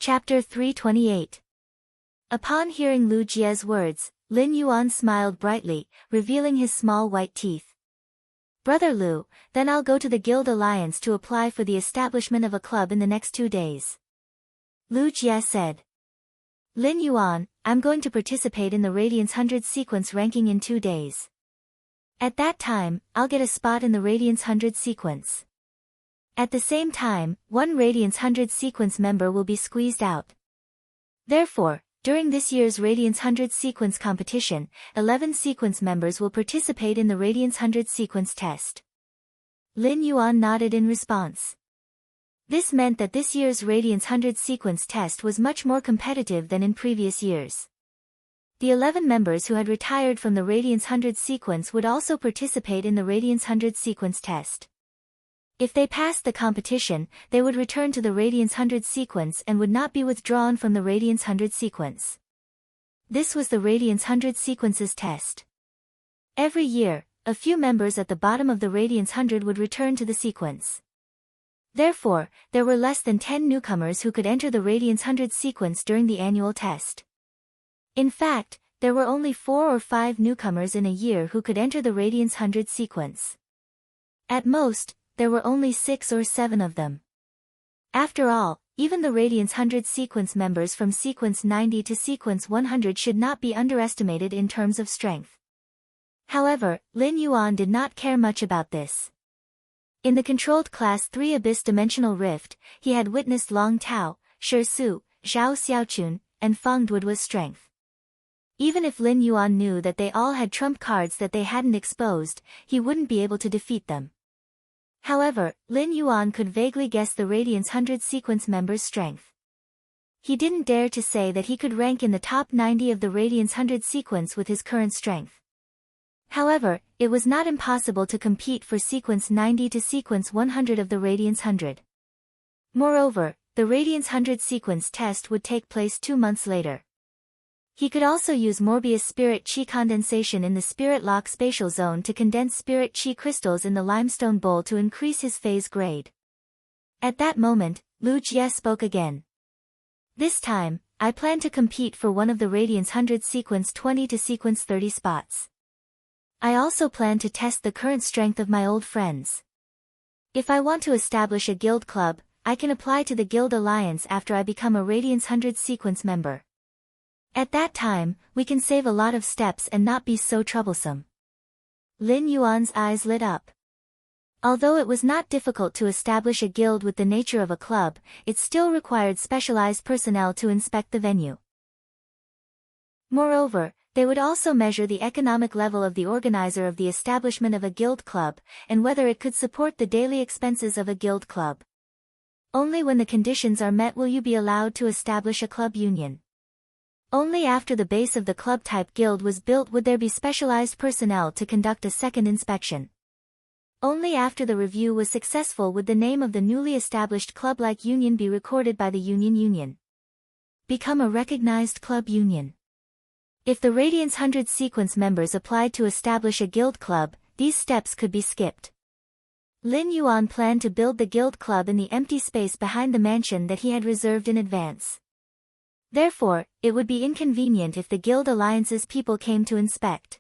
Chapter 328. Upon hearing Lu Jie's words, Lin Yuan smiled brightly, revealing his small white teeth. Brother Lu, then I'll go to the Guild Alliance to apply for the establishment of a club in the next 2 days. Lu Jie said. Lin Yuan, I'm going to participate in the Radiance 100 sequence ranking in 2 days. At that time, I'll get a spot in the Radiance 100 sequence. At the same time, one Radiance 100 sequence member will be squeezed out. Therefore, during this year's Radiance 100 sequence competition, 11 sequence members will participate in the Radiance 100 sequence test. Lin Yuan nodded in response. This meant that this year's Radiance 100 sequence test was much more competitive than in previous years. The 11 members who had retired from the Radiance 100 sequence would also participate in the Radiance 100 sequence test. If they passed the competition, they would return to the Radiance 100 sequence and would not be withdrawn from the Radiance 100 sequence. This was the Radiance 100 sequence's test. Every year, a few members at the bottom of the Radiance 100 would return to the sequence. Therefore, there were less than 10 newcomers who could enter the Radiance 100 sequence during the annual test. In fact, there were only 4 or 5 newcomers in a year who could enter the Radiance 100 sequence. At most, there were only 6 or 7 of them. After all, even the Radiance 100 sequence members from sequence 90 to sequence 100 should not be underestimated in terms of strength. However, Lin Yuan did not care much about this. In the controlled class 3 Abyss Dimensional Rift, he had witnessed Long Tao, Shi Su, Zhao Xiaochun, and Feng Duoduo's strength. Even if Lin Yuan knew that they all had trump cards that they hadn't exposed, he wouldn't be able to defeat them. However, Lin Yuan could vaguely guess the Radiance 100 sequence member's strength. He didn't dare to say that he could rank in the top 90 of the Radiance 100 sequence with his current strength. However, it was not impossible to compete for sequence 90 to sequence 100 of the Radiance 100. Moreover, the Radiance 100 sequence test would take place 2 months later. He could also use Morbius Spirit Chi condensation in the Spirit Lock spatial zone to condense Spirit Chi crystals in the limestone bowl to increase his phase grade. At that moment, Lu Jie spoke again. This time, I plan to compete for one of the Radiance 100 sequence 20 to sequence 30 spots. I also plan to test the current strength of my old friends. If I want to establish a guild club, I can apply to the Guild Alliance after I become a Radiance 100 sequence member. At that time, we can save a lot of steps and not be so troublesome. Lin Yuan's eyes lit up. Although it was not difficult to establish a guild with the nature of a club, it still required specialized personnel to inspect the venue. Moreover, they would also measure the economic level of the organizer of the establishment of a guild club, and whether it could support the daily expenses of a guild club. Only when the conditions are met will you be allowed to establish a club union. Only after the base of the club-type guild was built would there be specialized personnel to conduct a second inspection. Only after the review was successful would the name of the newly established club-like union be recorded by the union. Become a recognized club union. If the Radiance 100 sequence members applied to establish a guild club, these steps could be skipped. Lin Yuan planned to build the guild club in the empty space behind the mansion that he had reserved in advance. Therefore, it would be inconvenient if the Guild Alliance's people came to inspect.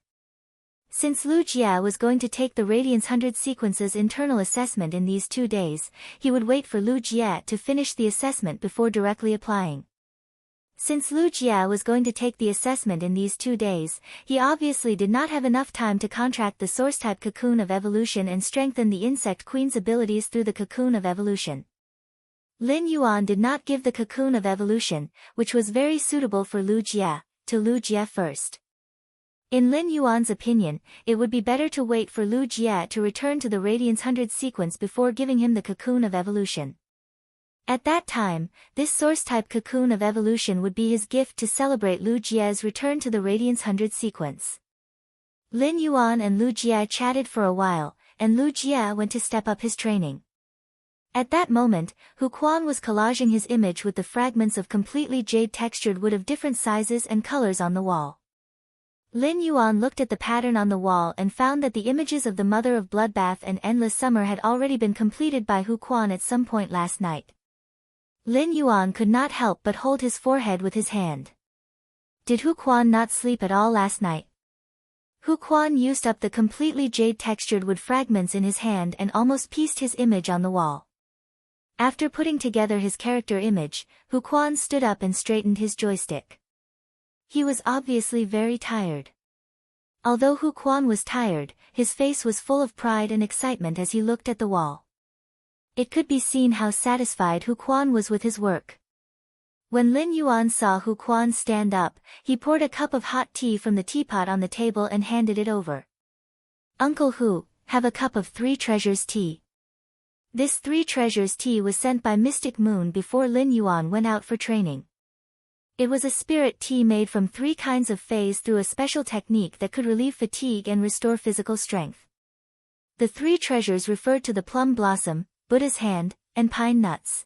Since Lu Jie was going to take the Radiance 100 sequence's internal assessment in these 2 days, he would wait for Lu Jie to finish the assessment before directly applying. Since Lu Jie was going to take the assessment in these 2 days, he obviously did not have enough time to contract the Source-type Cocoon of Evolution and strengthen the Insect Queen's abilities through the Cocoon of Evolution. Lin Yuan did not give the Cocoon of Evolution, which was very suitable for Lu Jie, to Lu Jie first. In Lin Yuan's opinion, it would be better to wait for Lu Jie to return to the Radiance 100 sequence before giving him the Cocoon of Evolution. At that time, this Source-type Cocoon of Evolution would be his gift to celebrate Lu Jie's return to the Radiance 100 sequence. Lin Yuan and Lu Jie chatted for a while, and Lu Jie went to step up his training. At that moment, Hu Quan was collaging his image with the fragments of completely jade-textured wood of different sizes and colors on the wall. Lin Yuan looked at the pattern on the wall and found that the images of the Mother of Bloodbath and Endless Summer had already been completed by Hu Quan at some point last night. Lin Yuan could not help but hold his forehead with his hand. Did Hu Quan not sleep at all last night? Hu Quan used up the completely jade-textured wood fragments in his hand and almost pieced his image on the wall. After putting together his character image, Hu Quan stood up and straightened his joystick. He was obviously very tired. Although Hu Quan was tired, his face was full of pride and excitement as he looked at the wall. It could be seen how satisfied Hu Quan was with his work. When Lin Yuan saw Hu Quan stand up, he poured a cup of hot tea from the teapot on the table and handed it over. "Uncle Hu, have a cup of 3 treasures tea." This 3 treasures tea was sent by Mystic Moon before Lin Yuan went out for training. It was a spirit tea made from 3 kinds of phase through a special technique that could relieve fatigue and restore physical strength. The 3 treasures referred to the plum blossom, Buddha's hand, and pine nuts.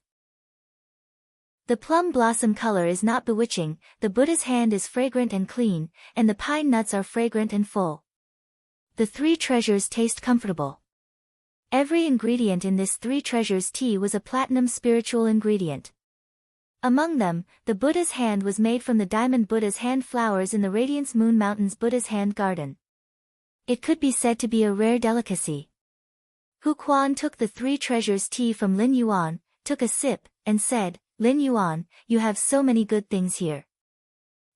The plum blossom color is not bewitching, the Buddha's hand is fragrant and clean, and the pine nuts are fragrant and full. The 3 treasures taste comfortable. Every ingredient in this 3 treasures tea was a platinum spiritual ingredient. Among them, the Buddha's hand was made from the diamond Buddha's hand flowers in the Radiance Moon Mountains Buddha's hand garden. It could be said to be a rare delicacy. Hu Quan took the 3 treasures tea from Lin Yuan, took a sip, and said, "Lin Yuan, you have so many good things here.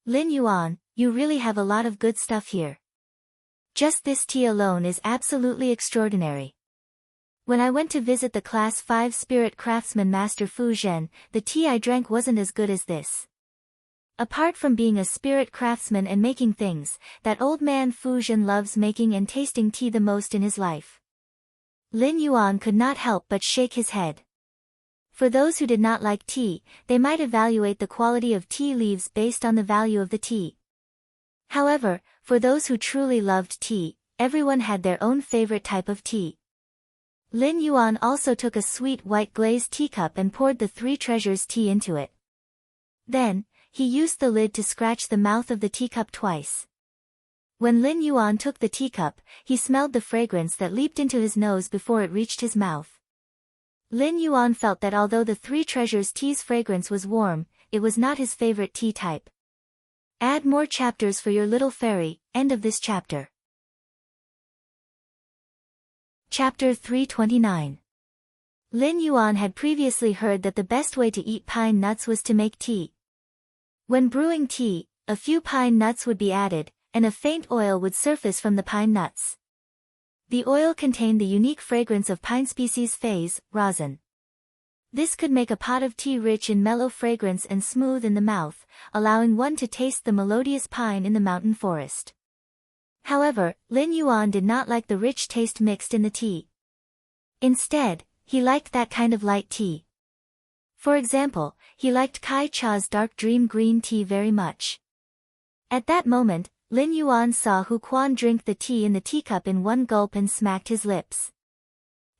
Lin Yuan, you really have a lot of good stuff here. Just this tea alone is absolutely extraordinary. When I went to visit the Class 5 Spirit Craftsman Master Fu Zhen, the tea I drank wasn't as good as this." Apart from being a spirit craftsman and making things, that old man Fu Zhen loves making and tasting tea the most in his life. Lin Yuan could not help but shake his head. For those who did not like tea, they might evaluate the quality of tea leaves based on the value of the tea. However, for those who truly loved tea, everyone had their own favorite type of tea. Lin Yuan also took a sweet white glazed teacup and poured the 3 treasures tea into it. Then, he used the lid to scratch the mouth of the teacup twice. When Lin Yuan took the teacup, he smelled the fragrance that leaped into his nose before it reached his mouth. Lin Yuan felt that although the 3 treasures tea's fragrance was warm, it was not his favorite tea type. Add more chapters for your little fairy. End of this chapter. Chapter 329. Lin Yuan had previously heard that the best way to eat pine nuts was to make tea. When brewing tea, a few pine nuts would be added, and a faint oil would surface from the pine nuts. The oil contained the unique fragrance of pine species phase, rosin. This could make a pot of tea rich in mellow fragrance and smooth in the mouth, allowing one to taste the melodious pine in the mountain forest. However, Lin Yuan did not like the rich taste mixed in the tea. Instead, he liked that kind of light tea. For example, he liked Kai Cha's dark dream green tea very much. At that moment, Lin Yuan saw Hu Quan drink the tea in the teacup in one gulp and smacked his lips.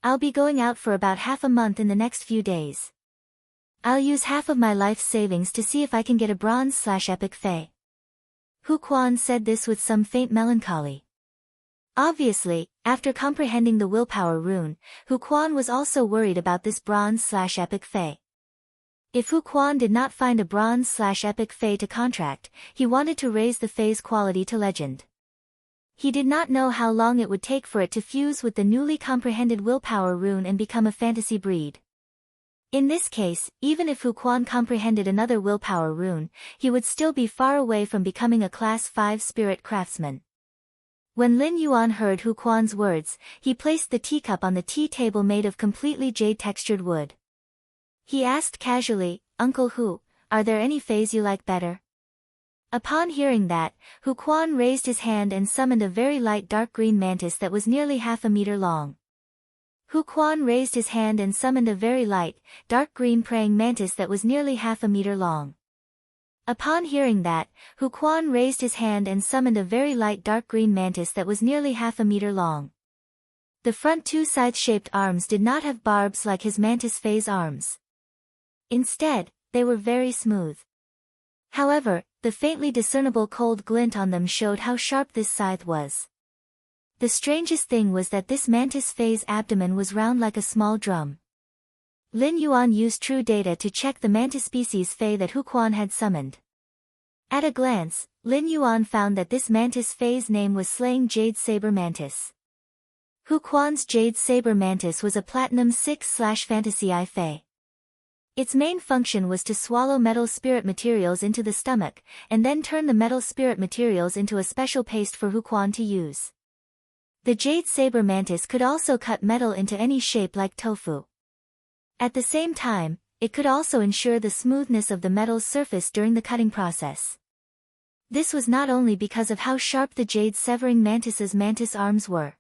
"I'll be going out for about half a month in the next few days. I'll use half of my life's savings to see if I can get a bronze/epic fae." Hu Quan said this with some faint melancholy. Obviously, after comprehending the willpower rune, Hu Quan was also worried about this bronze/epic fae. If Hu Quan did not find a bronze/epic fae to contract, he wanted to raise the fae's quality to legend. He did not know how long it would take for it to fuse with the newly comprehended willpower rune and become a fantasy breed. In this case, even if Hu Quan comprehended another willpower rune, he would still be far away from becoming a Class 5 spirit craftsman. When Lin Yuan heard Hu Quan's words, he placed the teacup on the tea table made of completely jade-textured wood. He asked casually, "Uncle Hu, are there any fays you like better?" Upon hearing that, Hu Quan raised his hand and summoned a very light dark green mantis that was nearly half a meter long. Hu Quan raised his hand and summoned a very light, dark green praying mantis that was nearly half a meter long. Upon hearing that, Hu Quan raised his hand and summoned a very light dark green mantis that was nearly half a meter long. The front 2 scythe-shaped arms did not have barbs like his mantis phase arms. Instead, they were very smooth. However, the faintly discernible cold glint on them showed how sharp this scythe was. The strangest thing was that this mantis phase abdomen was round like a small drum. Lin Yuan used true data to check the mantis species Fei that Hu Quan had summoned. At a glance, Lin Yuan found that this mantis Fei's name was Slaying Jade Saber Mantis. Hu Quan's Jade Saber Mantis was a Platinum 6/Fantasy I Fei. Its main function was to swallow metal spirit materials into the stomach, and then turn the metal spirit materials into a special paste for Hu Quan to use. The Jade Saber Mantis could also cut metal into any shape like tofu. At the same time, it could also ensure the smoothness of the metal's surface during the cutting process. This was not only because of how sharp the jade-severing mantis's mantis arms were.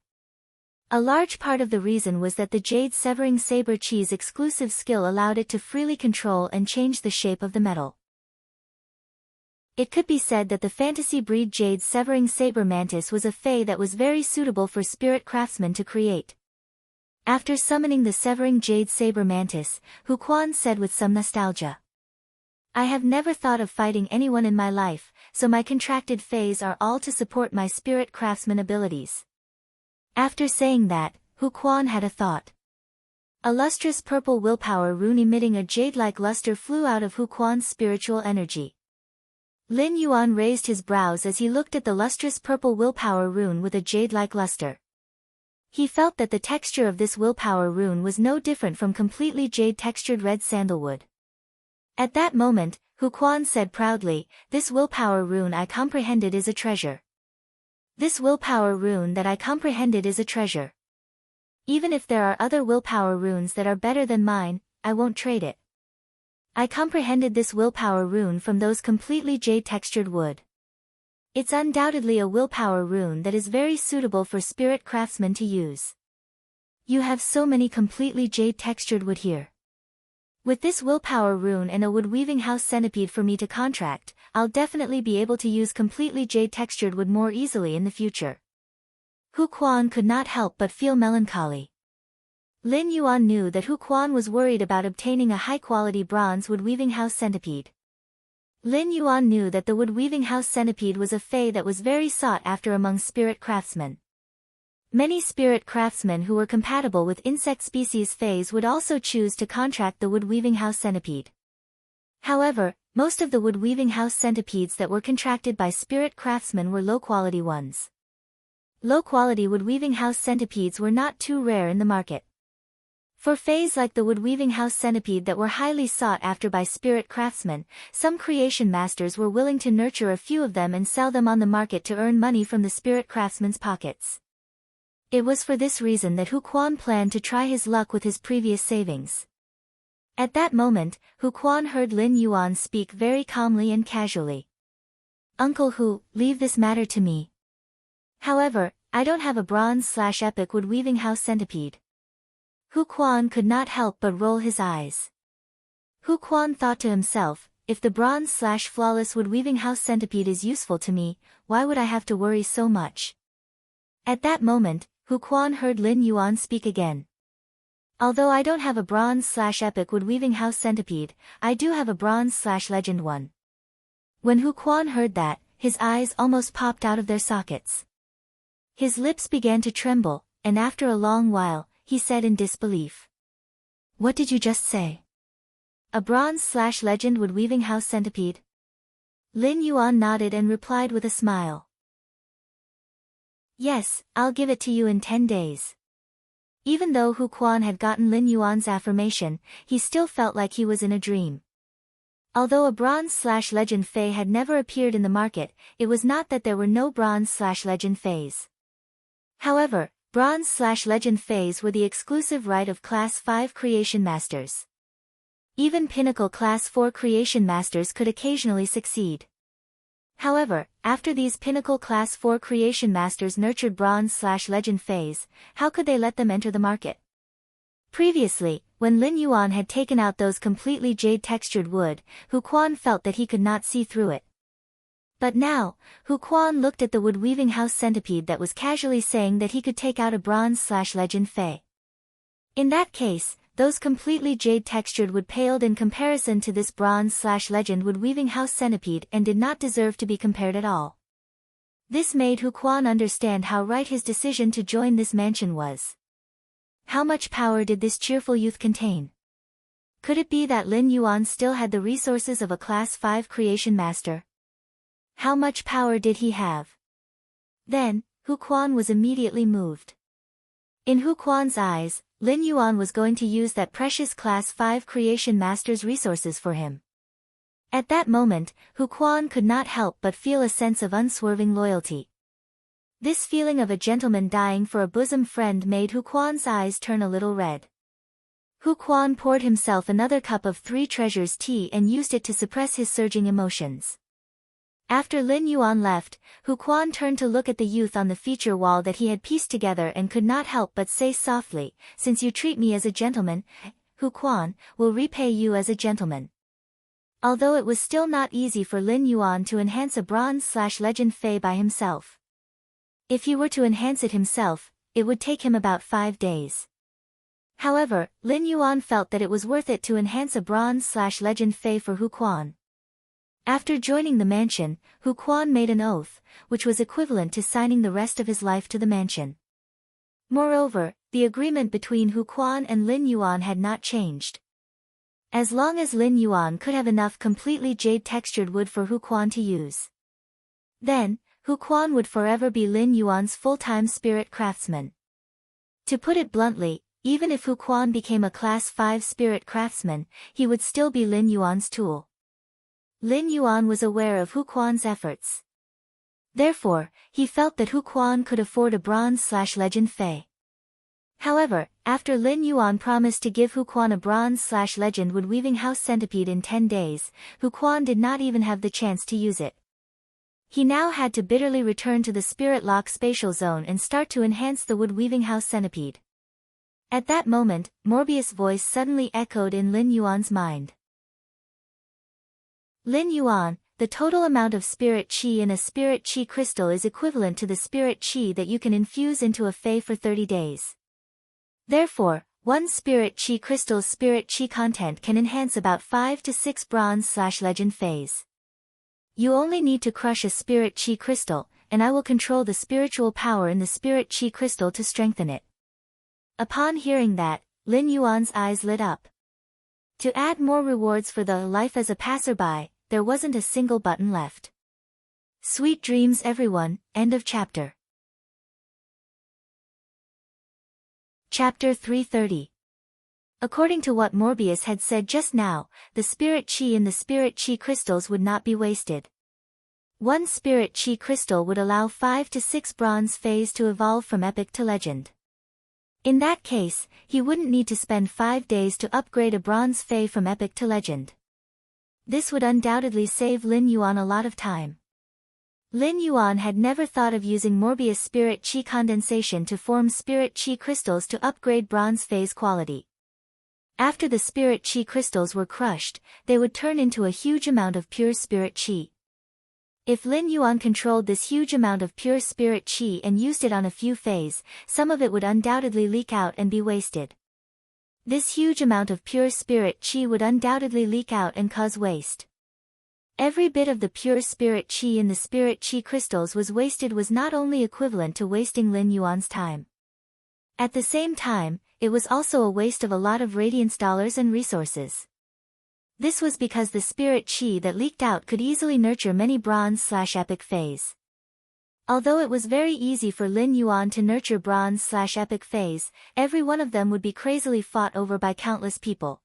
A large part of the reason was that the jade-severing saber chi's exclusive skill allowed it to freely control and change the shape of the metal. It could be said that the fantasy breed jade-severing saber mantis was a fey that was very suitable for spirit craftsmen to create. After summoning the severing jade saber mantis, Hu Quan said with some nostalgia, "I have never thought of fighting anyone in my life, so my contracted feys are all to support my spirit craftsman abilities." After saying that, Hu Quan had a thought. A lustrous purple willpower rune emitting a jade-like luster flew out of Hu Quan's spiritual energy. Lin Yuan raised his brows as he looked at the lustrous purple willpower rune with a jade-like luster. He felt that the texture of this willpower rune was no different from completely jade-textured red sandalwood. At that moment, Hu Quan said proudly, "This willpower rune I comprehended is a treasure. This willpower rune that I comprehended is a treasure. Even if there are other willpower runes that are better than mine, I won't trade it. I comprehended this willpower rune from those completely jade-textured wood. It's undoubtedly a willpower rune that is very suitable for spirit craftsmen to use. You have so many completely jade-textured wood here. With this willpower rune and a wood-weaving house centipede for me to contract, I'll definitely be able to use completely jade-textured wood more easily in the future." Hu Quan could not help but feel melancholy. Lin Yuan knew that Hu Quan was worried about obtaining a high-quality bronze wood-weaving house centipede. Lin Yuan knew that the wood-weaving house centipede was a fey that was very sought after among spirit craftsmen. Many spirit craftsmen who were compatible with insect species feys would also choose to contract the wood-weaving house centipede. However, most of the wood-weaving house centipedes that were contracted by spirit craftsmen were low-quality ones. Low-quality wood-weaving house centipedes were not too rare in the market. For feys like the wood-weaving house centipede that were highly sought after by spirit craftsmen, some creation masters were willing to nurture a few of them and sell them on the market to earn money from the spirit craftsmen's pockets. It was for this reason that Hu Quan planned to try his luck with his previous savings. At that moment, Hu Quan heard Lin Yuan speak very calmly and casually. "Uncle Hu, leave this matter to me. However, I don't have a bronze/epic wood-weaving house centipede." Hu Quan could not help but roll his eyes. Hu Quan thought to himself, if the bronze/flawless wood-weaving house centipede is useful to me, why would I have to worry so much? At that moment, Hu Quan heard Lin Yuan speak again. "Although I don't have a bronze/epic wood-weaving house centipede, I do have a bronze/legend one." When Hu Quan heard that, his eyes almost popped out of their sockets. His lips began to tremble, and after a long while, he said in disbelief, "What did you just say? A bronze/legend wood-weaving house centipede?" Lin Yuan nodded and replied with a smile. "Yes, I'll give it to you in 10 days. Even though Hu Quan had gotten Lin Yuan's affirmation, he still felt like he was in a dream. Although a bronze/legend fey had never appeared in the market, it was not that there were no bronze/legend feys. However, bronze/legend feys were the exclusive right of Class 5 creation masters. Even pinnacle Class 4 creation masters could occasionally succeed. However, after these pinnacle Class 4 creation masters nurtured bronze/legend feys, how could they let them enter the market? Previously, when Lin Yuan had taken out those completely jade-textured wood, Hu Quan felt that he could not see through it. But now, Hu Quan looked at the wood-weaving house centipede that was casually saying that he could take out a bronze/legend fey. In that case, those completely jade-textured wood paled in comparison to this bronze/legend wood-weaving house centipede and did not deserve to be compared at all. This made Hu Quan understand how right his decision to join this mansion was. How much power did this cheerful youth contain? Could it be that Lin Yuan still had the resources of a Class 5 creation master? How much power did he have? Then, Hu Quan was immediately moved. In Hu Quan's eyes, Lin Yuan was going to use that precious Class 5 creation master's resources for him. At that moment, Hu Quan could not help but feel a sense of unswerving loyalty. This feeling of a gentleman dying for a bosom friend made Hu Quan's eyes turn a little red. Hu Quan poured himself another cup of Three Treasures tea and used it to suppress his surging emotions. After Lin Yuan left, Hu Quan turned to look at the youth on the feature wall that he had pieced together and could not help but say softly, "Since you treat me as a gentleman, Hu Quan will repay you as a gentleman." Although it was still not easy for Lin Yuan to enhance a bronze/legend Fey by himself. If he were to enhance it himself, it would take him about 5 days. However, Lin Yuan felt that it was worth it to enhance a bronze/legend Fey for Hu Quan. After joining the mansion, Hu Quan made an oath, which was equivalent to signing the rest of his life to the mansion. Moreover, the agreement between Hu Quan and Lin Yuan had not changed. As long as Lin Yuan could have enough completely jade-textured wood for Hu Quan to use, then, Hu Quan would forever be Lin Yuan's full-time spirit craftsman. To put it bluntly, even if Hu Quan became a Class 5 spirit craftsman, he would still be Lin Yuan's tool. Lin Yuan was aware of Hu Quan's efforts. Therefore, he felt that Hu Quan could afford a bronze/legend Fey. However, after Lin Yuan promised to give Hu Quan a bronze/legend wood weaving house centipede in 10 days, Hu Quan did not even have the chance to use it. He now had to bitterly return to the Spirit Lock spatial zone and start to enhance the wood weaving house centipede. At that moment, Morbius' voice suddenly echoed in Lin Yuan's mind. Lin Yuan, the total amount of spirit chi in a spirit chi crystal is equivalent to the spirit chi that you can infuse into a Fey for 30 days. Therefore, one spirit chi crystal's spirit chi content can enhance about 5 to 6 bronze/legend Feys. You only need to crush a spirit chi crystal, and I will control the spiritual power in the spirit chi crystal to strengthen it. Upon hearing that, Lin Yuan's eyes lit up. To add more rewards for the life as a passerby, there wasn't a single button left. Sweet dreams everyone, end of chapter. Chapter 330. According to what Morbius had said just now, the spirit chi in the spirit chi crystals would not be wasted. One spirit chi crystal would allow 5 to 6 bronze Feys to evolve from epic to legend. In that case, he wouldn't need to spend 5 days to upgrade a bronze Fey from epic to legend. This would undoubtedly save Lin Yuan a lot of time. Lin Yuan had never thought of using Morbius spirit chi condensation to form spirit chi crystals to upgrade bronze Fey's quality. After the spirit chi crystals were crushed, they would turn into a huge amount of pure spirit chi. If Lin Yuan controlled this huge amount of pure spirit chi and used it on a few Feys, some of it would undoubtedly leak out and be wasted. This huge amount of pure spirit chi would undoubtedly leak out and cause waste. Every bit of the pure spirit chi in the spirit chi crystals was wasted was not only equivalent to wasting Lin Yuan's time. At the same time, it was also a waste of a lot of radiance dollars and resources. This was because the spirit chi that leaked out could easily nurture many bronze/epic Feys. Although it was very easy for Lin Yuan to nurture bronze/epic Feys, every one of them would be crazily fought over by countless people.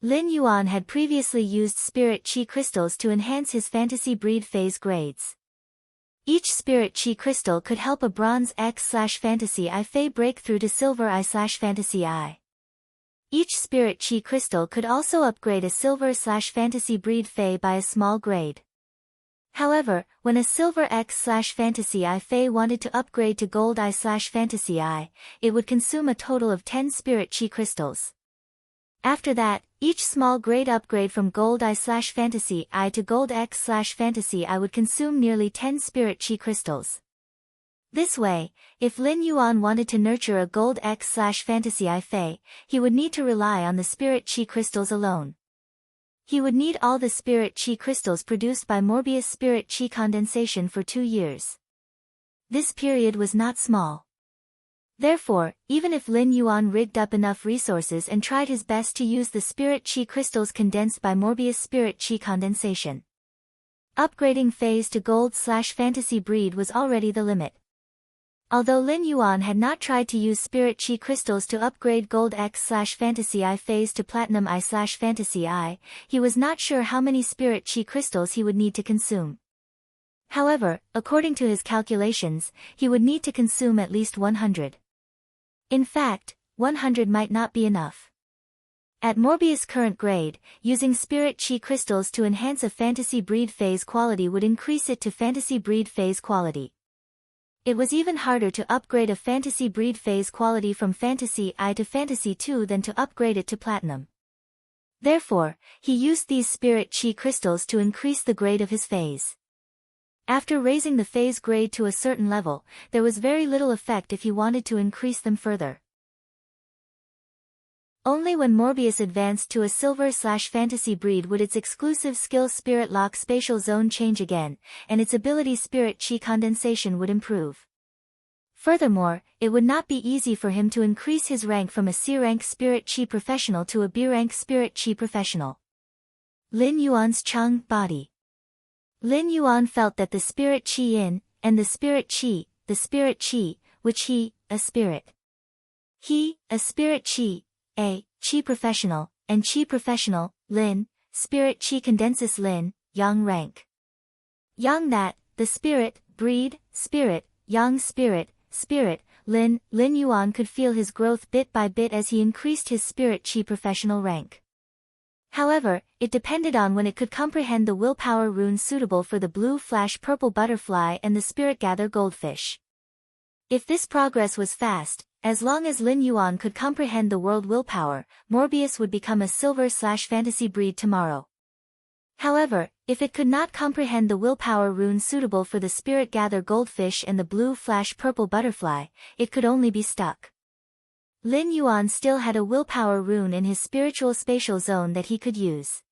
Lin Yuan had previously used spirit chi crystals to enhance his fantasy breed Feys grades. Each spirit chi crystal could help a bronze X/fantasy I Fey break through to silver I/fantasy I. Each spirit chi crystal could also upgrade a silver/fantasy breed Fey by a small grade. However, when a silver X/fantasy I Fey wanted to upgrade to gold I/fantasy I, it would consume a total of 10 spirit chi crystals. After that, each small grade upgrade from gold I/fantasy I to gold X/fantasy I would consume nearly 10 spirit chi crystals. This way, if Lin Yuan wanted to nurture a gold X/fantasy I Fey, he would need to rely on the spirit chi crystals alone. He would need all the spirit chi crystals produced by Morbius spirit chi condensation for 2 years. This period was not small. Therefore, even if Lin Yuan rigged up enough resources and tried his best to use the spirit chi crystals condensed by Morbius spirit chi condensation, upgrading phase to gold/fantasy breed was already the limit. Although Lin Yuan had not tried to use spirit chi crystals to upgrade gold X/fantasy I phase to platinum I/fantasy I, he was not sure how many spirit chi crystals he would need to consume. However, according to his calculations, he would need to consume at least 100. In fact, 100 might not be enough. At Morbius' current grade, using spirit chi crystals to enhance a fantasy breed phase quality would increase it to fantasy breed phase quality. It was even harder to upgrade a fantasy breed phase quality from fantasy I to fantasy II than to upgrade it to platinum. Therefore, he used these spirit chi crystals to increase the grade of his phase. After raising the phase grade to a certain level, there was very little effect if he wanted to increase them further. Only when Morbius advanced to a silver/fantasy breed would its exclusive skill Spirit Lock spatial zone change again, and its ability Spirit Chi condensation would improve. Furthermore, it would not be easy for him to increase his rank from a C-rank Spirit Chi professional to a B-rank Spirit Chi professional. Lin Yuan's Chung body. Lin Yuan felt that the Spirit Chi in, and the Spirit Chi, which he, a Spirit Chi, a Chi professional, and Chi professional, Lin, Spirit Chi condensus Lin, Yang rank. Yang that, the Spirit, breed, Spirit, Yang Spirit, Lin Yuan could feel his growth bit by bit as he increased his Spirit Chi professional rank. However, it depended on when it could comprehend the willpower rune suitable for the blue flash purple butterfly and the spirit gather goldfish. If this progress was fast, as long as Lin Yuan could comprehend the world willpower, Morbius would become a silver/fantasy breed tomorrow. However, if it could not comprehend the willpower rune suitable for the spirit gather goldfish and the blue flash purple butterfly, it could only be stuck. Lin Yuan still had a willpower rune in his spiritual spatial zone that he could use.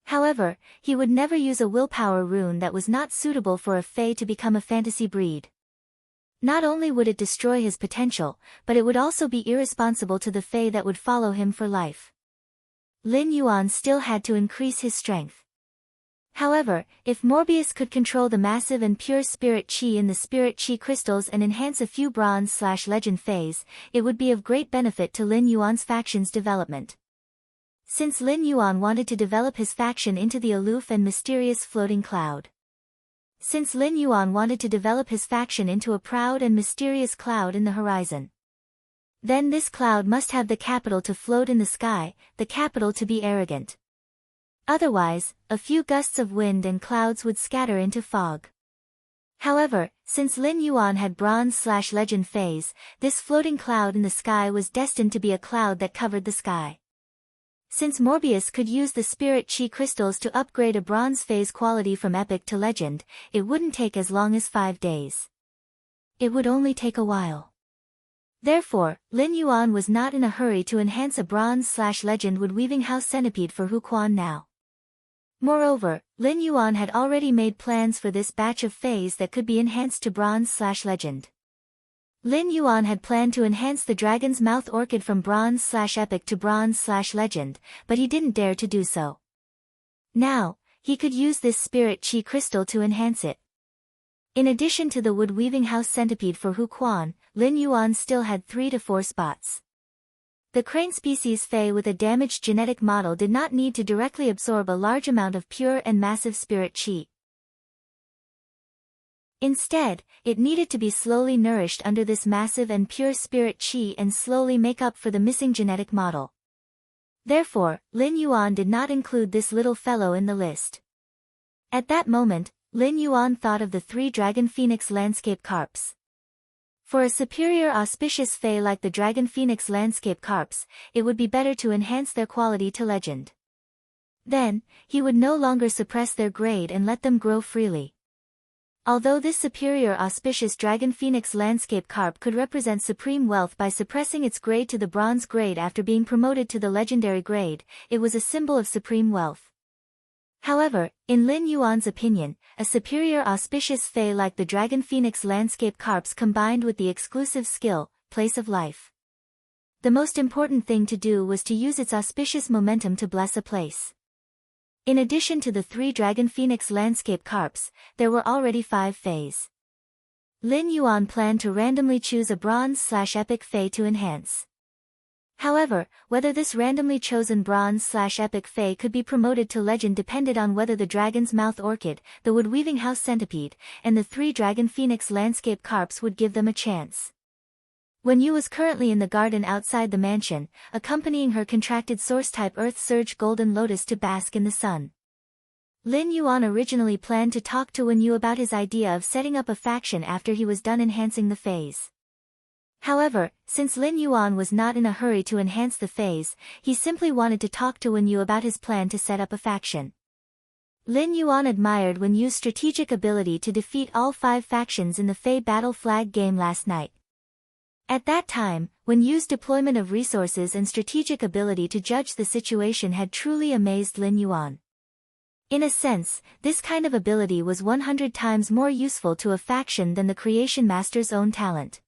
However, he would never use a willpower rune that was not suitable for a Fae to become a fantasy breed. Not only would it destroy his potential, but it would also be irresponsible to the Fae that would follow him for life. Lin Yuan still had to increase his strength. However, if Morbius could control the massive and pure Spirit Chi in the Spirit Chi crystals and enhance a few Bronze/Legend Faes, it would be of great benefit to Lin Yuan's faction's development. Since Lin Yuan wanted to develop his faction into the aloof and mysterious floating cloud. Since Lin Yuan wanted to develop his faction into a proud and mysterious cloud in the horizon. Then this cloud must have the capital to float in the sky, the capital to be arrogant. Otherwise, a few gusts of wind and clouds would scatter into fog. However, since Lin Yuan had Bronze/Legend phase, this floating cloud in the sky was destined to be a cloud that covered the sky. Since Morbius could use the Spirit Chi crystals to upgrade a Bronze phase quality from Epic to Legend, it wouldn't take as long as 5 days. It would only take a while. Therefore, Lin Yuan was not in a hurry to enhance a Bronze/Legend wood weaving house centipede for Hu Quan now. Moreover, Lin Yuan had already made plans for this batch of Faes that could be enhanced to Bronze/Legend. Lin Yuan had planned to enhance the Dragon's Mouth Orchid from Bronze/Epic to Bronze/Legend, but he didn't dare to do so. Now, he could use this Spirit Chi crystal to enhance it. In addition to the wood weaving house centipede for Hu Quan, Lin Yuan still had 3 to 4 spots. The crane species Fae with a damaged genetic model did not need to directly absorb a large amount of pure and massive Spirit Chi. Instead, it needed to be slowly nourished under this massive and pure Spirit Chi and slowly make up for the missing genetic model. Therefore, Lin Yuan did not include this little fellow in the list. At that moment, Lin Yuan thought of the 3 Dragon Phoenix landscape carps. For a superior auspicious Fae like the Dragon Phoenix landscape carps, it would be better to enhance their quality to Legend. Then, he would no longer suppress their grade and let them grow freely. Although this superior auspicious Dragon Phoenix landscape carp could represent supreme wealth by suppressing its grade to the bronze grade after being promoted to the legendary grade, it was a symbol of supreme wealth. However, in Lin Yuan's opinion, a superior auspicious Fae like the Dragon Phoenix landscape carps combined with the exclusive skill, place of life. The most important thing to do was to use its auspicious momentum to bless a place. In addition to the 3 Dragon Phoenix landscape carps, there were already 5 fays. Lin Yuan planned to randomly choose a bronze/epic fae to enhance. However, whether this randomly chosen bronze/epic fae could be promoted to legend depended on whether the Dragon's Mouth Orchid, the Wood-Weaving House Centipede, and the 3 Dragon Phoenix landscape carps would give them a chance. Wen Yu was currently in the garden outside the mansion, accompanying her contracted source-type Earth Surge Golden Lotus to bask in the sun. Lin Yuan originally planned to talk to Wen Yu about his idea of setting up a faction after he was done enhancing the phase. However, since Lin Yuan was not in a hurry to enhance the phase, he simply wanted to talk to Wen Yu about his plan to set up a faction. Lin Yuan admired Wen Yu's strategic ability to defeat all 5 factions in the Fey Battle Flag game last night. At that time, Wen Yu's deployment of resources and strategic ability to judge the situation had truly amazed Lin Yuan. In a sense, this kind of ability was 100 times more useful to a faction than the Creation Master's own talent.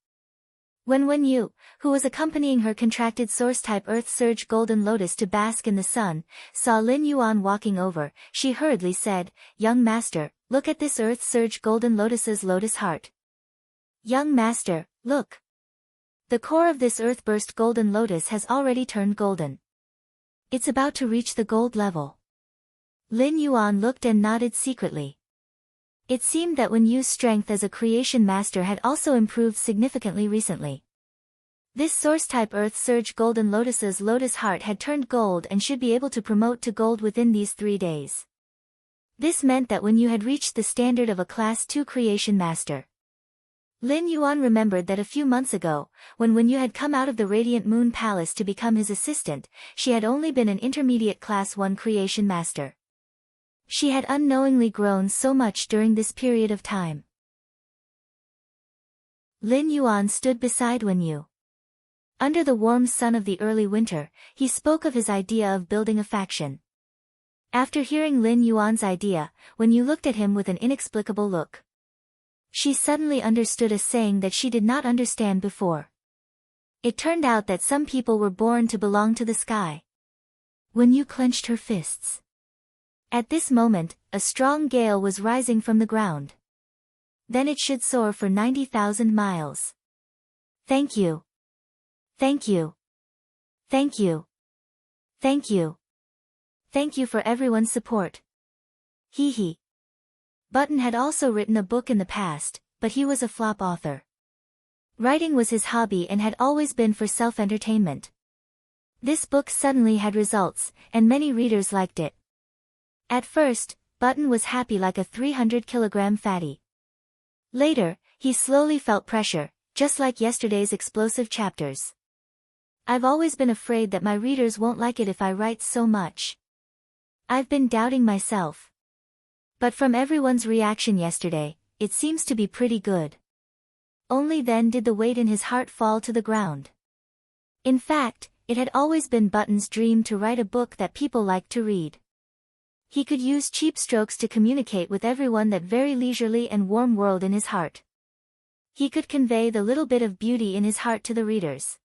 When Wen Yu, who was accompanying her contracted source-type Earth Surge Golden Lotus to bask in the sun, saw Lin Yuan walking over, she hurriedly said, "Young Master, look at this Earth Surge Golden Lotus's lotus heart. Young Master, look. The core of this Earthburst Golden Lotus has already turned golden. It's about to reach the gold level." Lin Yuan looked and nodded secretly. It seemed that Wen Yu's strength as a Creation Master had also improved significantly recently. This source-type Earth Surge Golden Lotus's lotus heart had turned gold and should be able to promote to gold within these 3 days. This meant that Wen Yu had reached the standard of a Class 2 Creation Master. Lin Yuan remembered that a few months ago, when Wen Yu had come out of the Radiant Moon Palace to become his assistant, she had only been an intermediate Class 1 Creation Master. She had unknowingly grown so much during this period of time. Lin Yuan stood beside Wen Yu. Under the warm sun of the early winter, he spoke of his idea of building a faction. After hearing Lin Yuan's idea, Wen Yu looked at him with an inexplicable look. She suddenly understood a saying that she did not understand before. It turned out that some people were born to belong to the sky. Wen Yu clenched her fists. At this moment, a strong gale was rising from the ground. Then it should soar for 90,000 miles. Thank you. Thank you. Thank you. Thank you. Thank you for everyone's support. Hee hee. Button had also written a book in the past, but he was a flop author. Writing was his hobby and had always been for self-entertainment. This book suddenly had results, and many readers liked it. At first, Button was happy like a 300-kilogram fatty. Later, he slowly felt pressure, just like yesterday's explosive chapters. I've always been afraid that my readers won't like it if I write so much. I've been doubting myself. But from everyone's reaction yesterday, it seems to be pretty good. Only then did the weight in his heart fall to the ground. In fact, it had always been Button's dream to write a book that people liked to read. He could use cheap strokes to communicate with everyone that very leisurely and warm world in his heart. He could convey the little bit of beauty in his heart to the readers.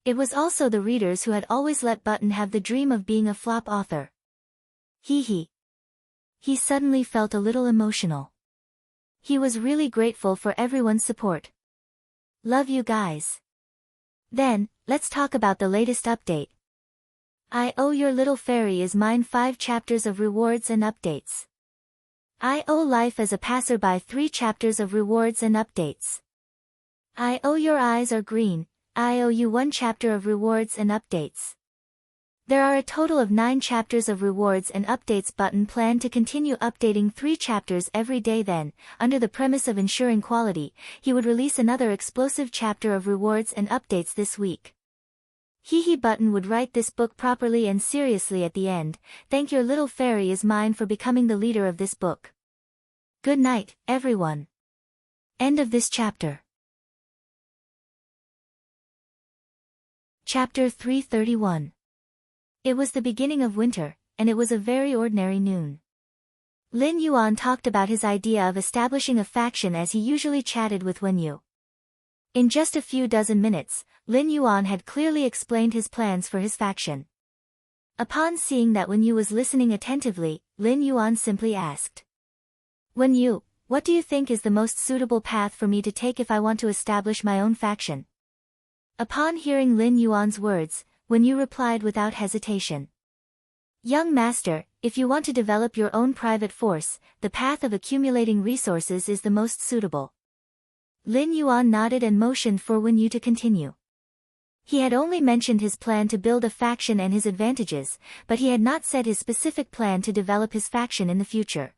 It was also the readers who had always let Button have the dream of being a flop author. Hee hee. He suddenly felt a little emotional. He was really grateful for everyone's support. Love you guys. Then, let's talk about the latest update. I owe your little fairy is mine 5 chapters of rewards and updates. I owe life as a passerby 3 chapters of rewards and updates. I owe your eyes are green, I owe you 1 chapter of rewards and updates. There are a total of 9 chapters of rewards and updates. Button planned to continue updating 3 chapters every day. Then, under the premise of ensuring quality, he would release another explosive chapter of rewards and updates this week. Hee hee. Button would write this book properly and seriously at the end. Thank your little fairy is mine for becoming the leader of this book. Good night, everyone. End of this chapter. Chapter 331. It was the beginning of winter, and it was a very ordinary noon. Lin Yuan talked about his idea of establishing a faction as he usually chatted with Wen Yu. In just a few dozen minutes, Lin Yuan had clearly explained his plans for his faction. Upon seeing that Wen Yu was listening attentively, Lin Yuan simply asked. Wen Yu, what do you think is the most suitable path for me to take if I want to establish my own faction? Upon hearing Lin Yuan's words, Wen Yu replied without hesitation. Young master, if you want to develop your own private force, the path of accumulating resources is the most suitable. Lin Yuan nodded and motioned for Wen Yu to continue. He had only mentioned his plan to build a faction and his advantages, but he had not said his specific plan to develop his faction in the future.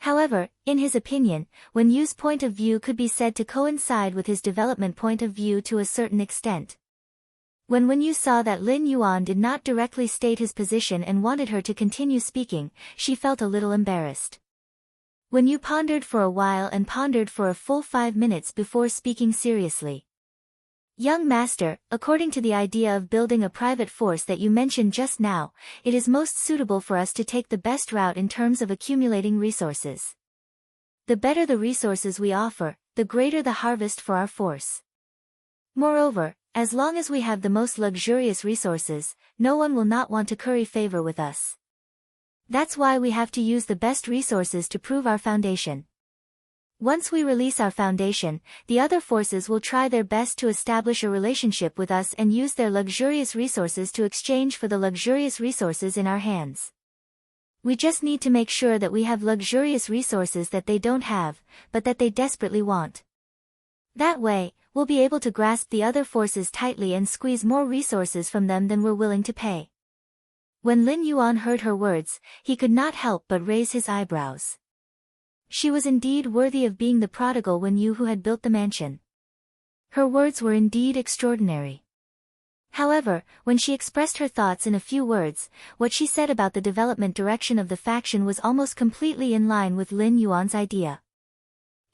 However, in his opinion, Wen Yu's point of view could be said to coincide with his development point of view to a certain extent. When Wen Yu saw that Lin Yuan did not directly state his position and wanted her to continue speaking, she felt a little embarrassed. Wen Yu pondered for a while and pondered for a full 5 minutes before speaking seriously. Young master, according to the idea of building a private force that you mentioned just now, it is most suitable for us to take the best route in terms of accumulating resources. The better the resources we offer, the greater the harvest for our force. Moreover, as long as we have the most luxurious resources, no one will not want to curry favor with us. That's why we have to use the best resources to prove our foundation. Once we release our foundation, the other forces will try their best to establish a relationship with us and use their luxurious resources to exchange for the luxurious resources in our hands. We just need to make sure that we have luxurious resources that they don't have, but that they desperately want. That way, we'll be able to grasp the other forces tightly and squeeze more resources from them than we're willing to pay. When Lin Yuan heard her words, he could not help but raise his eyebrows. She was indeed worthy of being the prodigal Wen Yu who had built the mansion. Her words were indeed extraordinary. However, when she expressed her thoughts in a few words, what she said about the development direction of the faction was almost completely in line with Lin Yuan's idea.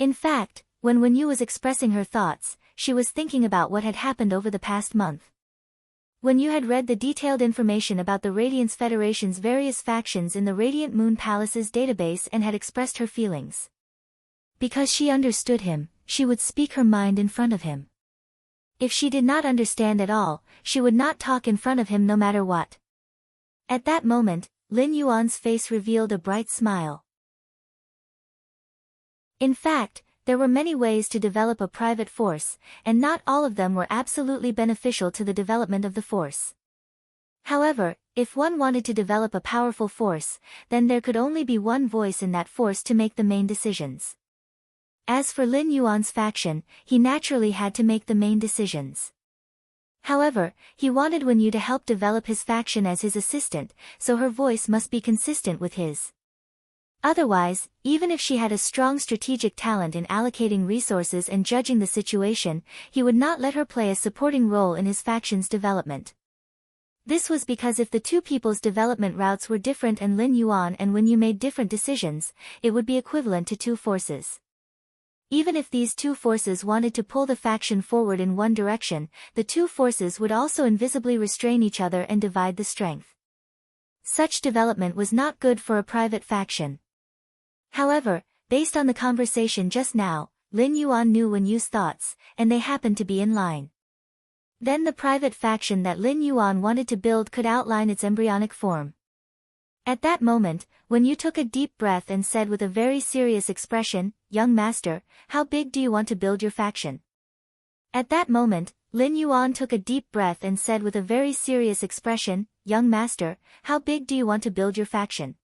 In fact, when Wen Yu was expressing her thoughts, she was thinking about what had happened over the past month. Wen Yu had read the detailed information about the Radiance Federation's various factions in the Radiant Moon Palace's database and had expressed her feelings. Because she understood him, she would speak her mind in front of him. If she did not understand at all, she would not talk in front of him no matter what. At that moment, Lin Yuan's face revealed a bright smile. In fact, there were many ways to develop a private force, and not all of them were absolutely beneficial to the development of the force. However, if one wanted to develop a powerful force, then there could only be one voice in that force to make the main decisions. As for Lin Yuan's faction, he naturally had to make the main decisions. However, he wanted Wen Yu to help develop his faction as his assistant, so her voice must be consistent with his. Otherwise, even if she had a strong strategic talent in allocating resources and judging the situation, he would not let her play a supporting role in his faction's development. This was because if the two people's development routes were different and Lin Yuan and Wen Yu made different decisions, it would be equivalent to two forces. Even if these two forces wanted to pull the faction forward in one direction, the two forces would also invisibly restrain each other and divide the strength. Such development was not good for a private faction. However, based on the conversation just now, Lin Yuan knew Wen Yu's thoughts, and they happened to be in line. Then the private faction that Lin Yuan wanted to build could outline its embryonic form. At that moment, Wen Yu took a deep breath and said with a very serious expression, "Young master, how big do you want to build your faction?" At that moment, Lin Yuan took a deep breath and said with a very serious expression, "Young master, how big do you want to build your faction?"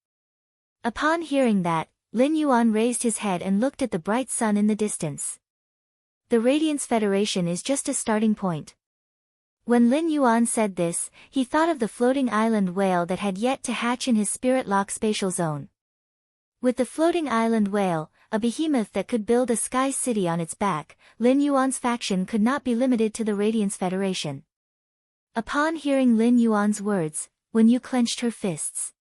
Upon hearing that, Lin Yuan raised his head and looked at the bright sun in the distance. The Radiance Federation is just a starting point. When Lin Yuan said this, he thought of the floating island whale that had yet to hatch in his spirit lock spatial zone. With the floating island whale, a behemoth that could build a sky city on its back, Lin Yuan's faction could not be limited to the Radiance Federation. Upon hearing Lin Yuan's words, Wen Yu clenched her fists.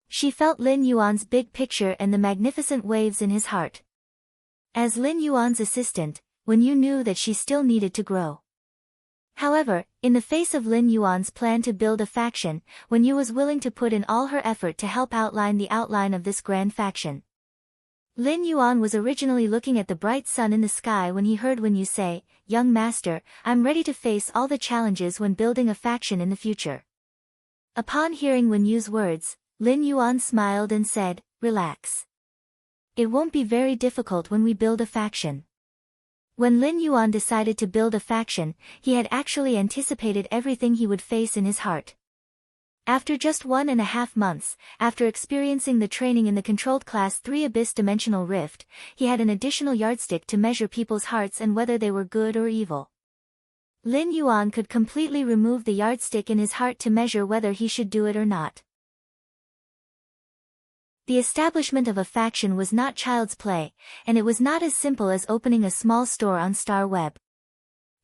She felt Lin Yuan's big picture and the magnificent waves in his heart. As Lin Yuan's assistant, Wen Yu knew that she still needed to grow. However, in the face of Lin Yuan's plan to build a faction, Wen Yu was willing to put in all her effort to help outline the outline of this grand faction. Lin Yuan was originally looking at the bright sun in the sky when he heard Wen Yu say, "Young master, I'm ready to face all the challenges when building a faction in the future." Upon hearing Wen Yu's words, Lin Yuan smiled and said, "Relax. It won't be very difficult when we build a faction." When Lin Yuan decided to build a faction, he had actually anticipated everything he would face in his heart. After just 1.5 months, after experiencing the training in the controlled Class 3 Abyss Dimensional Rift, he had an additional yardstick to measure people's hearts and whether they were good or evil. Lin Yuan could completely remove the yardstick in his heart to measure whether he should do it or not. The establishment of a faction was not child's play, and it was not as simple as opening a small store on Star Web.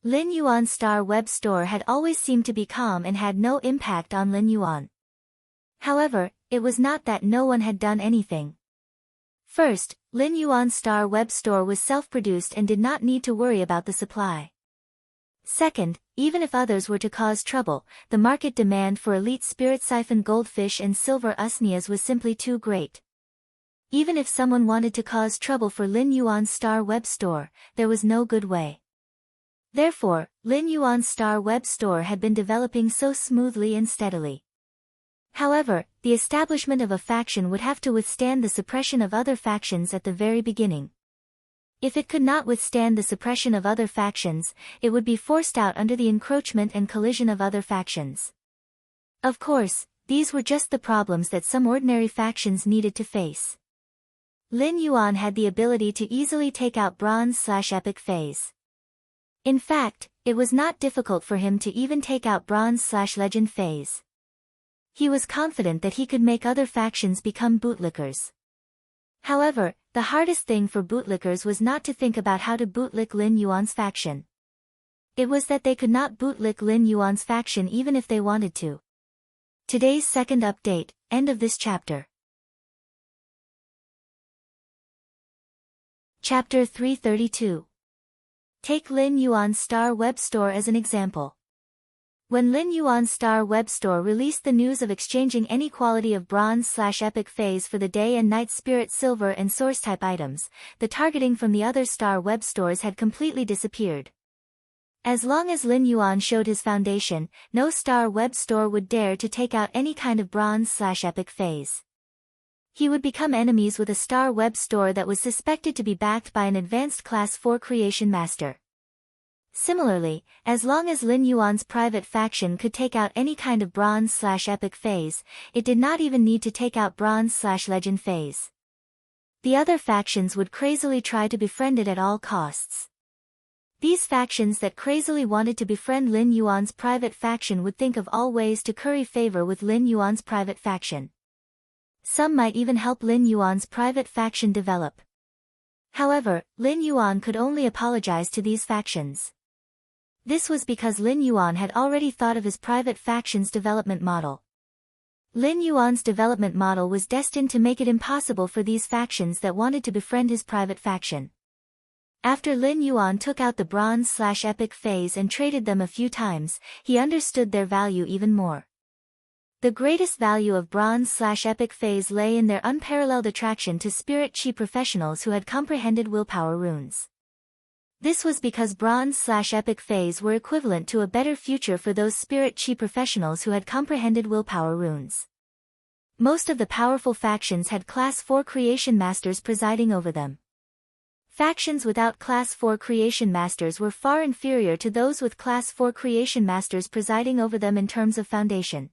Lin Yuan's Star Web store had always seemed to be calm and had no impact on Lin Yuan. However, it was not that no one had done anything. First, Lin Yuan's Star Web store was self-produced and did not need to worry about the supply. Second, even if others were to cause trouble, the market demand for elite spirit siphon goldfish and silver usnias was simply too great. Even if someone wanted to cause trouble for Lin Yuan's Star Web store, there was no good way. Therefore, Lin Yuan's Star Web store had been developing so smoothly and steadily. However, the establishment of a faction would have to withstand the suppression of other factions at the very beginning. If it could not withstand the suppression of other factions, it would be forced out under the encroachment and collision of other factions. Of course, these were just the problems that some ordinary factions needed to face. Lin Yuan had the ability to easily take out Bronze/Epic phase. In fact, it was not difficult for him to even take out Bronze/Legend phase. He was confident that he could make other factions become bootlickers. However, the hardest thing for bootlickers was not to think about how to bootlick Lin Yuan's faction. It was that they could not bootlick Lin Yuan's faction even if they wanted to. Today's second update, end of this chapter. Chapter 332. Take Lin Yuan's Star Web Store as an example. When Lin Yuan's Star Web Store released the news of exchanging any quality of Bronze/Epic phase for the Day and Night Spirit Silver and Source-type items, the targeting from the other Star Web Stores had completely disappeared. As long as Lin Yuan showed his foundation, no Star Web Store would dare to take out any kind of Bronze/Epic phase. He would become enemies with a Star Web Store that was suspected to be backed by an advanced Class 4 Creation Master. Similarly, as long as Lin Yuan's private faction could take out any kind of Bronze/Epic phase, it did not even need to take out Bronze/Legend phase. The other factions would crazily try to befriend it at all costs. These factions that crazily wanted to befriend Lin Yuan's private faction would think of all ways to curry favor with Lin Yuan's private faction. Some might even help Lin Yuan's private faction develop. However, Lin Yuan could only apologize to these factions. This was because Lin Yuan had already thought of his private faction's development model. Lin Yuan's development model was destined to make it impossible for these factions that wanted to befriend his private faction. After Lin Yuan took out the Bronze/Epic phase and traded them a few times, he understood their value even more. The greatest value of Bronze/Epic phase lay in their unparalleled attraction to spirit chi professionals who had comprehended willpower runes. This was because Bronze/Epic phase were equivalent to a better future for those spirit chi professionals who had comprehended willpower runes. Most of the powerful factions had Class 4 Creation Masters presiding over them. Factions without Class 4 Creation Masters were far inferior to those with Class 4 Creation Masters presiding over them in terms of foundation.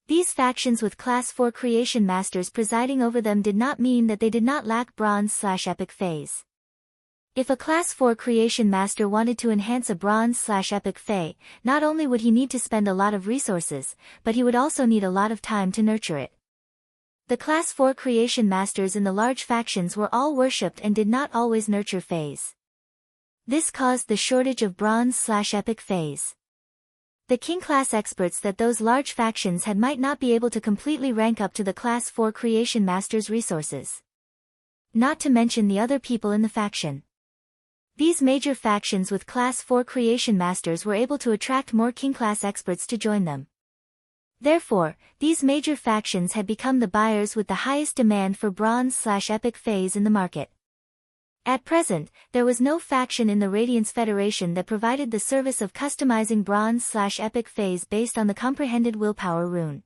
These factions with Class 4 Creation Masters presiding over them did not mean that they did not lack Bronze/Epic phase. If a Class 4 Creation Master wanted to enhance a Bronze/Epic phase, not only would he need to spend a lot of resources, but he would also need a lot of time to nurture it. The Class 4 Creation Masters in the large factions were all worshipped and did not always nurture phase. This caused the shortage of Bronze/Epic phase. The King class experts that those large factions had might not be able to completely rank up to the Class 4 Creation Masters' resources. Not to mention the other people in the faction. These major factions with Class 4 Creation Masters were able to attract more King class experts to join them. Therefore, these major factions had become the buyers with the highest demand for bronze/epic phase in the market. At present, there was no faction in the Radiance Federation that provided the service of customizing bronze/epic phase based on the comprehended willpower rune.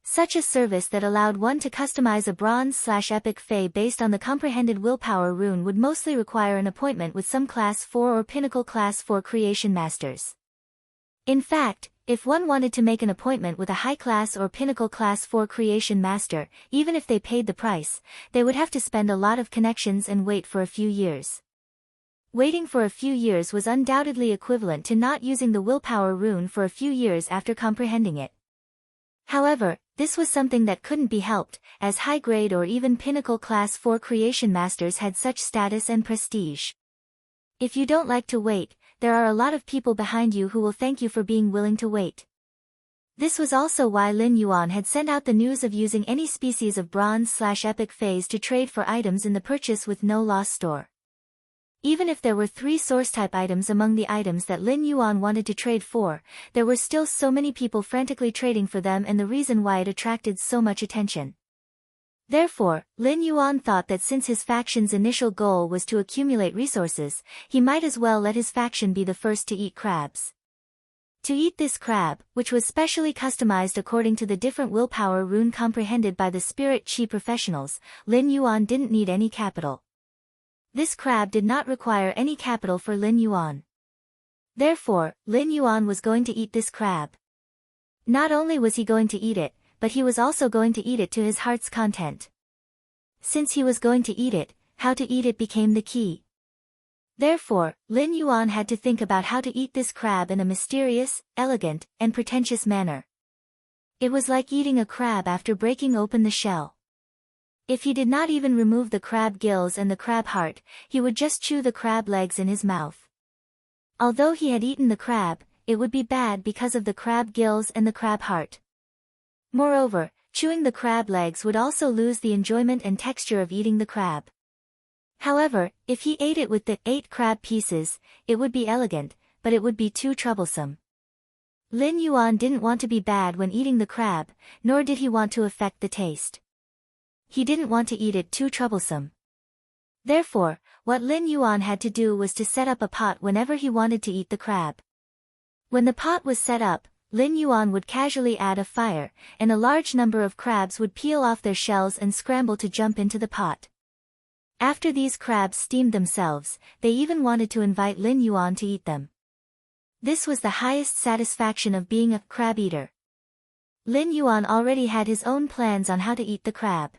Such a service that allowed one to customize a bronze/epic phase based on the comprehended willpower rune would mostly require an appointment with some Class 4 or Pinnacle Class 4 creation masters. In fact, if one wanted to make an appointment with a high class or Pinnacle Class 4 creation master, even if they paid the price, they would have to spend a lot of connections and wait for a few years. Waiting for a few years was undoubtedly equivalent to not using the willpower rune for a few years after comprehending it. However, this was something that couldn't be helped, as high-grade or even Pinnacle Class 4 creation masters had such status and prestige. If you don't like to wait, there are a lot of people behind you who will thank you for being willing to wait. This was also why Lin Yuan had sent out the news of using any species of bronze/epic phase to trade for items in the purchase with no loss store. Even if there were 3 source-type items among the items that Lin Yuan wanted to trade for, there were still so many people frantically trading for them, and the reason why it attracted so much attention. Therefore, Lin Yuan thought that since his faction's initial goal was to accumulate resources, he might as well let his faction be the first to eat crabs. To eat this crab, which was specially customized according to the different willpower rune comprehended by the spirit chi professionals, Lin Yuan didn't need any capital. This crab did not require any capital for Lin Yuan. Therefore, Lin Yuan was going to eat this crab. Not only was he going to eat it, but he was also going to eat it to his heart's content. Since he was going to eat it, how to eat it became the key. Therefore, Lin Yuan had to think about how to eat this crab in a mysterious, elegant, and pretentious manner. It was like eating a crab after breaking open the shell. If he did not even remove the crab gills and the crab heart, he would just chew the crab legs in his mouth. Although he had eaten the crab, it would be bad because of the crab gills and the crab heart. Moreover, chewing the crab legs would also lose the enjoyment and texture of eating the crab. However, if he ate it with the 8 crab pieces, it would be elegant, but it would be too troublesome. Lin Yuan didn't want to be bad when eating the crab, nor did he want to affect the taste. He didn't want to eat it too troublesome. Therefore, what Lin Yuan had to do was to set up a pot whenever he wanted to eat the crab. When the pot was set up, Lin Yuan would casually add a fire, and a large number of crabs would peel off their shells and scramble to jump into the pot. After these crabs steamed themselves, they even wanted to invite Lin Yuan to eat them. This was the highest satisfaction of being a crab eater. Lin Yuan already had his own plans on how to eat the crab.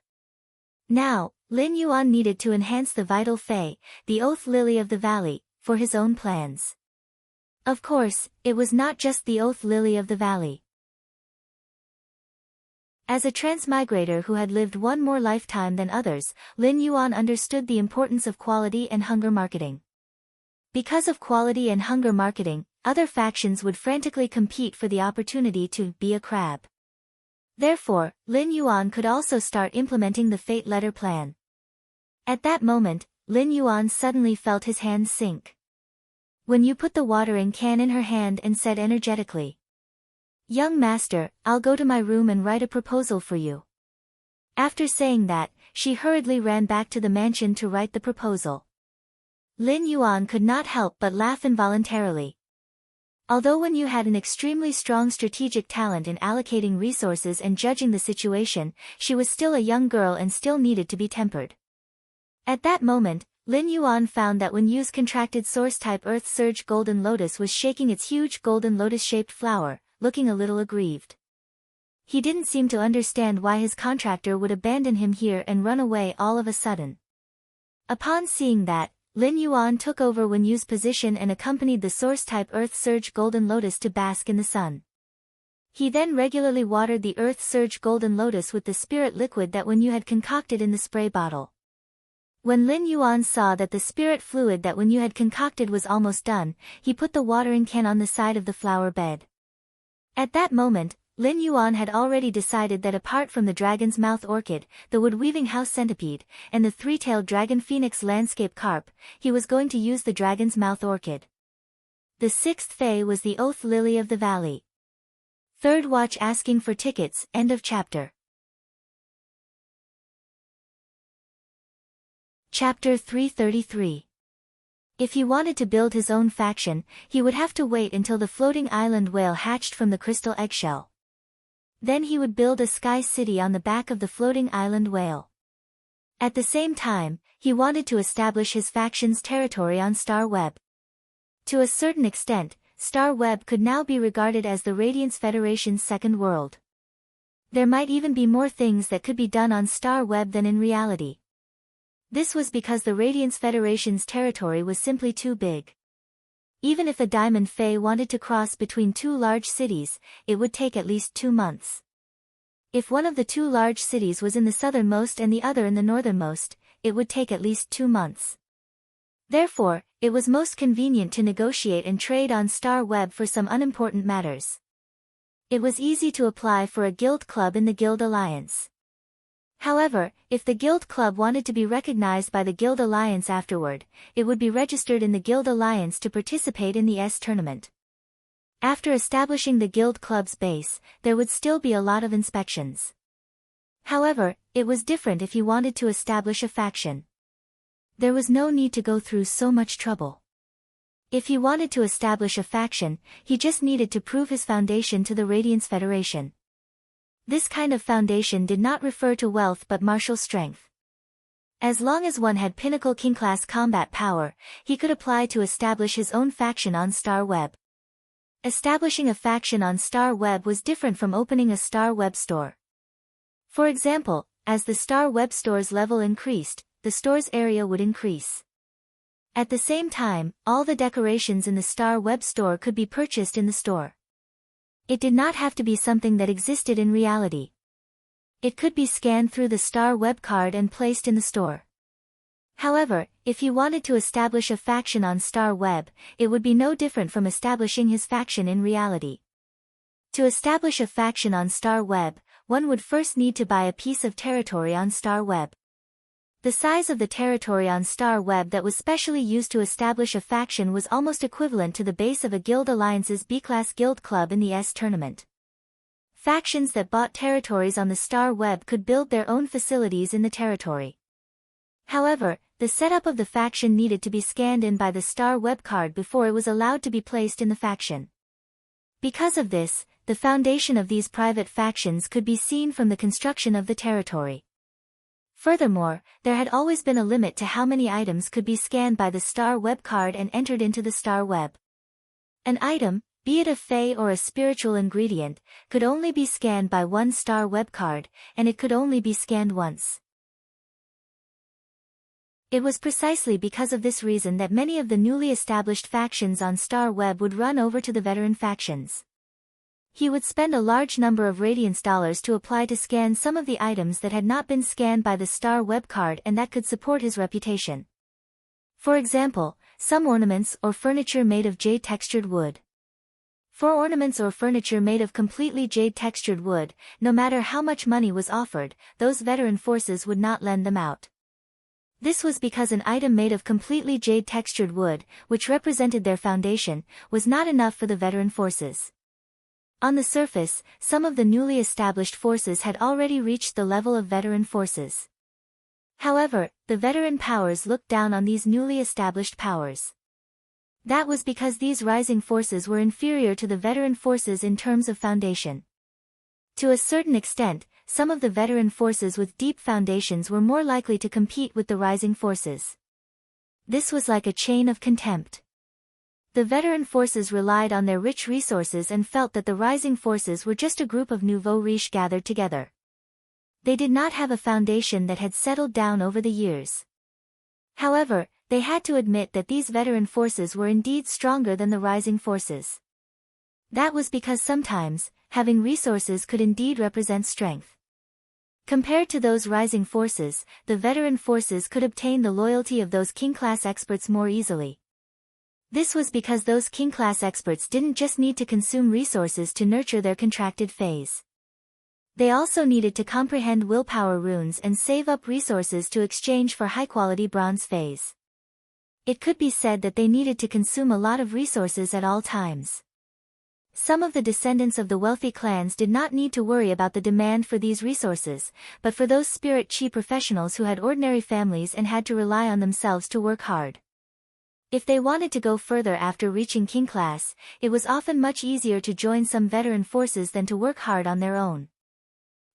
Now, Lin Yuan needed to enhance the vital fei, the oath lily of the valley, for his own plans. Of course, it was not just the oath lily of the valley. As a transmigrator who had lived one more lifetime than others, Lin Yuan understood the importance of quality and hunger marketing. Because of quality and hunger marketing, other factions would frantically compete for the opportunity to be a crab. Therefore, Lin Yuan could also start implementing the fate letter plan. At that moment, Lin Yuan suddenly felt his hands sink. When you put the watering can in her hand and said energetically, "Young master, I'll go to my room and write a proposal for you." After saying that, she hurriedly ran back to the mansion to write the proposal. Lin Yuan could not help but laugh involuntarily. Although when you had an extremely strong strategic talent in allocating resources and judging the situation, she was still a young girl and still needed to be tempered. At that moment, Lin Yuan found that when Yu's contracted source-type Earth Surge Golden Lotus was shaking its huge golden lotus-shaped flower, looking a little aggrieved. He didn't seem to understand why his contractor would abandon him here and run away all of a sudden. Upon seeing that, Lin Yuan took over Wen Yu's position and accompanied the source-type Earth Surge Golden Lotus to bask in the sun. He then regularly watered the Earth Surge Golden Lotus with the spirit liquid that Wen Yu had concocted in the spray bottle. When Lin Yuan saw that the spirit fluid that Wen Yu had concocted was almost done, he put the watering can on the side of the flower bed. At that moment, Lin Yuan had already decided that apart from the dragon's mouth orchid, the wood-weaving house centipede, and the 3-tailed dragon phoenix landscape carp, he was going to use the dragon's mouth orchid. The 6th fei was the oath lily of the valley. Third watch asking for tickets. End of chapter. Chapter 333. If he wanted to build his own faction, he would have to wait until the floating island whale hatched from the crystal eggshell. Then he would build a sky city on the back of the floating island whale. At the same time, he wanted to establish his faction's territory on Star Web. To a certain extent, Star Web could now be regarded as the Radiance Federation's second world. There might even be more things that could be done on Star Web than in reality. This was because the Radiance Federation's territory was simply too big. Even if a Diamond Fae wanted to cross between two large cities, it would take at least 2 months. If one of the two large cities was in the southernmost and the other in the northernmost, it would take at least 2 months. Therefore, it was most convenient to negotiate and trade on Star Web for some unimportant matters. It was easy to apply for a guild club in the Guild Alliance. However, if the Guild Club wanted to be recognized by the Guild Alliance afterward, it would be registered in the Guild Alliance to participate in the S tournament. After establishing the Guild Club's base, there would still be a lot of inspections. However, it was different if he wanted to establish a faction. There was no need to go through so much trouble. If he wanted to establish a faction, he just needed to prove his foundation to the Radiance Federation. This kind of foundation did not refer to wealth but martial strength. As long as one had pinnacle king-class combat power, he could apply to establish his own faction on Star Web. Establishing a faction on Star Web was different from opening a Star Web store. For example, as the Star Web store's level increased, the store's area would increase. At the same time, all the decorations in the Star Web store could be purchased in the store. It did not have to be something that existed in reality. It could be scanned through the Star Web card and placed in the store. However, if he wanted to establish a faction on Star Web, it would be no different from establishing his faction in reality. To establish a faction on Star Web, one would first need to buy a piece of territory on Star Web. The size of the territory on Star Web that was specially used to establish a faction was almost equivalent to the base of a Guild Alliance's B-class guild club in the S tournament. Factions that bought territories on the Star Web could build their own facilities in the territory. However, the setup of the faction needed to be scanned in by the Star Web card before it was allowed to be placed in the faction. Because of this, the foundation of these private factions could be seen from the construction of the territory. Furthermore, there had always been a limit to how many items could be scanned by the Star Web card and entered into the Star Web. An item, be it a Fae or a spiritual ingredient, could only be scanned by one Star Web card, and it could only be scanned once. It was precisely because of this reason that many of the newly established factions on Star Web would run over to the veteran factions. He would spend a large number of Radiance dollars to apply to scan some of the items that had not been scanned by the Star Web card and that could support his reputation. For example, some ornaments or furniture made of jade-textured wood. For ornaments or furniture made of completely jade-textured wood, no matter how much money was offered, those veteran forces would not lend them out. This was because an item made of completely jade-textured wood, which represented their foundation, was not enough for the veteran forces. On the surface, some of the newly established forces had already reached the level of veteran forces. However, the veteran powers looked down on these newly established powers. That was because these rising forces were inferior to the veteran forces in terms of foundation. To a certain extent, some of the veteran forces with deep foundations were more likely to compete with the rising forces. This was like a chain of contempt. The veteran forces relied on their rich resources and felt that the rising forces were just a group of nouveau riches gathered together. They did not have a foundation that had settled down over the years. However, they had to admit that these veteran forces were indeed stronger than the rising forces. That was because sometimes, having resources could indeed represent strength. Compared to those rising forces, the veteran forces could obtain the loyalty of those king-class experts more easily. This was because those king-class experts didn't just need to consume resources to nurture their contracted phase. They also needed to comprehend willpower runes and save up resources to exchange for high-quality bronze phase. It could be said that they needed to consume a lot of resources at all times. Some of the descendants of the wealthy clans did not need to worry about the demand for these resources, but for those spirit chi professionals who had ordinary families and had to rely on themselves to work hard. If they wanted to go further after reaching king class, it was often much easier to join some veteran forces than to work hard on their own.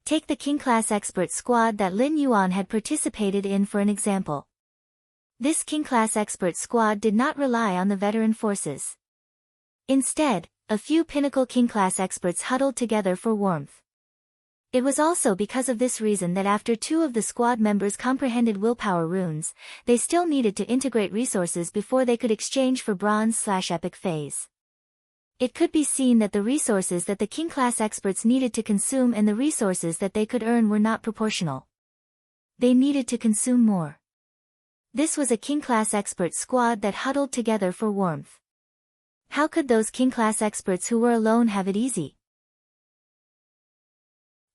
Take the king class expert squad that Lin Yuan had participated in for an example. This king class expert squad did not rely on the veteran forces. Instead, a few pinnacle king class experts huddled together for warmth. It was also because of this reason that after 2 of the squad members comprehended willpower runes, they still needed to integrate resources before they could exchange for bronze/epic phase. It could be seen that the resources that the king class experts needed to consume and the resources that they could earn were not proportional. They needed to consume more. This was a king class expert squad that huddled together for warmth. How could those king class experts who were alone have it easy?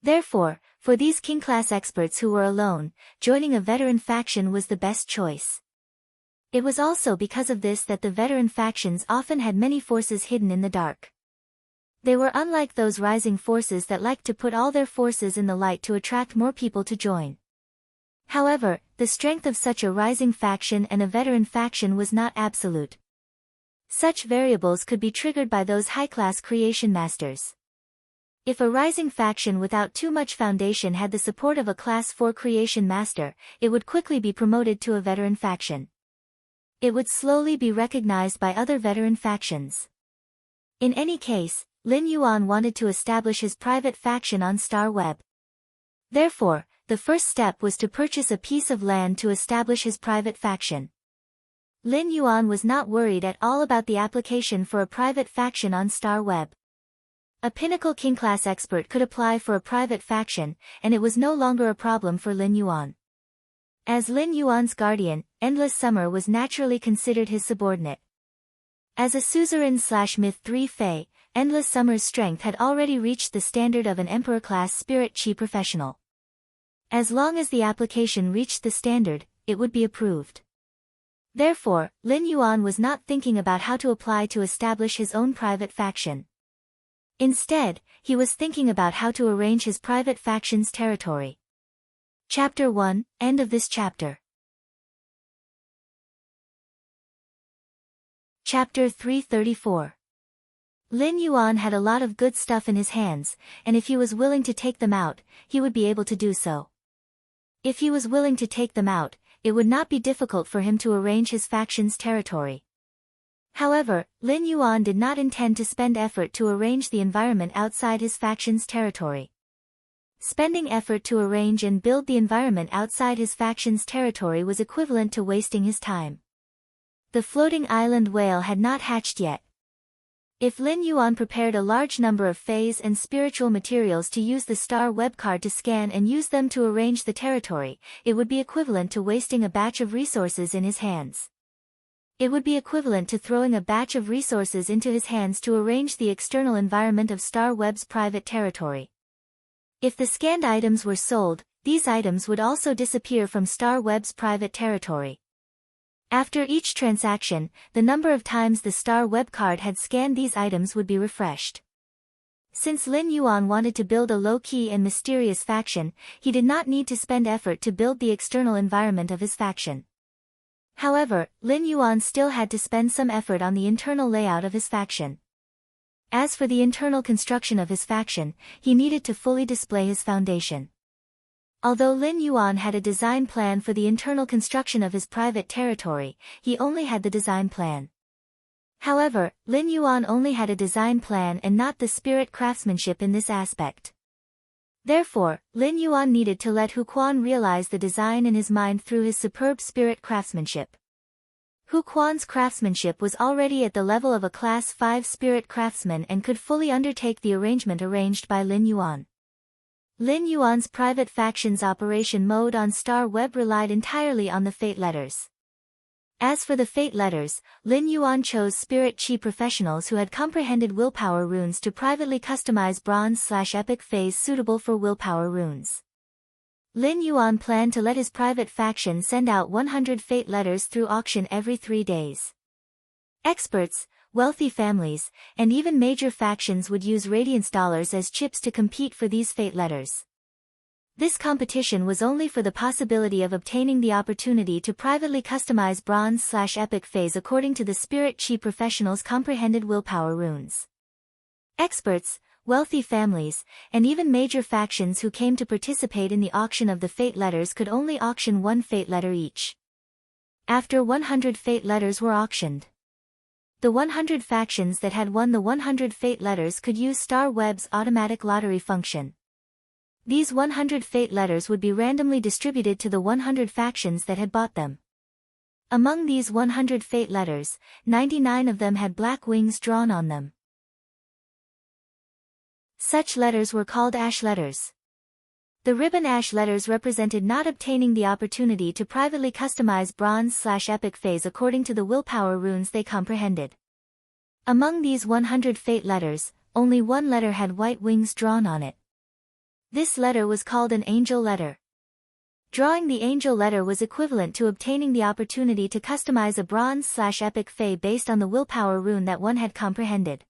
Therefore, for these king class experts who were alone, joining a veteran faction was the best choice. It was also because of this that the veteran factions often had many forces hidden in the dark. They were unlike those rising forces that liked to put all their forces in the light to attract more people to join. However, the strength of such a rising faction and a veteran faction was not absolute. Such variables could be triggered by those high-class creation masters. If a rising faction without too much foundation had the support of a Class 4 creation master, it would quickly be promoted to a veteran faction. It would slowly be recognized by other veteran factions. In any case, Lin Yuan wanted to establish his private faction on Star Web. Therefore, the first step was to purchase a piece of land to establish his private faction. Lin Yuan was not worried at all about the application for a private faction on Star Web. A pinnacle king class expert could apply for a private faction, and it was no longer a problem for Lin Yuan. As Lin Yuan's guardian, Endless Summer was naturally considered his subordinate. As a suzerain/myth 3 Fey, Endless Summer's strength had already reached the standard of an emperor-class spirit chi professional. As long as the application reached the standard, it would be approved. Therefore, Lin Yuan was not thinking about how to apply to establish his own private faction. Instead, he was thinking about how to arrange his private faction's territory. Chapter 1, End of this chapter. Chapter 334. Lin Yuan had a lot of good stuff in his hands, and if he was willing to take them out, he would be able to do so. If he was willing to take them out, it would not be difficult for him to arrange his faction's territory. However, Lin Yuan did not intend to spend effort to arrange the environment outside his faction's territory. Spending effort to arrange and build the environment outside his faction's territory was equivalent to wasting his time. The floating island whale had not hatched yet. If Lin Yuan prepared a large number of phase and spiritual materials to use the star web card to scan and use them to arrange the territory, it would be equivalent to wasting a batch of resources in his hands. It would be equivalent to throwing a batch of resources into his hands to arrange the external environment of Star Web's private territory. If the scanned items were sold, these items would also disappear from Star Web's private territory. After each transaction, the number of times the Star Web card had scanned these items would be refreshed. Since Lin Yuan wanted to build a low-key and mysterious faction, he did not need to spend effort to build the external environment of his faction. However, Lin Yuan still had to spend some effort on the internal layout of his faction. As for the internal construction of his faction, he needed to fully display his foundation. Although Lin Yuan had a design plan for the internal construction of his private territory, he only had the design plan. However, Lin Yuan only had a design plan and not the spirit craftsmanship in this aspect. Therefore, Lin Yuan needed to let Hu Quan realize the design in his mind through his superb spirit craftsmanship. Hu Quan's craftsmanship was already at the level of a Class 5 spirit craftsman and could fully undertake the arrangement arranged by Lin Yuan. Lin Yuan's private faction's operation mode on Star Web relied entirely on the fate letters. As for the fate letters, Lin Yuan chose spirit chi professionals who had comprehended willpower runes to privately customize bronze/epic phase suitable for willpower runes. Lin Yuan planned to let his private faction send out 100 fate letters through auction every 3 days. Experts, wealthy families, and even major factions would use radiance dollars as chips to compete for these fate letters. This competition was only for the possibility of obtaining the opportunity to privately customize bronze/epic phase according to the spirit chi professionals' comprehended willpower runes. Experts, wealthy families, and even major factions who came to participate in the auction of the fate letters could only auction one fate letter each. After 100 fate letters were auctioned, the 100 factions that had won the 100 fate letters could use Star Web's automatic lottery function. These 100 fate letters would be randomly distributed to the 100 factions that had bought them. Among these 100 fate letters, 99 of them had black wings drawn on them. Such letters were called ash letters. The ribbon ash letters represented not obtaining the opportunity to privately customize bronze/epic phase according to the willpower runes they comprehended. Among these 100 fate letters, only one letter had white wings drawn on it. This letter was called an angel letter. Drawing the angel letter was equivalent to obtaining the opportunity to customize a bronze/epic fae based on the willpower rune that one had comprehended.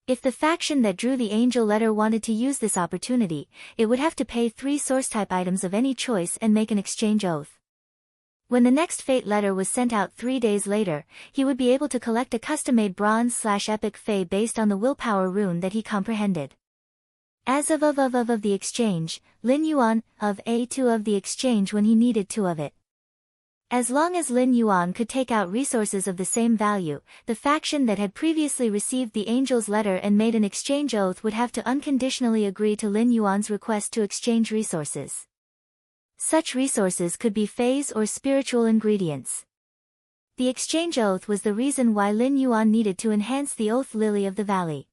If the faction that drew the angel letter wanted to use this opportunity, it would have to pay 3 source-type items of any choice and make an exchange oath. When the next fate letter was sent out 3 days later, he would be able to collect a custom-made bronze/epic fae based on the willpower rune that he comprehended. As of the exchange, Lin Yuan, of A2 of the exchange when he needed 2 of it. As long as Lin Yuan could take out resources of the same value, the faction that had previously received the angel's letter and made an exchange oath would have to unconditionally agree to Lin Yuan's request to exchange resources. Such resources could be phase or spiritual ingredients. The exchange oath was the reason why Lin Yuan needed to enhance the oath lily of the valley.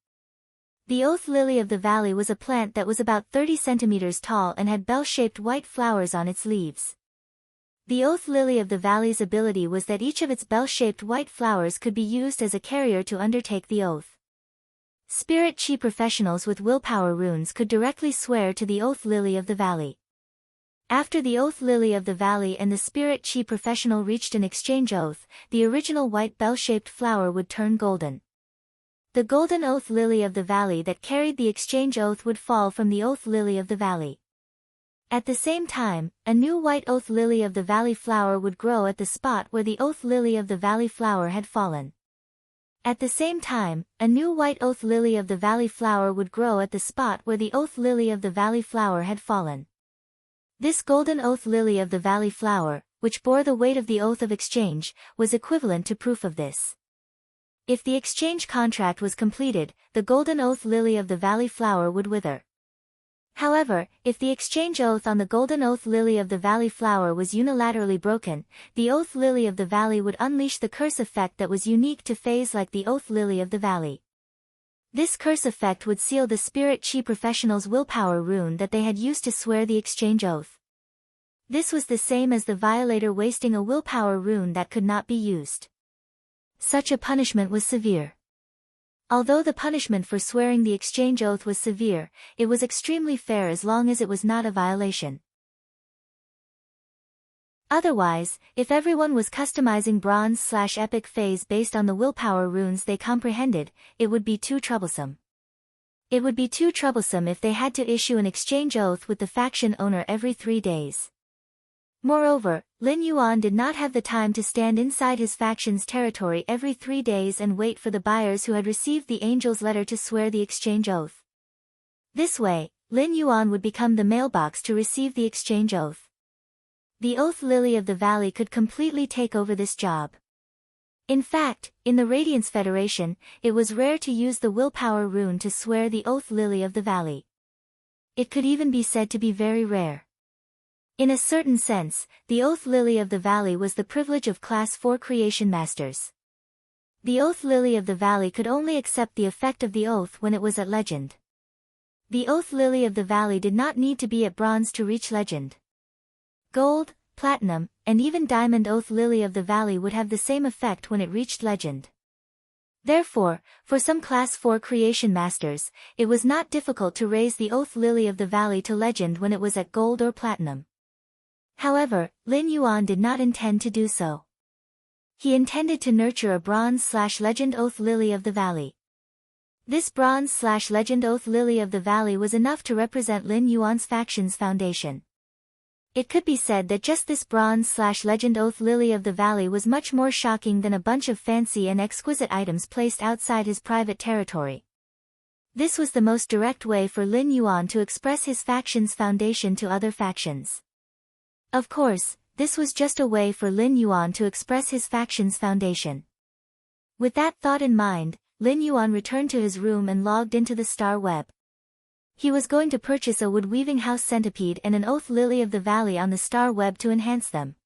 The oath lily of the valley was a plant that was about 30 centimeters tall and had bell-shaped white flowers on its leaves. The oath lily of the valley's ability was that each of its bell-shaped white flowers could be used as a carrier to undertake the oath. Spirit chi professionals with willpower runes could directly swear to the oath lily of the valley. After the oath lily of the valley and the spirit chi professional reached an exchange oath, the original white bell-shaped flower would turn golden. The golden oath lily of the valley that carried the exchange oath would fall from the oath lily of the valley. At the same time, a new white oath lily of the valley flower would grow at the spot where the oath lily of the valley flower had fallen. At the same time, a new white oath lily of the valley flower would grow at the spot where the oath lily of the valley flower had fallen. This golden oath lily of the valley flower, which bore the weight of the oath of exchange, was equivalent to proof of this. If the exchange contract was completed, the golden oath lily of the valley flower would wither. However, if the exchange oath on the golden oath lily of the valley flower was unilaterally broken, the oath lily of the valley would unleash the curse effect that was unique to phase like the oath lily of the valley. This curse effect would seal the spirit chi professional's willpower rune that they had used to swear the exchange oath. This was the same as the violator wasting a willpower rune that could not be used. Such a punishment was severe. Although the punishment for swearing the exchange oath was severe, it was extremely fair as long as it was not a violation. Otherwise, if everyone was customizing bronze/epic phase based on the willpower runes they comprehended, it would be too troublesome. It would be too troublesome if they had to issue an exchange oath with the faction owner every 3 days. Moreover, Lin Yuan did not have the time to stand inside his faction's territory every 3 days and wait for the buyers who had received the angel's letter to swear the exchange oath. This way, Lin Yuan would become the mailbox to receive the exchange oath. The oath lily of the valley could completely take over this job. In fact, in the Radiance Federation, it was rare to use the willpower rune to swear the oath lily of the valley. It could even be said to be very rare. In a certain sense, the oath lily of the valley was the privilege of Class 4 creation masters. The oath lily of the valley could only accept the effect of the oath when it was at legend. The oath lily of the valley did not need to be at bronze to reach legend. Gold, platinum, and even diamond oath lily of the valley would have the same effect when it reached legend. Therefore, for some Class 4 creation masters, it was not difficult to raise the oath lily of the valley to legend when it was at gold or platinum. However, Lin Yuan did not intend to do so. He intended to nurture a bronze/legend oath lily of the valley. This bronze/legend oath lily of the valley was enough to represent Lin Yuan's faction's foundation. It could be said that just this bronze/legend oath lily of the valley was much more shocking than a bunch of fancy and exquisite items placed outside his private territory. This was the most direct way for Lin Yuan to express his faction's foundation to other factions. Of course, this was just a way for Lin Yuan to express his faction's foundation. With that thought in mind, Lin Yuan returned to his room and logged into the star web. He was going to purchase a wood-weaving house centipede and an oath lily of the valley on the star web to enhance them.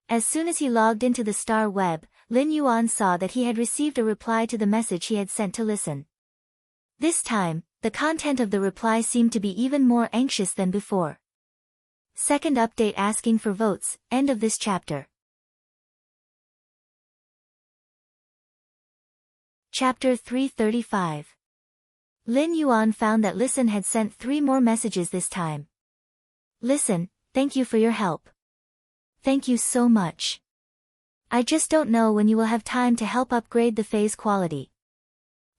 As soon as he logged into the star web, Lin Yuan saw that he had received a reply to the message he had sent to Listen. This time, the content of the reply seemed to be even more anxious than before. Second update asking for votes, end of this chapter. Chapter 335. Lin Yuan found that Listen had sent 3 more messages this time. Listen, thank you for your help. Thank you so much. I just don't know when you will have time to help upgrade the phase quality.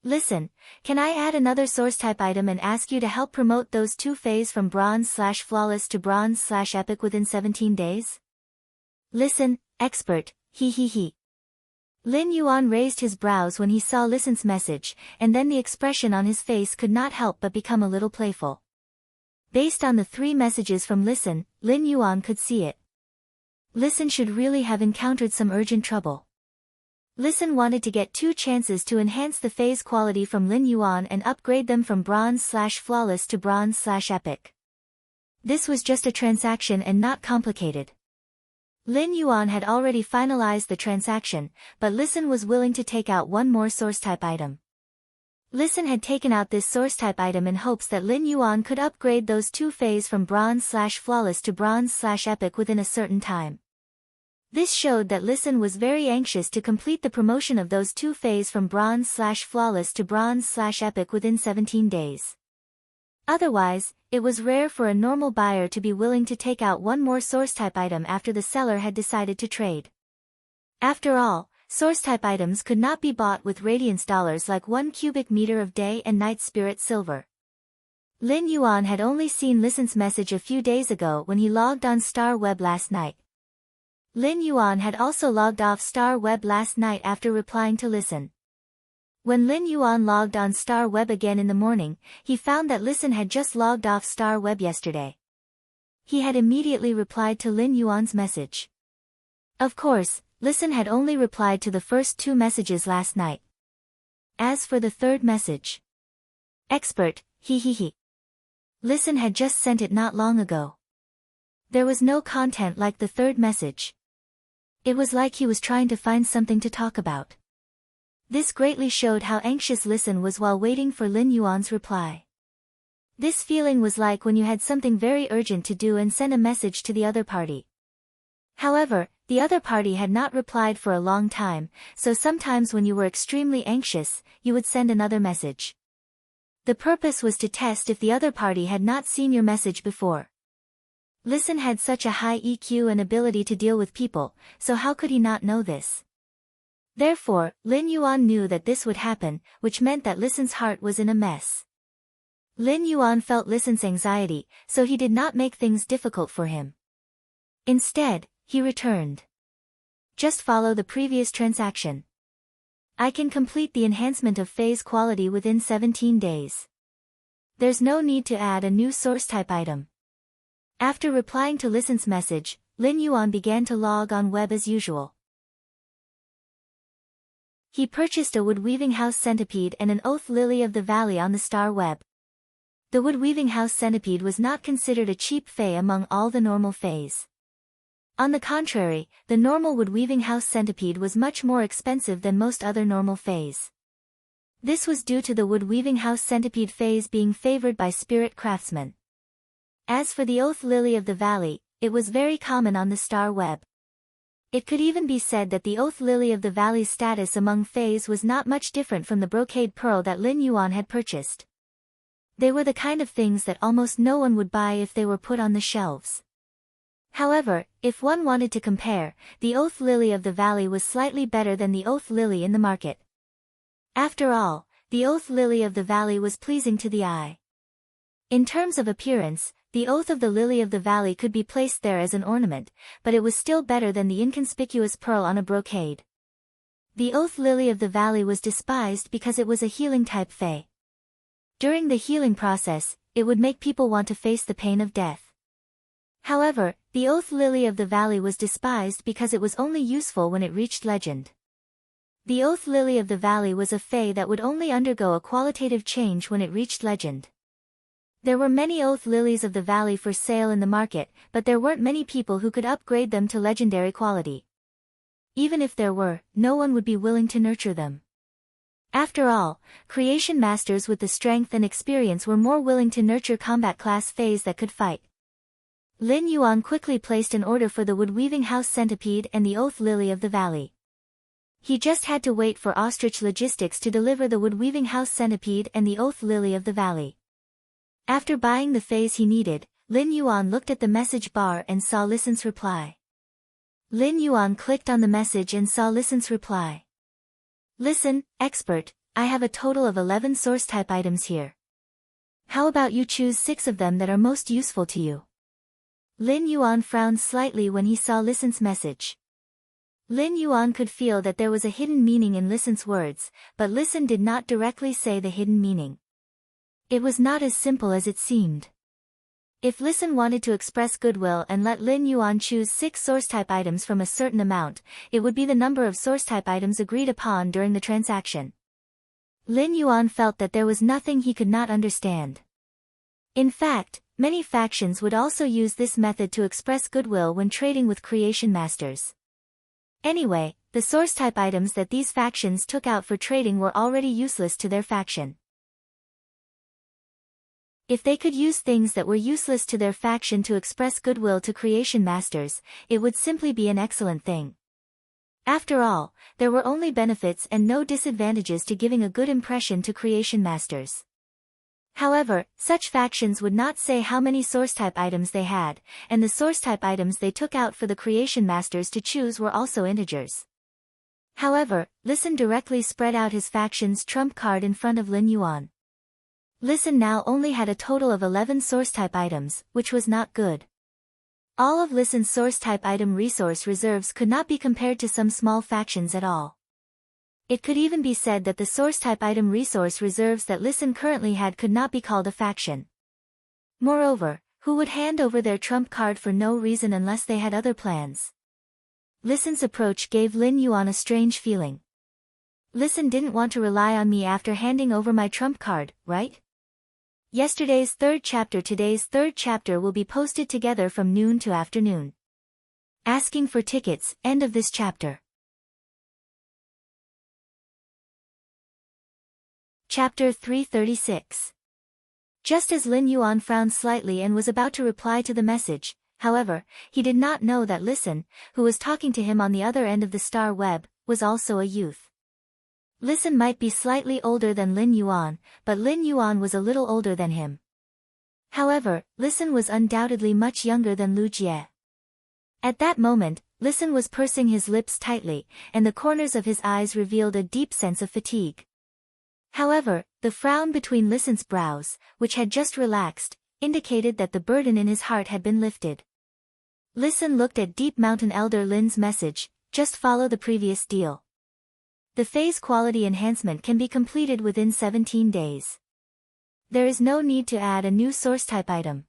Listen, can I add another source type item and ask you to help promote those 2 phase from bronze/flawless to bronze/epic within 17 days? Listen, expert, he. Lin Yuan raised his brows when he saw Listen's message, and then the expression on his face could not help but become a little playful. Based on the 3 messages from Listen, Lin Yuan could see it. Listen should really have encountered some urgent trouble. Listen wanted to get 2 chances to enhance the phase quality from Lin Yuan and upgrade them from bronze/flawless to bronze/epic. This was just a transaction and not complicated. Lin Yuan had already finalized the transaction, but Listen was willing to take out 1 more source type item. Listen had taken out this source type item in hopes that Lin Yuan could upgrade those 2 phase from bronze/flawless to bronze/epic within a certain time. This showed that Listen was very anxious to complete the promotion of those 2 phase from bronze/flawless to bronze/epic within 17 days. Otherwise, it was rare for a normal buyer to be willing to take out 1 more source type item after the seller had decided to trade. After all, source type items could not be bought with radiance dollars like 1 cubic meter of day and night spirit silver. Lin Yuan had only seen Listen's message a few days ago when he logged on Star Web last night. Lin Yuan had also logged off Star Web last night after replying to Listen. When Lin Yuan logged on Star Web again in the morning, he found that Listen had just logged off Star Web yesterday. He had immediately replied to Lin Yuan's message. Of course, Listen had only replied to the first 2 messages last night. As for the 3rd message, expert, he. Listen had just sent it not long ago. There was no content like the 3rd message. It was like he was trying to find something to talk about. This greatly showed how anxious Listen was while waiting for Lin Yuan's reply. This feeling was like when you had something very urgent to do and send a message to the other party. However, the other party had not replied for a long time, so sometimes when you were extremely anxious, you would send another message. The purpose was to test if the other party had not seen your message before. Listen had such a high EQ and ability to deal with people, so how could he not know this? Therefore, Lin Yuan knew that this would happen, which meant that Listen's heart was in a mess. Lin Yuan felt Listen's anxiety, so he did not make things difficult for him. Instead, he returned. Just follow the previous transaction. I can complete the enhancement of phase quality within 17 days. There's no need to add a new source type item. After replying to Listen's message, Lin Yuan began to log on web as usual. He purchased a wood-weaving house centipede and an oath lily of the valley on the star web. The wood-weaving house centipede was not considered a cheap fae among all the normal faes. On the contrary, the normal wood-weaving house centipede was much more expensive than most other normal faes. This was due to the wood-weaving house centipede faes being favored by spirit craftsmen. As for the oath lily of the valley, it was very common on the star web. It could even be said that the oath lily of the valley's status among faes was not much different from the brocade pearl that Lin Yuan had purchased. They were the kind of things that almost no one would buy if they were put on the shelves. However, if one wanted to compare, the oath lily of the valley was slightly better than the oath lily in the market. After all, the oath lily of the valley was pleasing to the eye. In terms of appearance, the oath of the lily of the valley could be placed there as an ornament, but it was still better than the inconspicuous pearl on a brocade. The oath lily of the valley was despised because it was a healing-type fae. During the healing process, it would make people want to face the pain of death. However, the oath lily of the valley was despised because it was only useful when it reached legend. The oath lily of the valley was a fae that would only undergo a qualitative change when it reached legend. There were many oath lilies of the valley for sale in the market, but there weren't many people who could upgrade them to legendary quality. Even if there were, no one would be willing to nurture them. After all, creation masters with the strength and experience were more willing to nurture combat class fays that could fight. Lin Yuan quickly placed an order for the wood-weaving house centipede and the oath lily of the valley. He just had to wait for Ostrich Logistics to deliver the wood-weaving house centipede and the oath lily of the valley. After buying the fays he needed, Lin Yuan looked at the message bar and saw Listen's reply. Lin Yuan clicked on the message and saw Listen's reply. Listen, expert, I have a total of 11 source-type items here. How about you choose 6 of them that are most useful to you? Lin Yuan frowned slightly when he saw Listen's message. Lin Yuan could feel that there was a hidden meaning in Listen's words, but Listen did not directly say the hidden meaning. It was not as simple as it seemed. If Listen wanted to express goodwill and let Lin Yuan choose 6 source-type items from a certain amount, it would be the number of source-type items agreed upon during the transaction. Lin Yuan felt that there was nothing he could not understand. In fact, many factions would also use this method to express goodwill when trading with creation masters. Anyway, the source-type items that these factions took out for trading were already useless to their faction. If they could use things that were useless to their faction to express goodwill to creation masters, it would simply be an excellent thing. After all, there were only benefits and no disadvantages to giving a good impression to creation masters. However, such factions would not say how many source-type items they had, and the source-type items they took out for the creation masters to choose were also integers. However, Listen directly spread out his faction's trump card in front of Lin Yuan. Listen now only had a total of 11 source-type items, which was not good. All of Listen's source-type item resource reserves could not be compared to some small factions at all. It could even be said that the source-type item resource reserves that Listen currently had could not be called a faction. Moreover, who would hand over their trump card for no reason unless they had other plans? Listen's approach gave Lin Yuan a strange feeling. Listen didn't want to rely on me after handing over my trump card, right? Yesterday's 3rd chapter, today's 3rd chapter will be posted together from noon to afternoon. Asking for tickets, end of this chapter. Chapter 336. Just as Lin Yuan frowned slightly and was about to reply to the message, however, he did not know that Listen, who was talking to him on the other end of the star web, was also a youth. Listen might be slightly older than Lin Yuan, but Lin Yuan was a little older than him. However, Listen was undoubtedly much younger than Lu Jie. At that moment, Listen was pursing his lips tightly, and the corners of his eyes revealed a deep sense of fatigue. However, the frown between Listen's brows, which had just relaxed, indicated that the burden in his heart had been lifted. Listen looked at Deep Mountain Elder Lin's message, just follow the previous deal. The phase quality enhancement can be completed within 17 days. There is no need to add a new source-type item.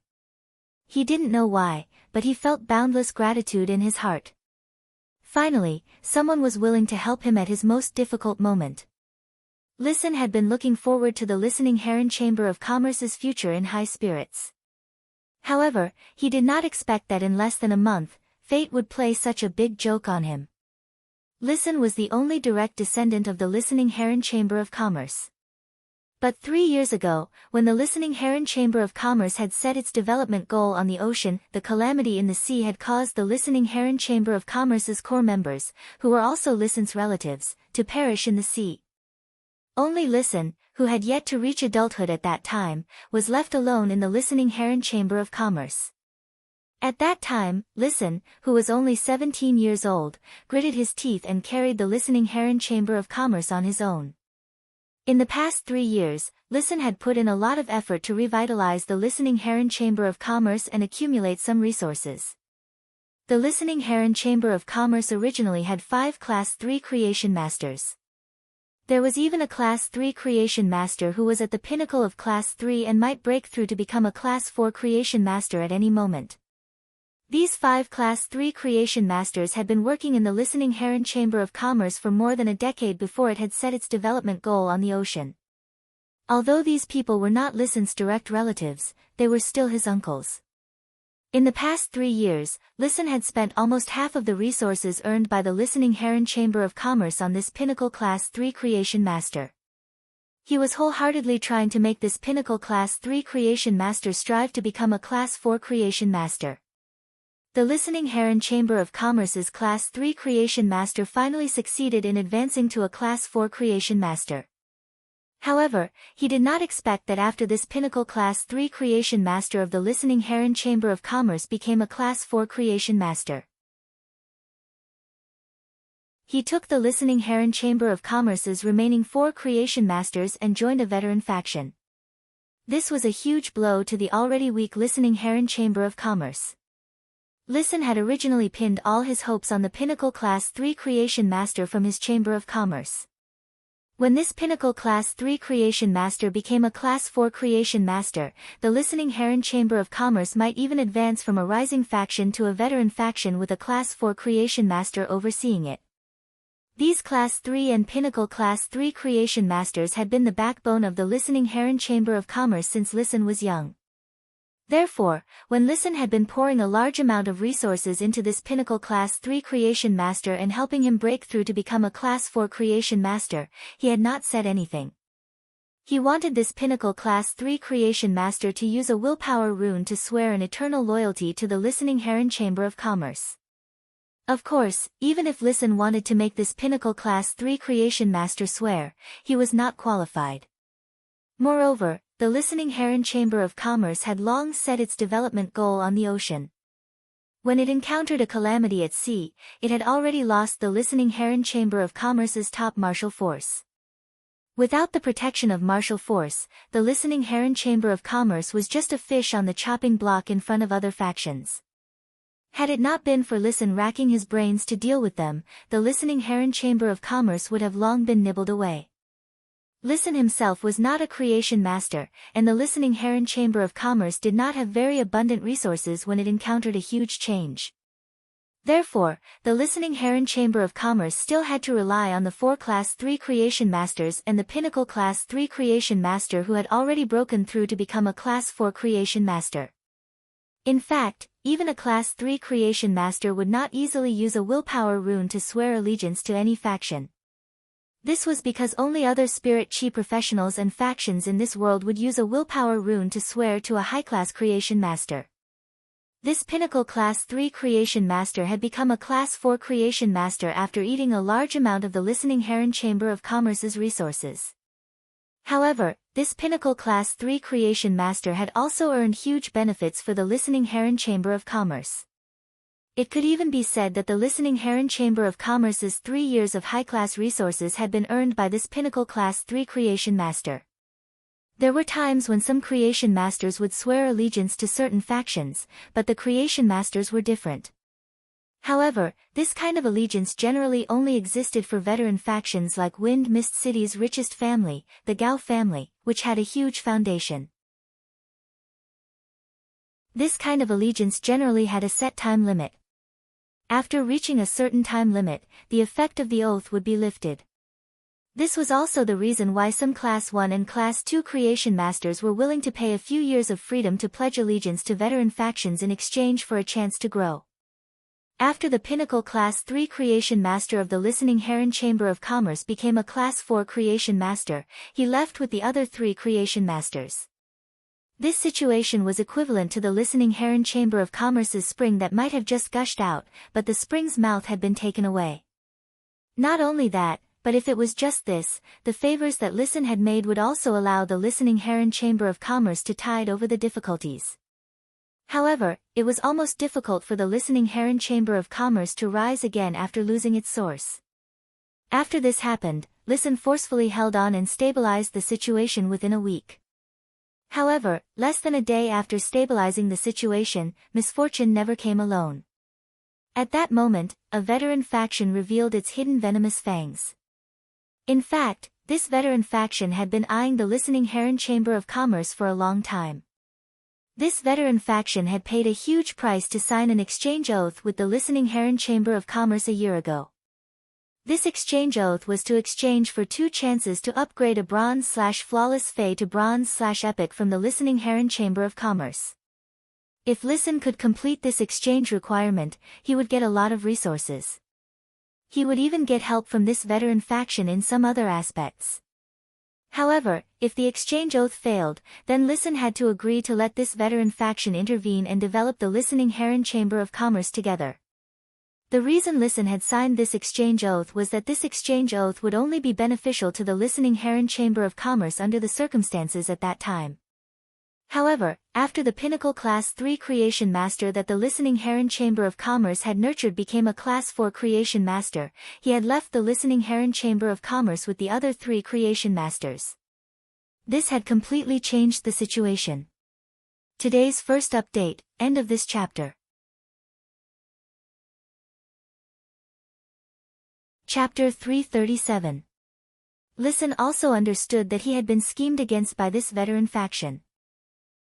He didn't know why, but he felt boundless gratitude in his heart. Finally, someone was willing to help him at his most difficult moment. Listen had been looking forward to the Listening Heron Chamber of Commerce's future in high spirits. However, he did not expect that in less than a month, fate would play such a big joke on him. Listen was the only direct descendant of the Listening Heron Chamber of Commerce. But 3 years ago, when the Listening Heron Chamber of Commerce had set its development goal on the ocean, the calamity in the sea had caused the Listening Heron Chamber of Commerce's core members, who were also Listen's relatives, to perish in the sea. Only Listen, who had yet to reach adulthood at that time, was left alone in the Listening Heron Chamber of Commerce. At that time, Listen, who was only 17 years old, gritted his teeth and carried the Listening Heron Chamber of Commerce on his own. In the past 3 years, Listen had put in a lot of effort to revitalize the Listening Heron Chamber of Commerce and accumulate some resources. The Listening Heron Chamber of Commerce originally had 5 Class 3 Creation Masters. There was even a Class 3 Creation Master who was at the pinnacle of Class 3 and might break through to become a Class 4 Creation Master at any moment. These 5 Class 3 Creation Masters had been working in the Listening Heron Chamber of Commerce for more than a decade before it had set its development goal on the ocean. Although these people were not Listen's direct relatives, they were still his uncles. In the past 3 years, Listen had spent almost half of the resources earned by the Listening Heron Chamber of Commerce on this pinnacle Class 3 Creation Master. He was wholeheartedly trying to make this pinnacle Class 3 Creation Master strive to become a Class 4 Creation Master. The Listening Heron Chamber of Commerce's Class 3 Creation Master finally succeeded in advancing to a Class 4 Creation Master. However, he did not expect that after this pinnacle Class 3 Creation Master of the Listening Heron Chamber of Commerce became a Class 4 Creation Master. He took the Listening Heron Chamber of Commerce's remaining 4 Creation Masters and joined a veteran faction. This was a huge blow to the already weak Listening Heron Chamber of Commerce. Listen had originally pinned all his hopes on the pinnacle Class 3 Creation Master from his Chamber of Commerce. When this pinnacle Class 3 Creation Master became a Class 4 Creation Master, the Listening Heron Chamber of Commerce might even advance from a rising faction to a veteran faction with a Class 4 Creation Master overseeing it. These Class 3 and pinnacle Class 3 Creation Masters had been the backbone of the Listening Heron Chamber of Commerce since Listen was young. Therefore, when Listen had been pouring a large amount of resources into this pinnacle Class 3 Creation Master and helping him break through to become a Class 4 Creation Master, he had not said anything. He wanted this pinnacle Class 3 Creation Master to use a willpower rune to swear an eternal loyalty to the Listening Heron Chamber of Commerce. Of course, even if Listen wanted to make this pinnacle Class 3 Creation Master swear, he was not qualified. Moreover, the Listening Heron Chamber of Commerce had long set its development goal on the ocean. When it encountered a calamity at sea, it had already lost the Listening Heron Chamber of Commerce's top martial force. Without the protection of martial force, the Listening Heron Chamber of Commerce was just a fish on the chopping block in front of other factions. Had it not been for Listen racking his brains to deal with them, the Listening Heron Chamber of Commerce would have long been nibbled away. Listen himself was not a creation master, and the Listening Heron Chamber of Commerce did not have very abundant resources when it encountered a huge change. Therefore, the Listening Heron Chamber of Commerce still had to rely on the 4 Class 3 Creation Masters and the pinnacle Class 3 Creation Master who had already broken through to become a Class 4 Creation Master. In fact, even a Class 3 Creation Master would not easily use a willpower rune to swear allegiance to any faction. This was because only other spirit chi professionals and factions in this world would use a willpower rune to swear to a high-class creation master. This pinnacle Class 3 Creation Master had become a Class 4 Creation Master after eating a large amount of the Listening Heron Chamber of Commerce's resources. However, this pinnacle Class 3 Creation Master had also earned huge benefits for the Listening Heron Chamber of Commerce. It could even be said that the Listening Heron Chamber of Commerce's 3 years of high-class resources had been earned by this pinnacle Class 3 Creation Master. There were times when some Creation Masters would swear allegiance to certain factions, but the Creation Masters were different. However, this kind of allegiance generally only existed for veteran factions like Wind Mist City's richest family, the Gao family, which had a huge foundation. This kind of allegiance generally had a set time limit. After reaching a certain time limit, the effect of the oath would be lifted. This was also the reason why some Class 1 and Class 2 Creation Masters were willing to pay a few years of freedom to pledge allegiance to veteran factions in exchange for a chance to grow. After the pinnacle Class 3 Creation Master of the Listening Heron Chamber of Commerce became a Class 4 Creation Master, he left with the other 3 Creation Masters. This situation was equivalent to the Listening Heron Chamber of Commerce's spring that might have just gushed out, but the spring's mouth had been taken away. Not only that, but if it was just this, the favors that Listen had made would also allow the Listening Heron Chamber of Commerce to tide over the difficulties. However, it was almost difficult for the listening Heron Chamber of Commerce to rise again after losing its source. After this happened, Listen forcefully held on and stabilized the situation within a week. However, less than a day after stabilizing the situation, misfortune never came alone. At that moment, a veteran faction revealed its hidden venomous fangs. In fact, this veteran faction had been eyeing the listening Heron Chamber of Commerce for a long time. This veteran faction had paid a huge price to sign an exchange oath with the listening Heron Chamber of Commerce a year ago. This exchange oath was to exchange for 2 chances to upgrade a Bronze/Flawless Fae to Bronze/Epic from the listening Heron Chamber of Commerce. If Listen could complete this exchange requirement, he would get a lot of resources. He would even get help from this veteran faction in some other aspects. However, if the exchange oath failed, then Listen had to agree to let this veteran faction intervene and develop the listening Heron Chamber of Commerce together. The reason Listen had signed this exchange oath was that this exchange oath would only be beneficial to the listening Heron Chamber of Commerce under the circumstances at that time. However, after the Pinnacle Class 3 Creation Master that the listening Heron Chamber of Commerce had nurtured became a Class 4 Creation Master, he had left the listening Heron Chamber of Commerce with the other 3 Creation Masters. This had completely changed the situation. Today's first update, end of this chapter. Chapter 337. Listen also understood that he had been schemed against by this veteran faction.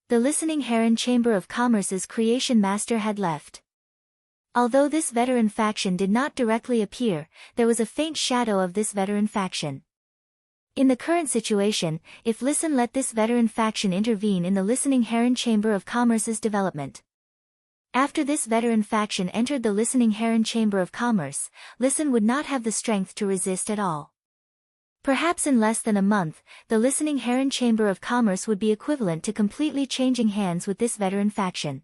The listening Heron Chamber of Commerce's Creation Master had left. Although this veteran faction did not directly appear, there was a faint shadow of this veteran faction. In the current situation, if Listen let this veteran faction intervene in the listening Heron Chamber of Commerce's development. After this veteran faction entered the listening Heron Chamber of Commerce, Listen would not have the strength to resist at all. Perhaps in less than a month, the listening Heron Chamber of Commerce would be equivalent to completely changing hands with this veteran faction.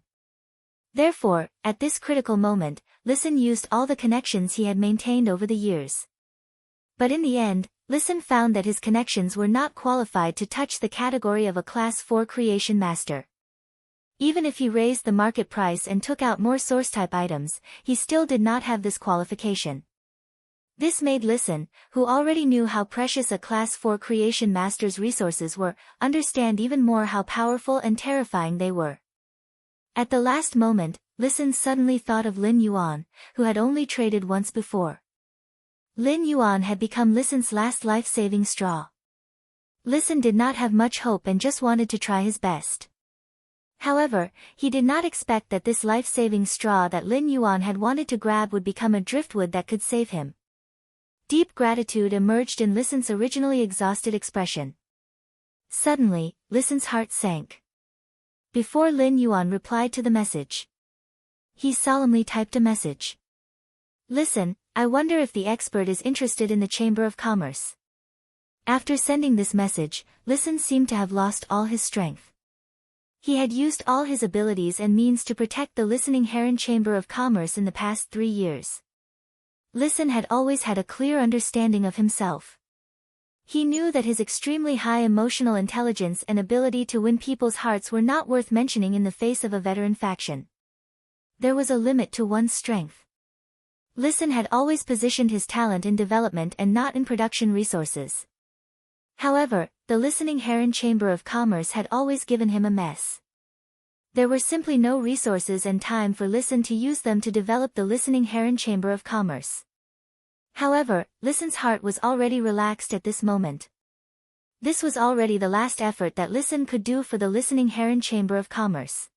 Therefore, at this critical moment, Listen used all the connections he had maintained over the years. But in the end, Listen found that his connections were not qualified to touch the category of a Class 4 Creation Master. Even if he raised the market price and took out more source-type items, he still did not have this qualification. This made Listen, who already knew how precious a Class 4 Creation Master's resources were, understand even more how powerful and terrifying they were. At the last moment, Listen suddenly thought of Lin Yuan, who had only traded once before. Lin Yuan had become Listen's last life-saving straw. Listen did not have much hope and just wanted to try his best. However, he did not expect that this life-saving straw that Lin Yuan had wanted to grab would become a driftwood that could save him. Deep gratitude emerged in Listen's originally exhausted expression. Suddenly, Listen's heart sank. Before Lin Yuan replied to the message, he solemnly typed a message. Listen, I wonder if the expert is interested in the Chamber of Commerce. After sending this message, Listen seemed to have lost all his strength. He had used all his abilities and means to protect the listening Heron Chamber of Commerce in the past 3 years. Listen had always had a clear understanding of himself. He knew that his extremely high emotional intelligence and ability to win people's hearts were not worth mentioning in the face of a veteran faction. There was a limit to one's strength. Listen had always positioned his talent in development and not in production resources. However, the listening Heron Chamber of Commerce had always given him a mess. There were simply no resources and time for Listen to use them to develop the listening Heron Chamber of Commerce. However, Listen's heart was already relaxed at this moment. This was already the last effort that Listen could do for the listening Heron Chamber of Commerce.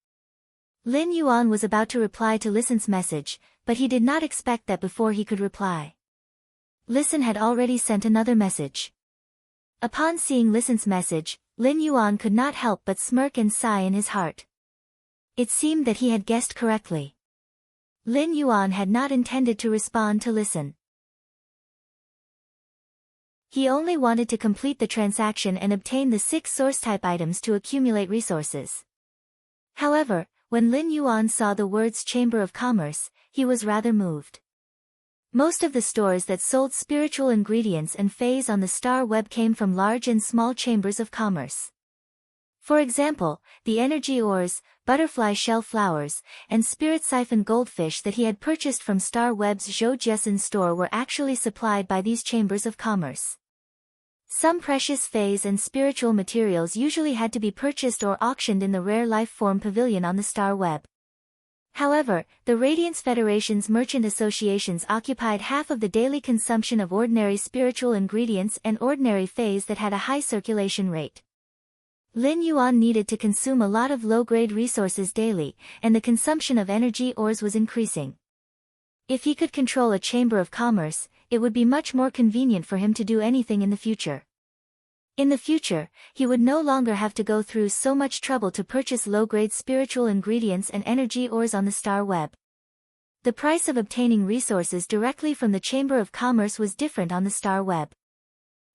Lin Yuan was about to reply to Listen's message, but he did not expect that before he could reply. Listen had already sent another message. Upon seeing Listen's message, Lin Yuan could not help but smirk and sigh in his heart. It seemed that he had guessed correctly. Lin Yuan had not intended to respond to Listen. He only wanted to complete the transaction and obtain the 6 source-type items to accumulate resources. However, when Lin Yuan saw the words Chamber of Commerce, he was rather moved. Most of the stores that sold spiritual ingredients and fays on the Star Web came from large and small chambers of commerce. For example, the energy ores, butterfly shell flowers, and spirit siphon goldfish that he had purchased from Star Web's Zhou Jiesin store were actually supplied by these chambers of commerce. Some precious phase and spiritual materials usually had to be purchased or auctioned in the Rare Life Form Pavilion on the Star Web. However, the Radiance Federation's merchant associations occupied half of the daily consumption of ordinary spiritual ingredients and ordinary phase that had a high circulation rate. Lin Yuan needed to consume a lot of low-grade resources daily, and the consumption of energy ores was increasing. If he could control a chamber of commerce, it would be much more convenient for him to do anything in the future. In the future, he would no longer have to go through so much trouble to purchase low-grade spiritual ingredients and energy ores on the Star Web. The price of obtaining resources directly from the Chamber of Commerce was different on the Star Web.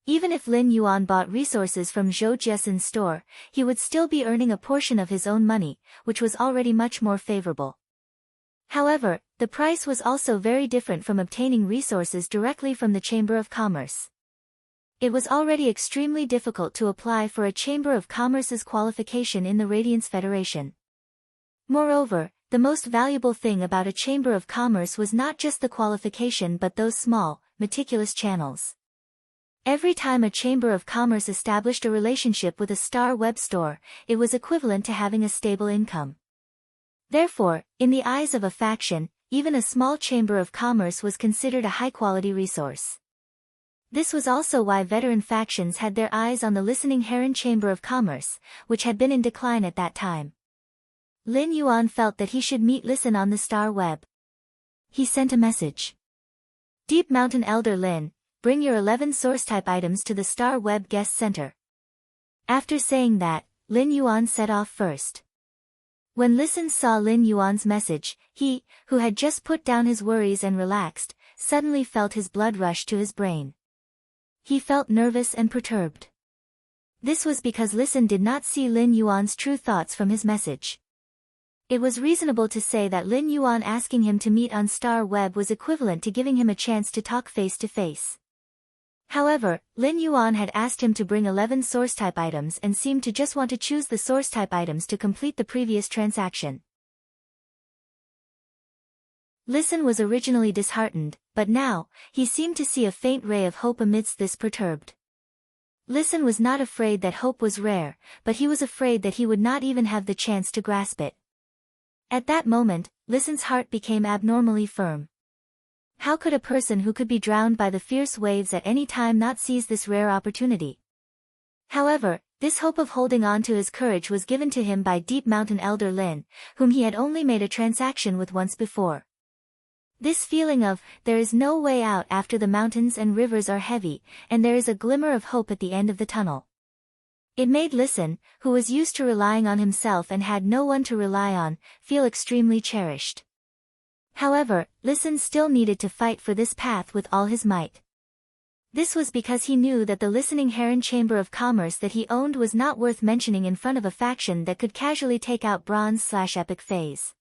Even if Lin Yuan bought resources from Zhou Jiesin's store, he would still be earning a portion of his own money, which was already much more favorable. However, the price was also very different from obtaining resources directly from the Chamber of Commerce. It was already extremely difficult to apply for a Chamber of Commerce's qualification in the Radiance Federation. Moreover, the most valuable thing about a Chamber of Commerce was not just the qualification but those small, meticulous channels. Every time a Chamber of Commerce established a relationship with a Star Web store, it was equivalent to having a stable income. Therefore, in the eyes of a faction, even a small Chamber of Commerce was considered a high-quality resource. This was also why veteran factions had their eyes on the Listening Heron Chamber of Commerce, which had been in decline at that time. Lin Yuan felt that he should meet Listen on the Star Web. He sent a message. Deep Mountain Elder Lin, bring your 11 source-type items to the Star Web Guest Center. After saying that, Lin Yuan set off first. When Listen saw Lin Yuan's message, he, who had just put down his worries and relaxed, suddenly felt his blood rush to his brain. He felt nervous and perturbed. This was because Listen did not see Lin Yuan's true thoughts from his message. It was reasonable to say that Lin Yuan asking him to meet on Star Web was equivalent to giving him a chance to talk face-to-face. However, Lin Yuan had asked him to bring 11 source-type items and seemed to just want to choose the source-type items to complete the previous transaction. Listen was originally disheartened, but now, he seemed to see a faint ray of hope amidst this perturbed. Listen was not afraid that hope was rare, but he was afraid that he would not even have the chance to grasp it. At that moment, Listen's heart became abnormally firm. How could a person who could be drowned by the fierce waves at any time not seize this rare opportunity? However, this hope of holding on to his courage was given to him by Deep Mountain Elder Lin, whom he had only made a transaction with once before. This feeling of, there is no way out after the mountains and rivers are heavy, and there is a glimmer of hope at the end of the tunnel. It made Listen, who was used to relying on himself and had no one to rely on, feel extremely cherished. However, Listen still needed to fight for this path with all his might. This was because he knew that the Listening Heron Chamber of Commerce that he owned was not worth mentioning in front of a faction that could casually take out Bronze/Epic phase.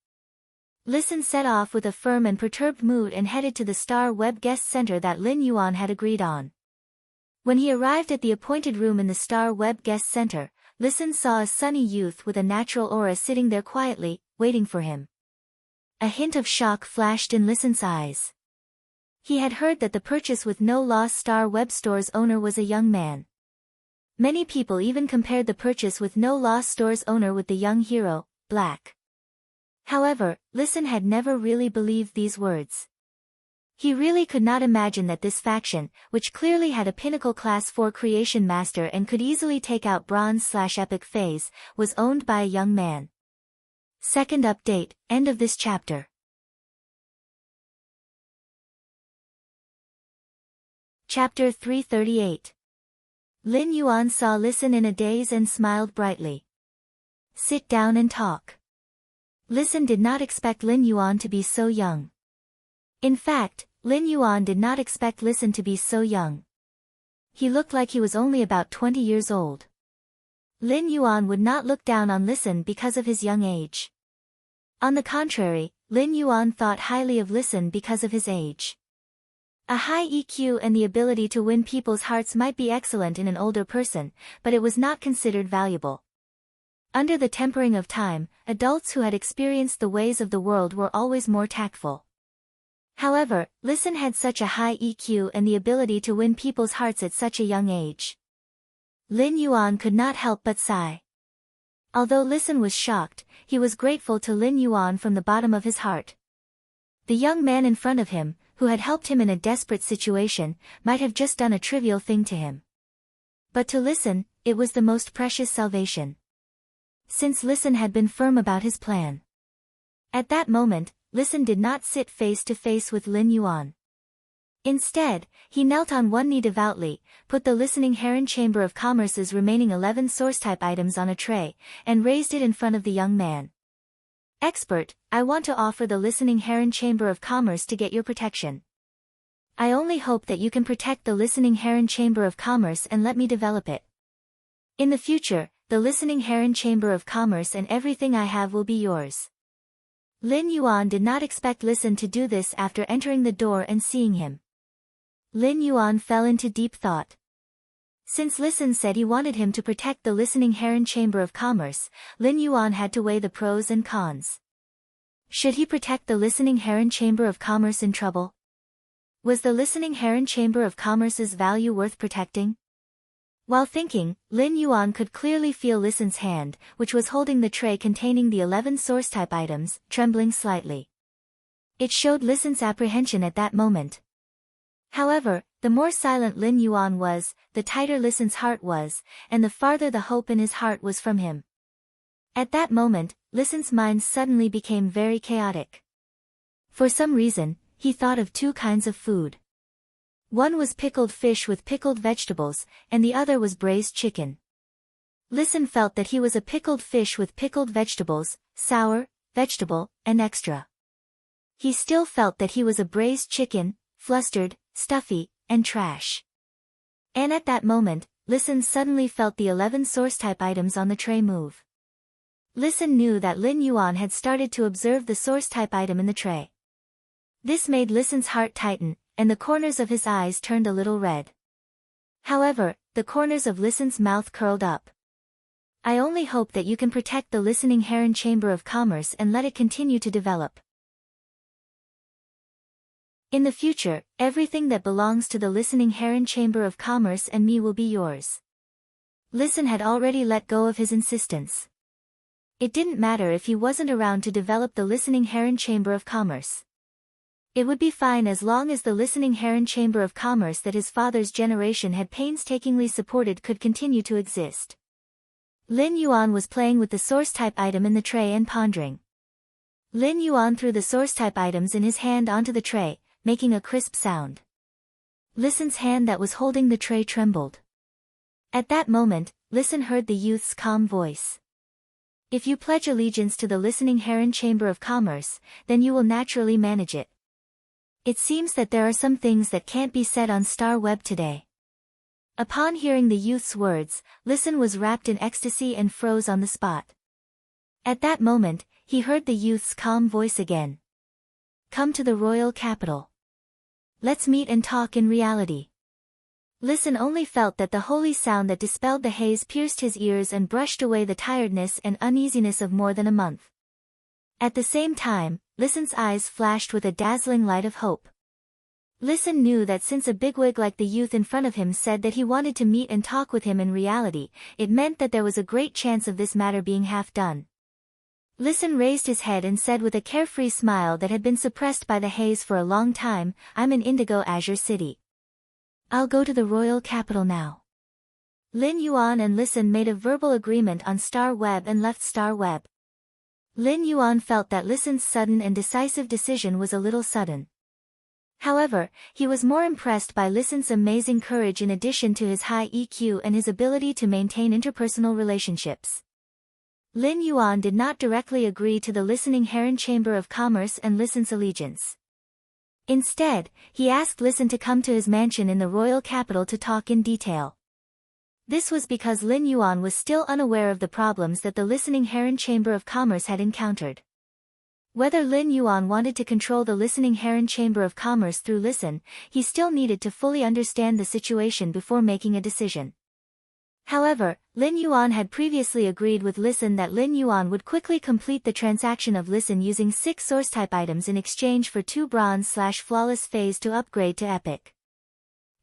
Listen set off with a firm and perturbed mood and headed to the Star Web Guest Center that Lin Yuan had agreed on. When he arrived at the appointed room in the Star Web Guest Center, Listen saw a sunny youth with a natural aura sitting there quietly, waiting for him. A hint of shock flashed in Listen's eyes. He had heard that the Purchase with No Loss Star Web Store's owner was a young man. Many people even compared the Purchase with No Loss Store's owner with the young hero, Black. However, Listen had never really believed these words. He really could not imagine that this faction, which clearly had a pinnacle class 4 creation master and could easily take out Bronze/Epic phase, was owned by a young man. Second update, end of this chapter. Chapter 338. Lin Yuan saw Listen in a daze and smiled brightly. Sit down and talk. Listen did not expect Lin Yuan to be so young. In fact, Lin Yuan did not expect Listen to be so young. He looked like he was only about 20 years old. Lin Yuan would not look down on Listen because of his young age. On the contrary, Lin Yuan thought highly of Listen because of his age. A high EQ and the ability to win people's hearts might be excellent in an older person, but it was not considered valuable. Under the tempering of time, adults who had experienced the ways of the world were always more tactful. However, Listen had such a high EQ and the ability to win people's hearts at such a young age. Lin Yuan could not help but sigh. Although Listen was shocked, he was grateful to Lin Yuan from the bottom of his heart. The young man in front of him, who had helped him in a desperate situation, might have just done a trivial thing to him. But to Listen, it was the most precious salvation. Since Listen had been firm about his plan. At that moment, Listen did not sit face to face with Lin Yuan. Instead, he knelt on one knee devoutly, put the Listening Heron Chamber of Commerce's remaining 11 source-type items on a tray, and raised it in front of the young man. Expert, I want to offer the Listening Heron Chamber of Commerce to get your protection. I only hope that you can protect the Listening Heron Chamber of Commerce and let me develop it. In the future, the Listening Heron Chamber of Commerce and everything I have will be yours. Lin Yuan did not expect Listen to do this after entering the door and seeing him. Lin Yuan fell into deep thought. Since Listen said he wanted him to protect the Listening Heron Chamber of Commerce, Lin Yuan had to weigh the pros and cons. Should he protect the Listening Heron Chamber of Commerce in trouble? Was the Listening Heron Chamber of Commerce's value worth protecting? While thinking, Lin Yuan could clearly feel Listen's hand, which was holding the tray containing the 11 source-type items, trembling slightly. It showed Listen's apprehension at that moment. However, the more silent Lin Yuan was, the tighter Listen's heart was, and the farther the hope in his heart was from him. At that moment, Listen's mind suddenly became very chaotic. For some reason, he thought of two kinds of food. One was pickled fish with pickled vegetables, and the other was braised chicken. Listen felt that he was a pickled fish with pickled vegetables, sour, vegetable, and extra. He still felt that he was a braised chicken, flustered, stuffy, and trash. And at that moment, Listen suddenly felt the 11 source-type items on the tray move. Listen knew that Lin Yuan had started to observe the source-type item in the tray. This made Listen's heart tighten, and the corners of his eyes turned a little red. However, the corners of Listen's mouth curled up. I only hope that you can protect the Listening Heron Chamber of Commerce and let it continue to develop. In the future, everything that belongs to the Listening Heron Chamber of Commerce and me will be yours. Listen had already let go of his insistence. It didn't matter if he wasn't around to develop the Listening Heron Chamber of Commerce. It would be fine as long as the Listening Heron Chamber of Commerce that his father's generation had painstakingly supported could continue to exist. Lin Yuan was playing with the source-type item in the tray and pondering. Lin Yuan threw the source-type items in his hand onto the tray, making a crisp sound. Listen's hand that was holding the tray trembled. At that moment, Listen heard the youth's calm voice. If you pledge allegiance to the Listening Heron Chamber of Commerce, then you will naturally manage it. It seems that there are some things that can't be said on Star Web today. Upon hearing the youth's words, Listen was wrapped in ecstasy and froze on the spot. At that moment, he heard the youth's calm voice again. Come to the royal capital. Let's meet and talk in reality. Listen only felt that the holy sound that dispelled the haze pierced his ears and brushed away the tiredness and uneasiness of more than a month. At the same time, Listen's eyes flashed with a dazzling light of hope. Listen knew that since a bigwig like the youth in front of him said that he wanted to meet and talk with him in reality, it meant that there was a great chance of this matter being half done. Listen raised his head and said with a carefree smile that had been suppressed by the haze for a long time, I'm in Indigo Azure City. I'll go to the royal capital now. Lin Yuan and Listen made a verbal agreement on Star Web and left Star Web. Lin Yuan felt that Listen's sudden and decisive decision was a little sudden. However, he was more impressed by Listen's amazing courage in addition to his high EQ and his ability to maintain interpersonal relationships. Lin Yuan did not directly agree to the Listening Heron Chamber of Commerce and Listen's allegiance. Instead, he asked Listen to come to his mansion in the royal capital to talk in detail. This was because Lin Yuan was still unaware of the problems that the Listening Heron Chamber of Commerce had encountered. Whether Lin Yuan wanted to control the Listening Heron Chamber of Commerce through Listen, he still needed to fully understand the situation before making a decision. However, Lin Yuan had previously agreed with Listen that Lin Yuan would quickly complete the transaction of Listen using 6 source-type items in exchange for 2 bronze/flawless phase to upgrade to epic.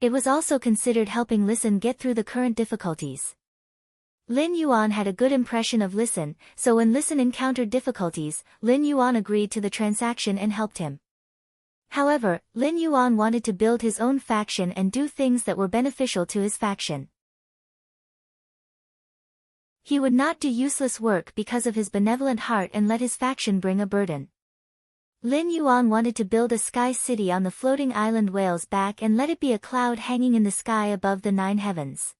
It was also considered helping Listen get through the current difficulties. Lin Yuan had a good impression of Listen, so when Listen encountered difficulties, Lin Yuan agreed to the transaction and helped him. However, Lin Yuan wanted to build his own faction and do things that were beneficial to his faction. He would not do useless work because of his benevolent heart and let his faction bring a burden. Lin Yuan wanted to build a sky city on the floating island Whale's Back and let it be a cloud hanging in the sky above the 9 heavens.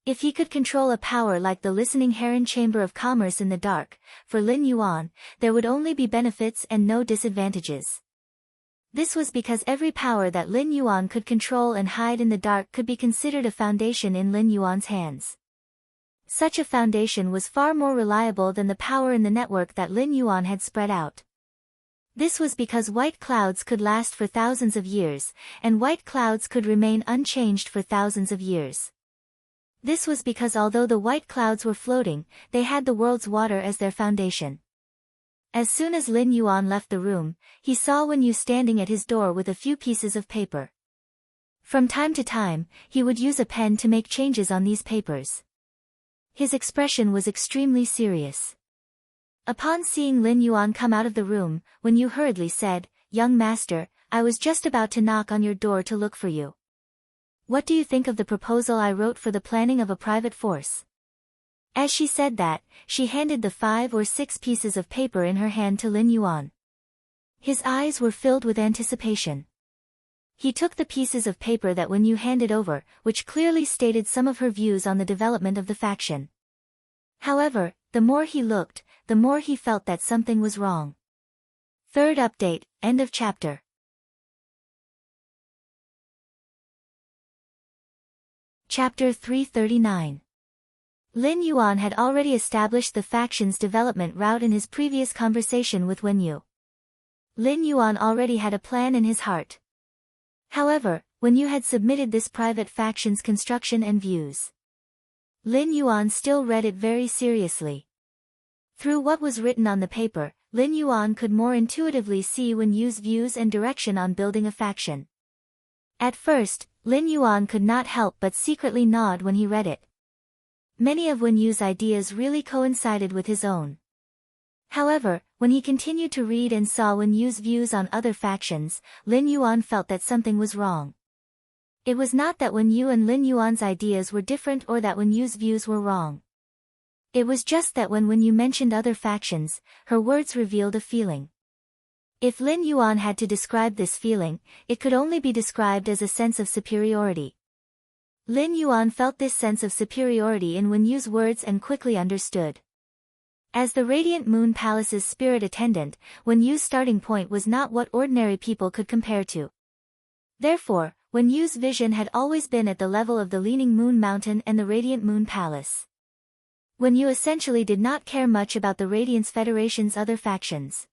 If he could control a power like the listening heron chamber of commerce in the dark, for Lin Yuan, there would only be benefits and no disadvantages. This was because every power that Lin Yuan could control and hide in the dark could be considered a foundation in Lin Yuan's hands. Such a foundation was far more reliable than the power in the network that Lin Yuan had spread out. This was because white clouds could last for thousands of years, and white clouds could remain unchanged for thousands of years. This was because although the white clouds were floating, they had the world's water as their foundation. As soon as Lin Yuan left the room, he saw Wen Yu standing at his door with a few pieces of paper. From time to time, he would use a pen to make changes on these papers. His expression was extremely serious. Upon seeing Lin Yuan come out of the room, Wen Yu hurriedly said, "Young master, I was just about to knock on your door to look for you. What do you think of the proposal I wrote for the planning of a private force?" As she said that, she handed the 5 or 6 pieces of paper in her hand to Lin Yuan. His eyes were filled with anticipation. He took the pieces of paper that Wen Yu handed over, which clearly stated some of her views on the development of the faction. However, the more he looked, the more he felt that something was wrong. Third update, end of chapter. Chapter 339. Lin Yuan had already established the faction's development route in his previous conversation with Wen Yu. Lin Yuan already had a plan in his heart. However, Wen Yu had submitted this private faction's construction and views. Lin Yuan still read it very seriously. Through what was written on the paper, Lin Yuan could more intuitively see Wen Yu's views and direction on building a faction. At first, Lin Yuan could not help but secretly nod when he read it. Many of Wen Yu's ideas really coincided with his own. However, when he continued to read and saw Wen Yu's views on other factions, Lin Yuan felt that something was wrong. It was not that Wen Yu and Lin Yuan's ideas were different or that Wen Yu's views were wrong. It was just that when Wen Yu mentioned other factions, her words revealed a feeling. If Lin Yuan had to describe this feeling, it could only be described as a sense of superiority. Lin Yuan felt this sense of superiority in Wen Yu's words and quickly understood. As the Radiant Moon Palace's spirit attendant, Wen Yu's starting point was not what ordinary people could compare to. Therefore, Wen Yu's vision had always been at the level of the Leaning Moon Mountain and the Radiant Moon Palace. Wen Yu essentially did not care much about the Radiance Federation's other factions.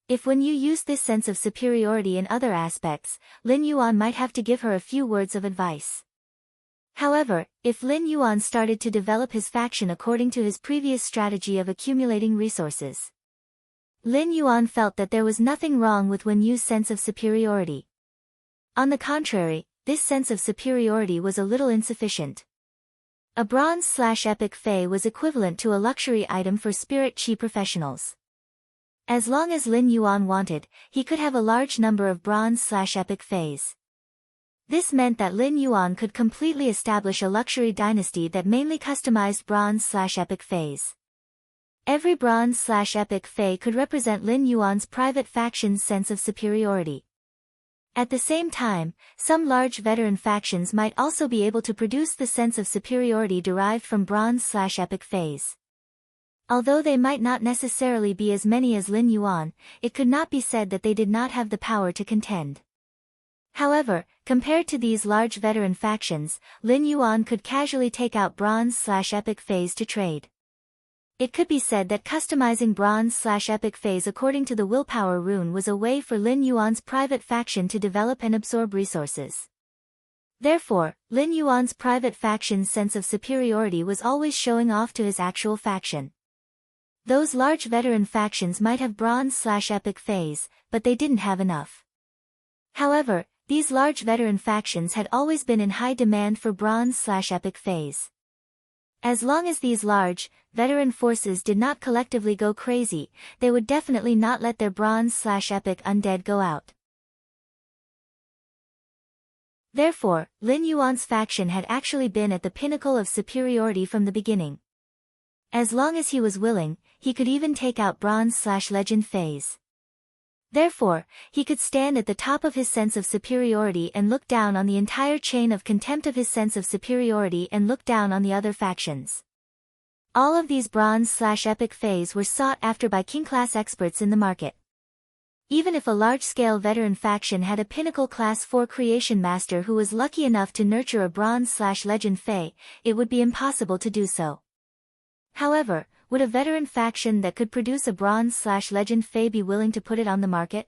If Wen Yu used this sense of superiority in other aspects, Lin Yuan might have to give her a few words of advice. However, if Lin Yuan started to develop his faction according to his previous strategy of accumulating resources, Lin Yuan felt that there was nothing wrong with Wen Yu's sense of superiority. On the contrary, this sense of superiority was a little insufficient. A bronze/epic Fey was equivalent to a luxury item for spirit chi professionals. As long as Lin Yuan wanted, he could have a large number of bronze/epic Feys. This meant that Lin Yuan could completely establish a luxury dynasty that mainly customized bronze/epic Feys. Every bronze/epic Fey could represent Lin Yuan's private faction's sense of superiority. At the same time, some large veteran factions might also be able to produce the sense of superiority derived from bronze/epic Feys. Although they might not necessarily be as many as Lin Yuan, it could not be said that they did not have the power to contend. However, compared to these large veteran factions, Lin Yuan could casually take out bronze/epic Feys to trade. It could be said that customizing bronze/epic Feys according to the willpower rune was a way for Lin Yuan's private faction to develop and absorb resources. Therefore, Lin Yuan's private faction's sense of superiority was always showing off to his actual faction. Those large veteran factions might have bronze/epic phase, but they didn't have enough. However, these large veteran factions had always been in high demand for bronze/epic phase. As long as these large, veteran forces did not collectively go crazy, they would definitely not let their bronze/epic undead go out. Therefore, Lin Yuan's faction had actually been at the pinnacle of superiority from the beginning. As long as he was willing, he could even take out bronze/legend phase. Therefore, he could stand at the top of his sense of superiority and look down on the entire chain of contempt of his sense of superiority and look down on the other factions. All of these bronze/epic phase were sought after by king-class experts in the market. Even if a large-scale veteran faction had a pinnacle class 4 creation master who was lucky enough to nurture a bronze/legend fae, it would be impossible to do so. However, would a veteran faction that could produce a bronze/legend fae be willing to put it on the market?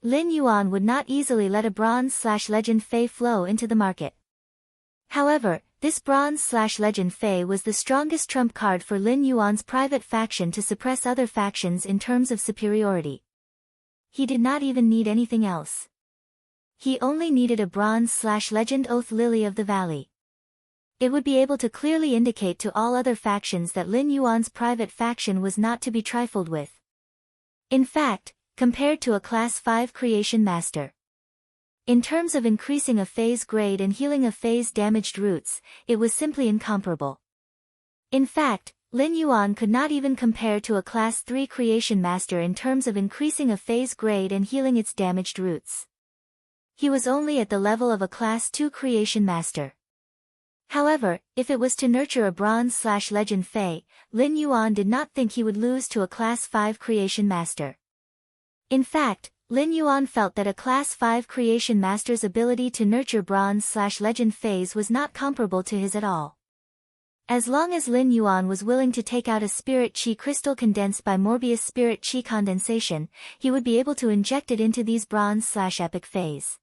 Lin Yuan would not easily let a bronze/legend fae flow into the market. However, this bronze/legend fae was the strongest trump card for Lin Yuan's private faction to suppress other factions in terms of superiority. He did not even need anything else. He only needed a bronze/legend oath lily of the valley. It would be able to clearly indicate to all other factions that Lin Yuan's private faction was not to be trifled with. In fact, compared to a class 5 creation master, in terms of increasing a phase grade and healing a phase damaged roots, it was simply incomparable. In fact, Lin Yuan could not even compare to a class 3 creation master in terms of increasing a phase grade and healing its damaged roots. He was only at the level of a class 2 creation master. However, if it was to nurture a bronze/legend fae, Lin Yuan did not think he would lose to a class 5 creation master. In fact, Lin Yuan felt that a class 5 creation master's ability to nurture bronze/legend phase was not comparable to his at all. As long as Lin Yuan was willing to take out a spirit chi crystal condensed by Morbius spirit chi condensation, he would be able to inject it into these bronze/epic phase.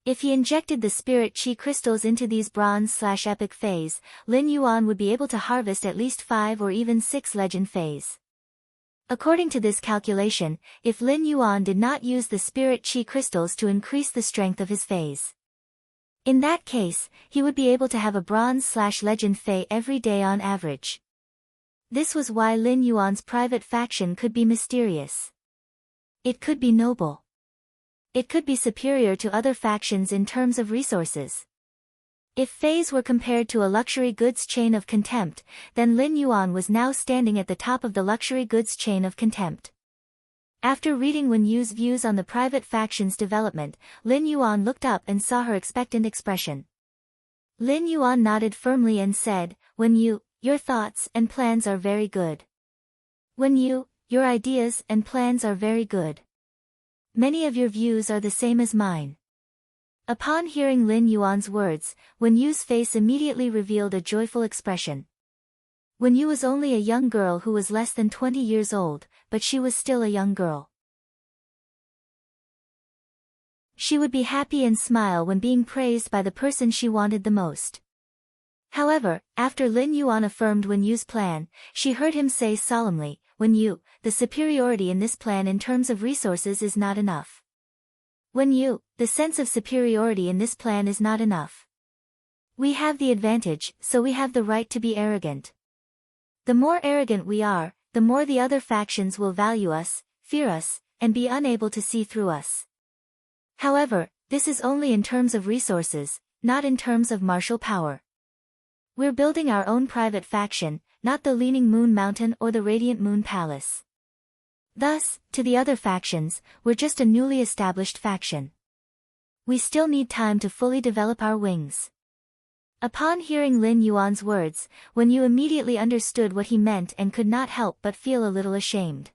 If he injected the spirit chi crystals into these bronze/epic phase, Lin Yuan would be able to harvest at least 5 or even 6 legend phase. According to this calculation, if Lin Yuan did not use the spirit chi crystals to increase the strength of his phase, in that case, he would be able to have a bronze/legend fae every day on average. This was why Lin Yuan's private faction could be mysterious. It could be noble. It could be superior to other factions in terms of resources. If phase were compared to a luxury goods chain of contempt, then Lin Yuan was now standing at the top of the luxury goods chain of contempt. After reading Wen Yu's views on the private faction's development, Lin Yuan looked up and saw her expectant expression. Lin Yuan nodded firmly and said, "Wen Yu, your thoughts and plans are very good. Wen Yu, your ideas and plans are very good. Many of your views are the same as mine." Upon hearing Lin Yuan's words, Wen Yu's face immediately revealed a joyful expression. Wen Yu was only a young girl who was less than 20 years old, but she was still a young girl. She would be happy and smile when being praised by the person she wanted the most. However, after Lin Yuan affirmed Wen Yu's plan, she heard him say solemnly, "Wen Yu, the superiority in this plan in terms of resources is not enough. Wen Yu, the sense of superiority in this plan is not enough. We have the advantage, so we have the right to be arrogant. The more arrogant we are, the more the other factions will value us, fear us, and be unable to see through us. However, this is only in terms of resources, not in terms of martial power. We're building our own private faction, not the Leaning Moon Mountain or the Radiant Moon Palace. Thus, to the other factions, we're just a newly established faction. We still need time to fully develop our wings." Upon hearing Lin Yuan's words, Wen Yu immediately understood what he meant and could not help but feel a little ashamed.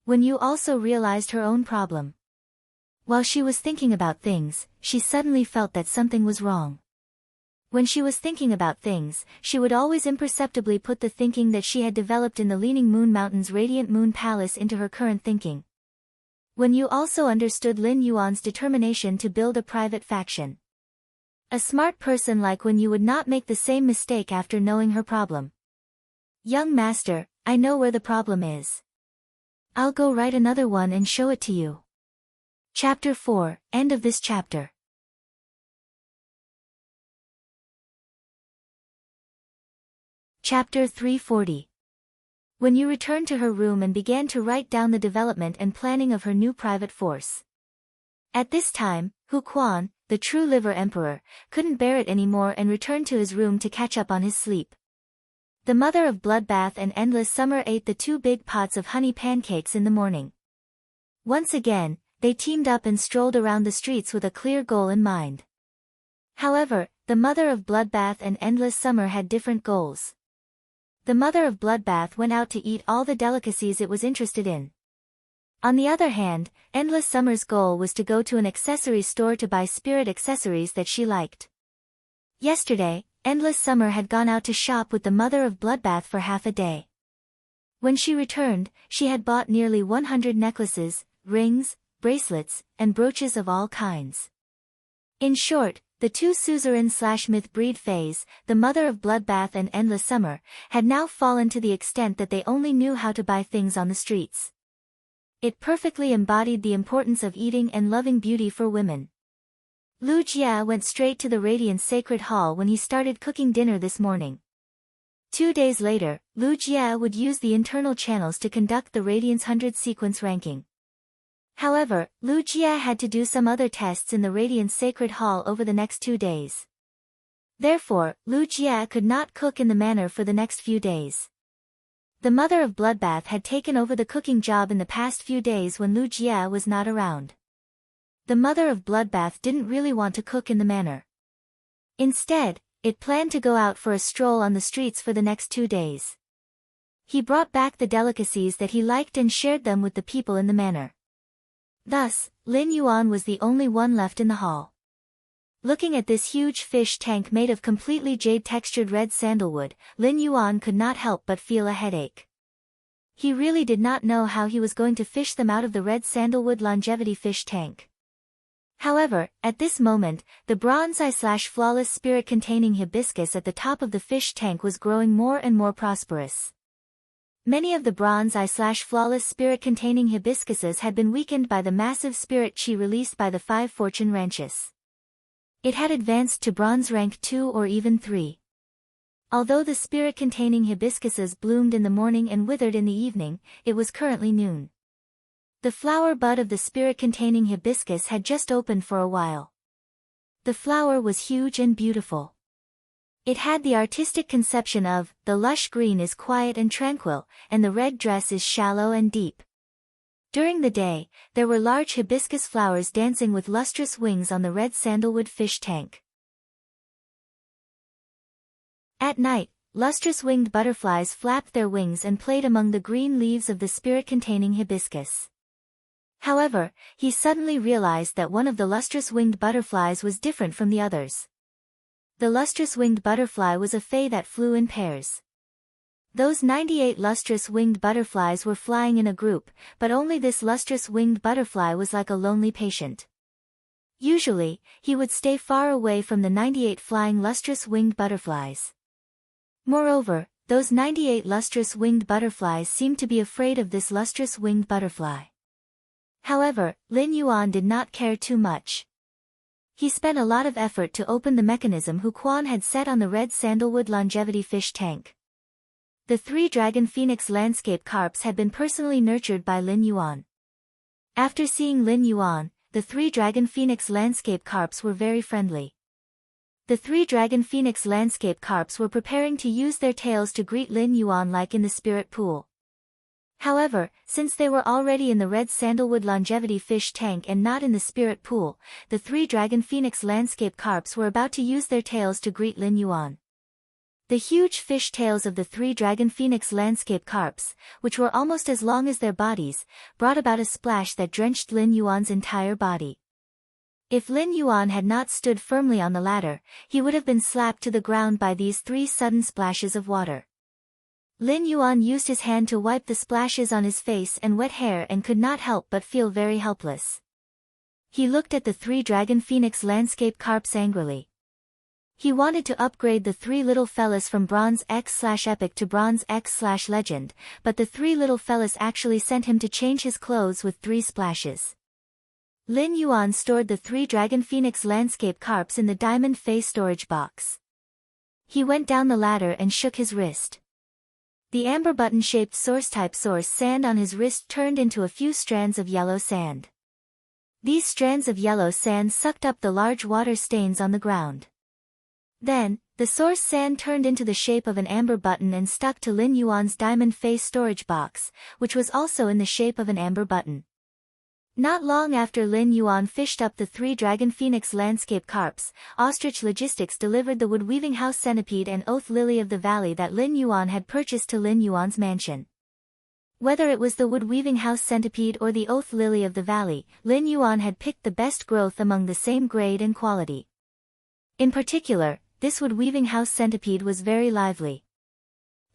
Wen Yu also realized her own problem. While she was thinking about things, she suddenly felt that something was wrong. When she was thinking about things, she would always imperceptibly put the thinking that she had developed in the Leaning Moon Mountain's Radiant Moon Palace into her current thinking. Wen Yu also understood Lin Yuan's determination to build a private faction. A smart person like when you would not make the same mistake after knowing her problem. Young master, I know where the problem is. I'll go write another one and show it to you. Chapter 4, end of this chapter. Chapter 340. When you returned to her room and began to write down the development and planning of her new private force. At this time, Hu Quan, the true liver emperor, couldn't bear it anymore and returned to his room to catch up on his sleep. The mother of Bloodbath and Endless Summer ate the 2 big pots of honey pancakes in the morning. Once again, they teamed up and strolled around the streets with a clear goal in mind. However, the mother of Bloodbath and Endless Summer had different goals. The mother of Bloodbath went out to eat all the delicacies it was interested in. On the other hand, Endless Summer's goal was to go to an accessories store to buy spirit accessories that she liked. Yesterday, Endless Summer had gone out to shop with the mother of Bloodbath for half a day. When she returned, she had bought nearly 100 necklaces, rings, bracelets, and brooches of all kinds. In short, the 2 suzerain/myth breed fays, the mother of Bloodbath and Endless Summer, had now fallen to the extent that they only knew how to buy things on the streets. It perfectly embodied the importance of eating and loving beauty for women. Lu Jia went straight to the Radiance Sacred Hall when he started cooking dinner this morning. 2 days later, Lu Jia would use the internal channels to conduct the Radiance 100 sequence ranking. However, Lu Jia had to do some other tests in the Radiance Sacred Hall over the next 2 days. Therefore, Lu Jia could not cook in the manor for the next few days. The mother of Bloodbath had taken over the cooking job in the past few days when Lu Jia was not around. The mother of Bloodbath didn't really want to cook in the manor. Instead, it planned to go out for a stroll on the streets for the next 2 days. He brought back the delicacies that he liked and shared them with the people in the manor. Thus, Lin Yuan was the only one left in the hall. Looking at this huge fish tank made of completely jade-textured red sandalwood, Lin Yuan could not help but feel a headache. He really did not know how he was going to fish them out of the red sandalwood longevity fish tank. However, at this moment, the bronze eye/flawless spirit containing hibiscus at the top of the fish tank was growing more and more prosperous. Many of the bronze eye/flawless spirit containing hibiscuses had been weakened by the massive spirit chi released by the 5 fortune ranches. It had advanced to bronze rank 2 or even 3. Although the spirit containing hibiscuses bloomed in the morning and withered in the evening, it was currently noon. The flower bud of the spirit containing hibiscus had just opened for a while. The flower was huge and beautiful. It had the artistic conception of, the lush green is quiet and tranquil, and the red dress is shallow and deep. During the day, there were large hibiscus flowers dancing with lustrous wings on the red sandalwood fish tank. At night, lustrous winged butterflies flapped their wings and played among the green leaves of the spirit containing hibiscus. However, he suddenly realized that one of the lustrous winged butterflies was different from the others. The lustrous winged butterfly was a fay that flew in pairs. Those 98 lustrous winged butterflies were flying in a group, but only this lustrous winged butterfly was like a lonely patient. Usually, he would stay far away from the 98 flying lustrous winged butterflies. Moreover, those 98 lustrous winged butterflies seemed to be afraid of this lustrous winged butterfly. However, Lin Yuan did not care too much. He spent a lot of effort to open the mechanism Hu Quan had set on the red sandalwood longevity fish tank. The 3 dragon phoenix landscape carps had been personally nurtured by Lin Yuan. After seeing Lin Yuan, the 3 dragon phoenix landscape carps were very friendly. The 3 dragon phoenix landscape carps were preparing to use their tails to greet Lin Yuan like in the spirit pool. However, since they were already in the red sandalwood longevity fish tank and not in the spirit pool, the 3 dragon phoenix landscape carps were about to use their tails to greet Lin Yuan. The huge fish tails of the 3 dragon phoenix landscape carps, which were almost as long as their bodies, brought about a splash that drenched Lin Yuan's entire body. If Lin Yuan had not stood firmly on the ladder, he would have been slapped to the ground by these 3 sudden splashes of water. Lin Yuan used his hand to wipe the splashes on his face and wet hair and could not help but feel very helpless. He looked at the 3 dragon phoenix landscape carps angrily. He wanted to upgrade the three little fellas from Bronze X/Epic to Bronze X/Legend, but the three little fellas actually sent him to change his clothes with 3 splashes. Lin Yuan stored the 3 Dragon Phoenix landscape carps in the diamond face storage box. He went down the ladder and shook his wrist. The amber button-shaped source-type source sand on his wrist turned into a few strands of yellow sand. These strands of yellow sand sucked up the large water stains on the ground. Then, the source sand turned into the shape of an amber button and stuck to Lin Yuan's diamond face storage box, which was also in the shape of an amber button. Not long after Lin Yuan fished up the 3 Dragon Phoenix landscape carps, Ostrich Logistics delivered the wood-weaving house centipede and oath lily of the valley that Lin Yuan had purchased to Lin Yuan's mansion. Whether it was the wood-weaving house centipede or the oath lily of the valley, Lin Yuan had picked the best growth among the same grade and quality. In particular, this wood-weaving house centipede was very lively.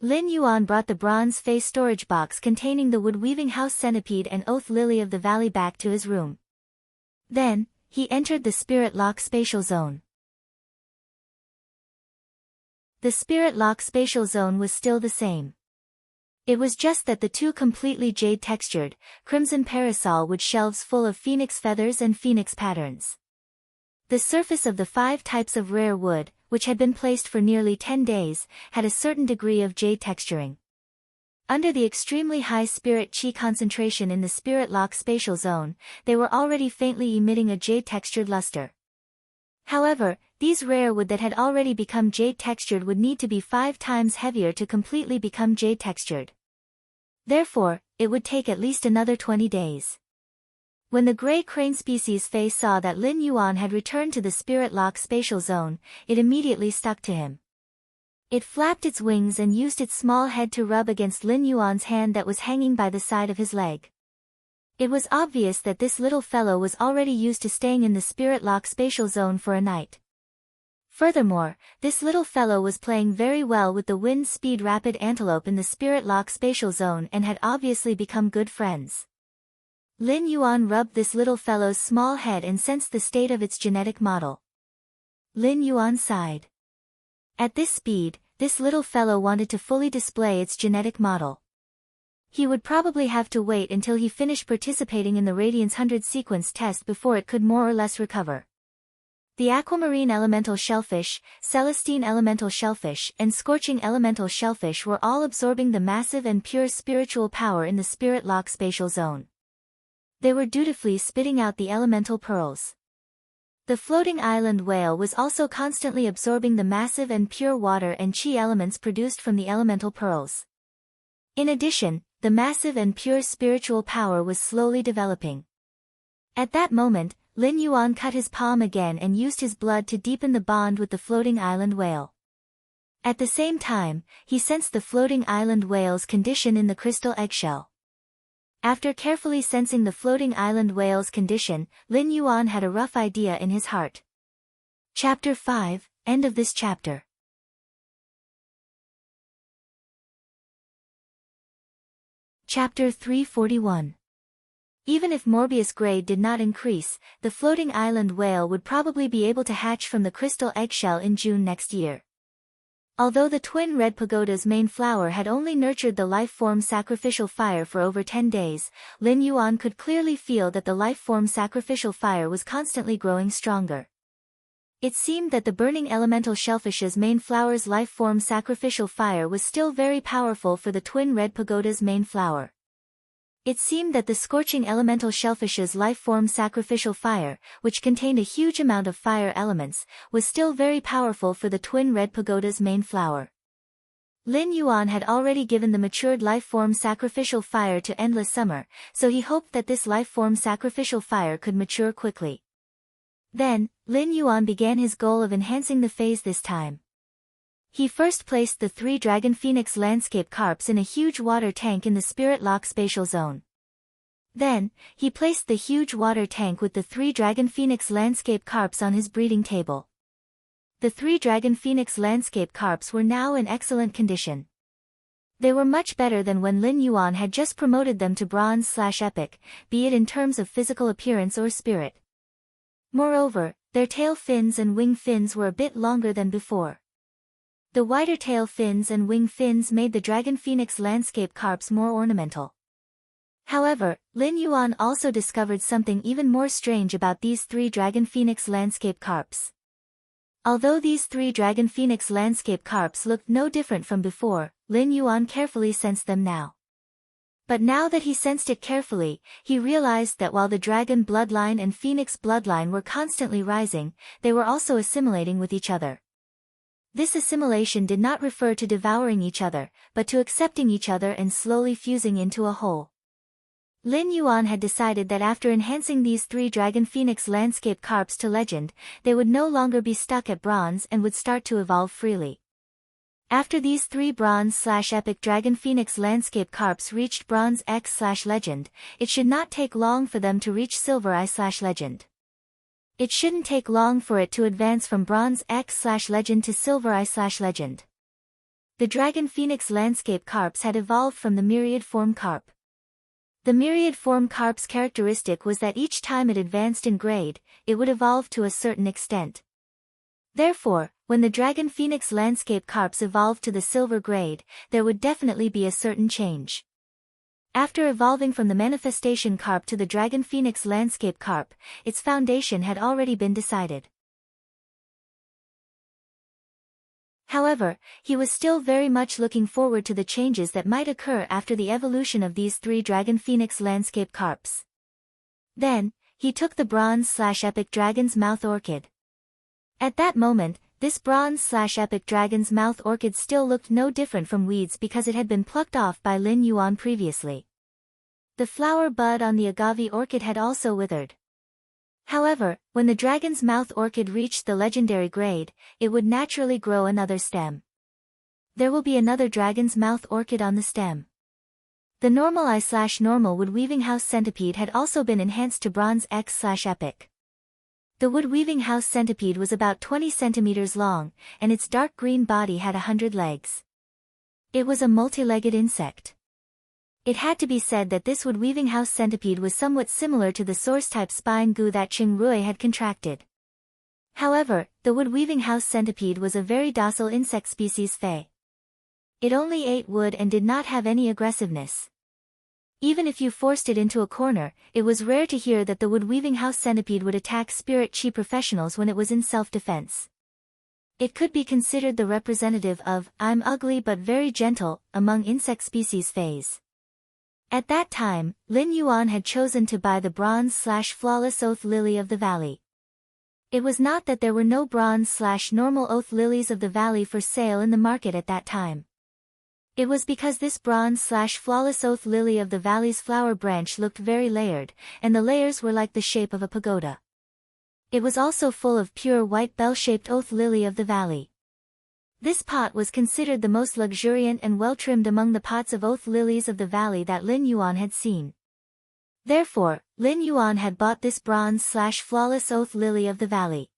Lin Yuan brought the bronze face storage box containing the wood-weaving house centipede and oath lily of the valley back to his room. Then, he entered the Spirit Lock spatial zone. The Spirit Lock spatial zone was still the same. It was just that the 2 completely jade-textured, crimson parasol wood shelves full of phoenix feathers and phoenix patterns. The surface of the 5 types of rare wood, which had been placed for nearly 10 days, had a certain degree of jade texturing. Under the extremely high spirit chi concentration in the Spirit Lock spatial zone, they were already faintly emitting a jade-textured luster. However, these rare wood that had already become jade-textured would need to be 5 times heavier to completely become jade-textured. Therefore, it would take at least another 20 days. When the gray crane species Fei saw that Lin Yuan had returned to the Spirit Lock spatial zone, it immediately stuck to him. It flapped its wings and used its small head to rub against Lin Yuan's hand that was hanging by the side of his leg. It was obvious that this little fellow was already used to staying in the Spirit Lock spatial zone for a night. Furthermore, this little fellow was playing very well with the wind speed rapid antelope in the Spirit Lock spatial zone and had obviously become good friends. Lin Yuan rubbed this little fellow's small head and sensed the state of its genetic model. Lin Yuan sighed. At this speed, this little fellow wanted to fully display its genetic model. He would probably have to wait until he finished participating in the Radiance 100 sequence test before it could more or less recover. The aquamarine elemental shellfish, celestine elemental shellfish, and scorching elemental shellfish were all absorbing the massive and pure spiritual power in the Spirit Lock spatial zone. They were dutifully spitting out the elemental pearls. The floating island whale was also constantly absorbing the massive and pure water and chi elements produced from the elemental pearls. In addition, the massive and pure spiritual power was slowly developing. At that moment, Lin Yuan cut his palm again and used his blood to deepen the bond with the floating island whale. At the same time, he sensed the floating island whale's condition in the crystal eggshell. After carefully sensing the floating island whale's condition, Lin Yuan had a rough idea in his heart. Chapter 5, End of this chapter. Chapter 341. Even if Morbius grade did not increase, the floating island whale would probably be able to hatch from the crystal eggshell in June next year. Although the twin red pagoda's main flower had only nurtured the life-form sacrificial fire for over 10 days, Lin Yuan could clearly feel that the life-form sacrificial fire was constantly growing stronger. It seemed that the burning elemental shellfish's main flower's life-form sacrificial fire was still very powerful for the twin red pagoda's main flower. It seemed that the scorching elemental shellfish's life-form sacrificial fire, which contained a huge amount of fire elements, was still very powerful for the twin red pagoda's main flower. Lin Yuan had already given the matured life-form sacrificial fire to Endless Summer, so he hoped that this life-form sacrificial fire could mature quickly. Then, Lin Yuan began his goal of enhancing the phase this time. He first placed the 3 Dragon Phoenix landscape carps in a huge water tank in the Spirit Lock spatial zone. Then, he placed the huge water tank with the 3 Dragon Phoenix landscape carps on his breeding table. The 3 Dragon Phoenix landscape carps were now in excellent condition. They were much better than when Lin Yuan had just promoted them to Bronze/Epic, be it in terms of physical appearance or spirit. Moreover, their tail fins and wing fins were a bit longer than before. The wider tail fins and wing fins made the dragon phoenix landscape carps more ornamental. However, Lin Yuan also discovered something even more strange about these three dragon phoenix landscape carps. Although these three dragon phoenix landscape carps looked no different from before, Lin Yuan carefully sensed them now. But now that he sensed it carefully, he realized that while the dragon bloodline and phoenix bloodline were constantly rising, they were also assimilating with each other. This assimilation did not refer to devouring each other, but to accepting each other and slowly fusing into a whole. Lin Yuan had decided that after enhancing these three dragon phoenix landscape carps to legend, they would no longer be stuck at bronze and would start to evolve freely. After these three bronze/epic dragon phoenix landscape carps reached bronze X/legend, it should not take long for them to reach silver I/legend. It shouldn't take long for it to advance from bronze X/legend to silver I/legend. The dragon phoenix landscape carps had evolved from the myriad form carp. The myriad form carp's characteristic was that each time it advanced in grade, it would evolve to a certain extent. Therefore, when the dragon phoenix landscape carps evolved to the silver grade, there would definitely be a certain change. After evolving from the manifestation carp to the dragon phoenix landscape carp, its foundation had already been decided. However, he was still very much looking forward to the changes that might occur after the evolution of these three dragon phoenix landscape carps. Then, he took the bronze/epic dragon's mouth orchid. At that moment, this bronze/epic dragon's mouth orchid still looked no different from weeds because it had been plucked off by Lin Yuan previously. The flower bud on the agave orchid had also withered. However, when the dragon's mouth orchid reached the legendary grade, it would naturally grow another stem. There will be another dragon's mouth orchid on the stem. The normal I/normal wood weaving house centipede had also been enhanced to bronze X/epic. The wood weaving house centipede was about 20 centimeters long, and its dark green body had 100 legs. It was a multi-legged insect. It had to be said that this wood weaving house centipede was somewhat similar to the source-type spine goo that Qing Rui had contracted. However, the wood weaving house centipede was a very docile insect species Fei. It only ate wood and did not have any aggressiveness. Even if you forced it into a corner, it was rare to hear that the wood weaving house centipede would attack spirit chi professionals when it was in self-defense. It could be considered the representative of "I'm ugly but very gentle" among insect species Feis. At that time, Lin Yuan had chosen to buy the bronze/flawless oath lily of the valley. It was not that there were no bronze/normal oath lilies of the valley for sale in the market at that time. It was because this bronze/flawless oath lily of the valley's flower branch looked very layered, and the layers were like the shape of a pagoda. It was also full of pure white bell-shaped oath lily of the valley. This pot was considered the most luxuriant and well-trimmed among the pots of oath lilies of the valley that Lin Yuan had seen. Therefore, Lin Yuan had bought this bronze/flawless oath lily of the valley.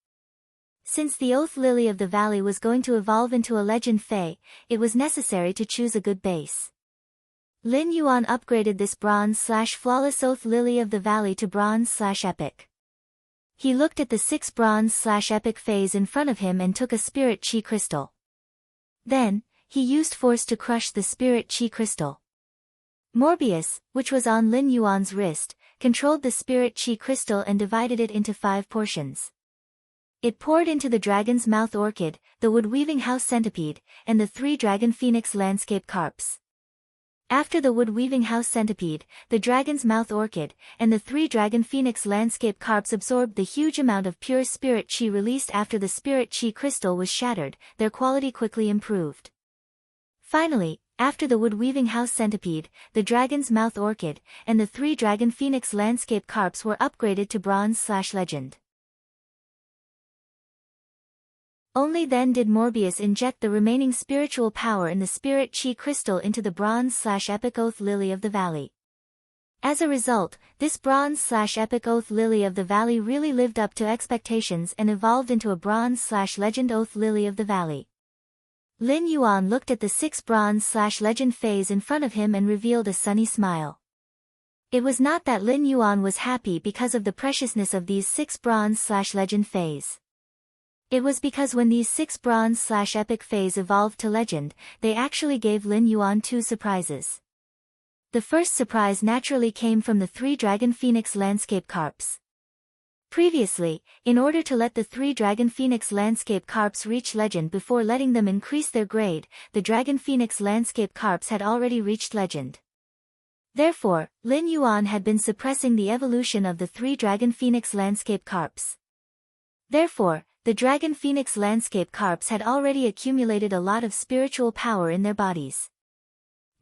Since the oath lily of the valley was going to evolve into a legend Fei, it was necessary to choose a good base. Lin Yuan upgraded this bronze/flawless oath lily of the valley to bronze/epic. He looked at the 6 bronze/epic Feis in front of him and took a spirit chi crystal. Then, he used force to crush the spirit chi crystal. Morbius, which was on Lin Yuan's wrist, controlled the spirit chi crystal and divided it into 5 portions. It poured into the dragon's mouth orchid, the wood weaving house centipede, and the 3 dragon phoenix landscape carps. After the wood weaving house centipede, the dragon's mouth orchid, and the 3 dragon phoenix landscape carps absorbed the huge amount of pure spirit chi released after the spirit chi crystal was shattered, their quality quickly improved. Finally, after the wood weaving house centipede, the dragon's mouth orchid, and the 3 dragon phoenix landscape carps were upgraded to bronze/legend. Only then did Morbius inject the remaining spiritual power in the spirit chi crystal into the bronze/epic oath lily of the valley. As a result, this bronze/epic oath lily of the valley really lived up to expectations and evolved into a bronze/legend oath lily of the valley. Lin Yuan looked at the 6 bronze/legend Feis in front of him and revealed a sunny smile. It was not that Lin Yuan was happy because of the preciousness of these 6 bronze/legend phase. It was because when these 6 bronze/epic phase evolved to legend, they actually gave Lin Yuan 2 surprises. The first surprise naturally came from the 3 Dragon Phoenix Landscape Carps. Previously, in order to let the 3 Dragon Phoenix Landscape Carps reach legend before letting them increase their grade, the Dragon Phoenix Landscape Carps had already reached legend. Therefore, Lin Yuan had been suppressing the evolution of the 3 Dragon Phoenix Landscape Carps. Therefore, the Dragon Phoenix Landscape Carps had already accumulated a lot of spiritual power in their bodies.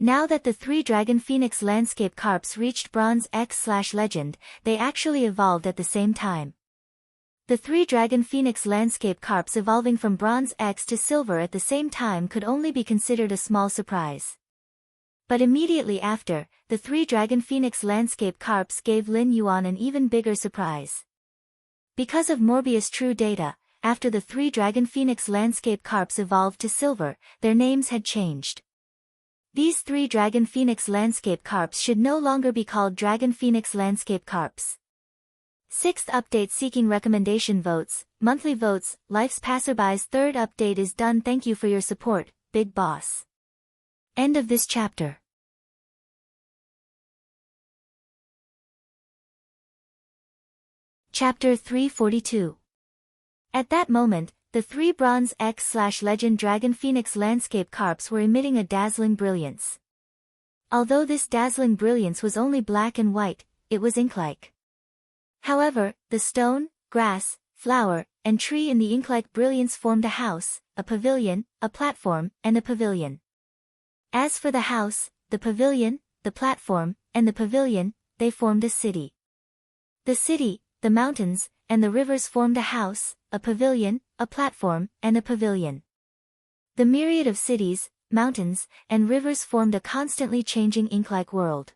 Now that the 3 Dragon Phoenix Landscape Carps reached Bronze X/Legend, they actually evolved at the same time. The 3 Dragon Phoenix Landscape Carps evolving from Bronze X to Silver at the same time could only be considered a small surprise. But immediately after, the 3 Dragon Phoenix Landscape Carps gave Lin Yuan an even bigger surprise. Because of Morbius True Data, after the 3 Dragon Phoenix Landscape Carps evolved to Silver, their names had changed. These 3 Dragon Phoenix Landscape Carps should no longer be called Dragon Phoenix Landscape Carps. 6th update seeking recommendation votes, monthly votes, Life's Passerby's 3rd update is done. Thank you for your support, Big Boss. End of this chapter. Chapter 342. At that moment, the 3 Bronze X/Legend Dragon Phoenix Landscape Carps were emitting a dazzling brilliance. Although this dazzling brilliance was only black and white, it was ink-like. However, the stone, grass, flower, and tree in the ink-like brilliance formed a house, a pavilion, a platform, and a pavilion. As for the house, the pavilion, the platform, and the pavilion, they formed a city. The city, the mountains, and the rivers formed a house, a pavilion, a platform, and a pavilion. The myriad of cities, mountains, and rivers formed a constantly changing ink-like world.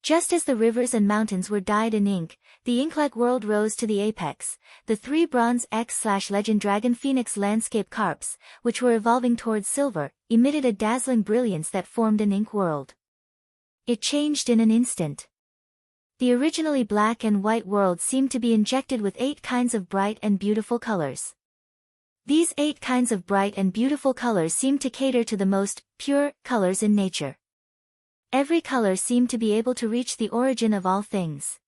Just as the rivers and mountains were dyed in ink, the ink-like world rose to the apex. The 3 Bronze X/Legend Dragon Phoenix Landscape Carps, which were evolving towards silver, emitted a dazzling brilliance that formed an ink world. It changed in an instant. The originally black and white world seemed to be injected with 8 kinds of bright and beautiful colors. These 8 kinds of bright and beautiful colors seemed to cater to the most pure colors in nature. Every color seemed to be able to reach the origin of all things.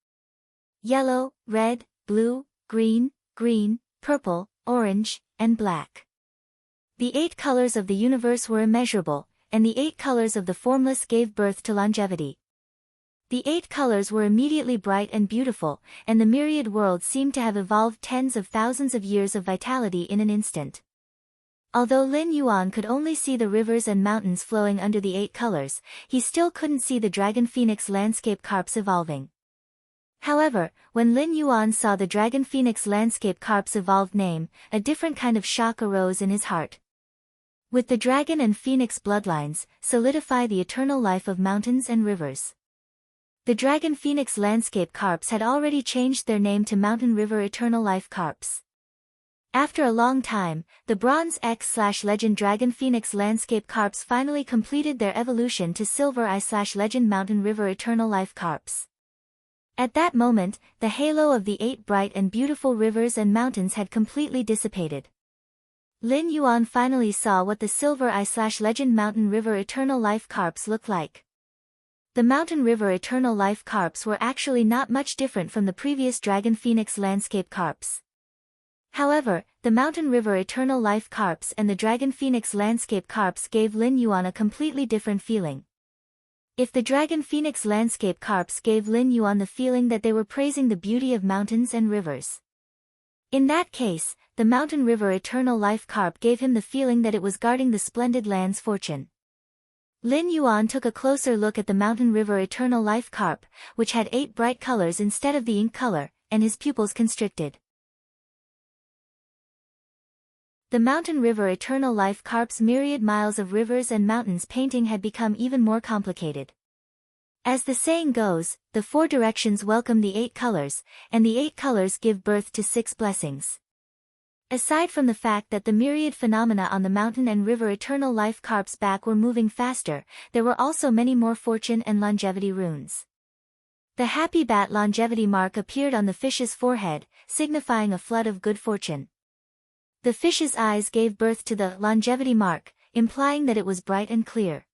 Yellow, red, blue, green, purple, orange, and black. The 8 colors of the universe were immeasurable, and the 8 colors of the formless gave birth to longevity. The 8 colors were immediately bright and beautiful, and the myriad world seemed to have evolved tens of thousands of years of vitality in an instant. Although Lin Yuan could only see the rivers and mountains flowing under the 8 colors, he still couldn't see the Dragon Phoenix Landscape Carps evolving. However, when Lin Yuan saw the Dragon Phoenix Landscape Carps evolved name, a different kind of shock arose in his heart. With the dragon and phoenix bloodlines, solidify the eternal life of mountains and rivers. The Dragon Phoenix Landscape Carps had already changed their name to Mountain River Eternal Life Carps. After a long time, the Bronze X/Legend Dragon Phoenix Landscape Carps finally completed their evolution to Silver I/Legend Mountain River Eternal Life Carps. At that moment, the halo of the 8 bright and beautiful rivers and mountains had completely dissipated. Lin Yuan finally saw what the Silver I/Legend Mountain River Eternal Life Carps looked like. The Mountain River Eternal Life Carps were actually not much different from the previous Dragon Phoenix Landscape Carps. However, the Mountain River Eternal Life Carps and the Dragon Phoenix Landscape Carps gave Lin Yuan a completely different feeling. If the Dragon Phoenix Landscape Carps gave Lin Yuan the feeling that they were praising the beauty of mountains and rivers. In that case, the Mountain River Eternal Life Carp gave him the feeling that it was guarding the splendid land's fortune. Lin Yuan took a closer look at the Mountain River Eternal Life Carp, which had 8 bright colors instead of the ink color, and his pupils constricted. The Mountain River Eternal Life Carp's myriad miles of rivers and mountains painting had become even more complicated. As the saying goes, the 4 directions welcome the 8 colors, and the 8 colors give birth to 6 blessings. Aside from the fact that the myriad phenomena on the Mountain and River Eternal Life Carp's back were moving faster, there were also many more fortune and longevity runes. The happy bat longevity mark appeared on the fish's forehead, signifying a flood of good fortune. The fish's eyes gave birth to the longevity mark, implying that it was bright and clear.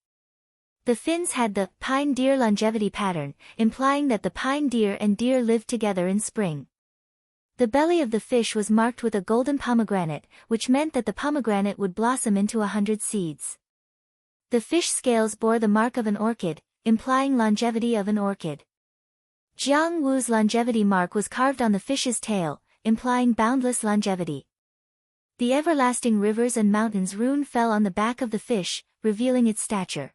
The fins had the pine deer longevity pattern, implying that the pine deer and deer lived together in spring. The belly of the fish was marked with a golden pomegranate, which meant that the pomegranate would blossom into 100 seeds. The fish scales bore the mark of an orchid, implying longevity of an orchid. Jiang Wu's longevity mark was carved on the fish's tail, implying boundless longevity. The everlasting rivers and mountains rune fell on the back of the fish, revealing its stature.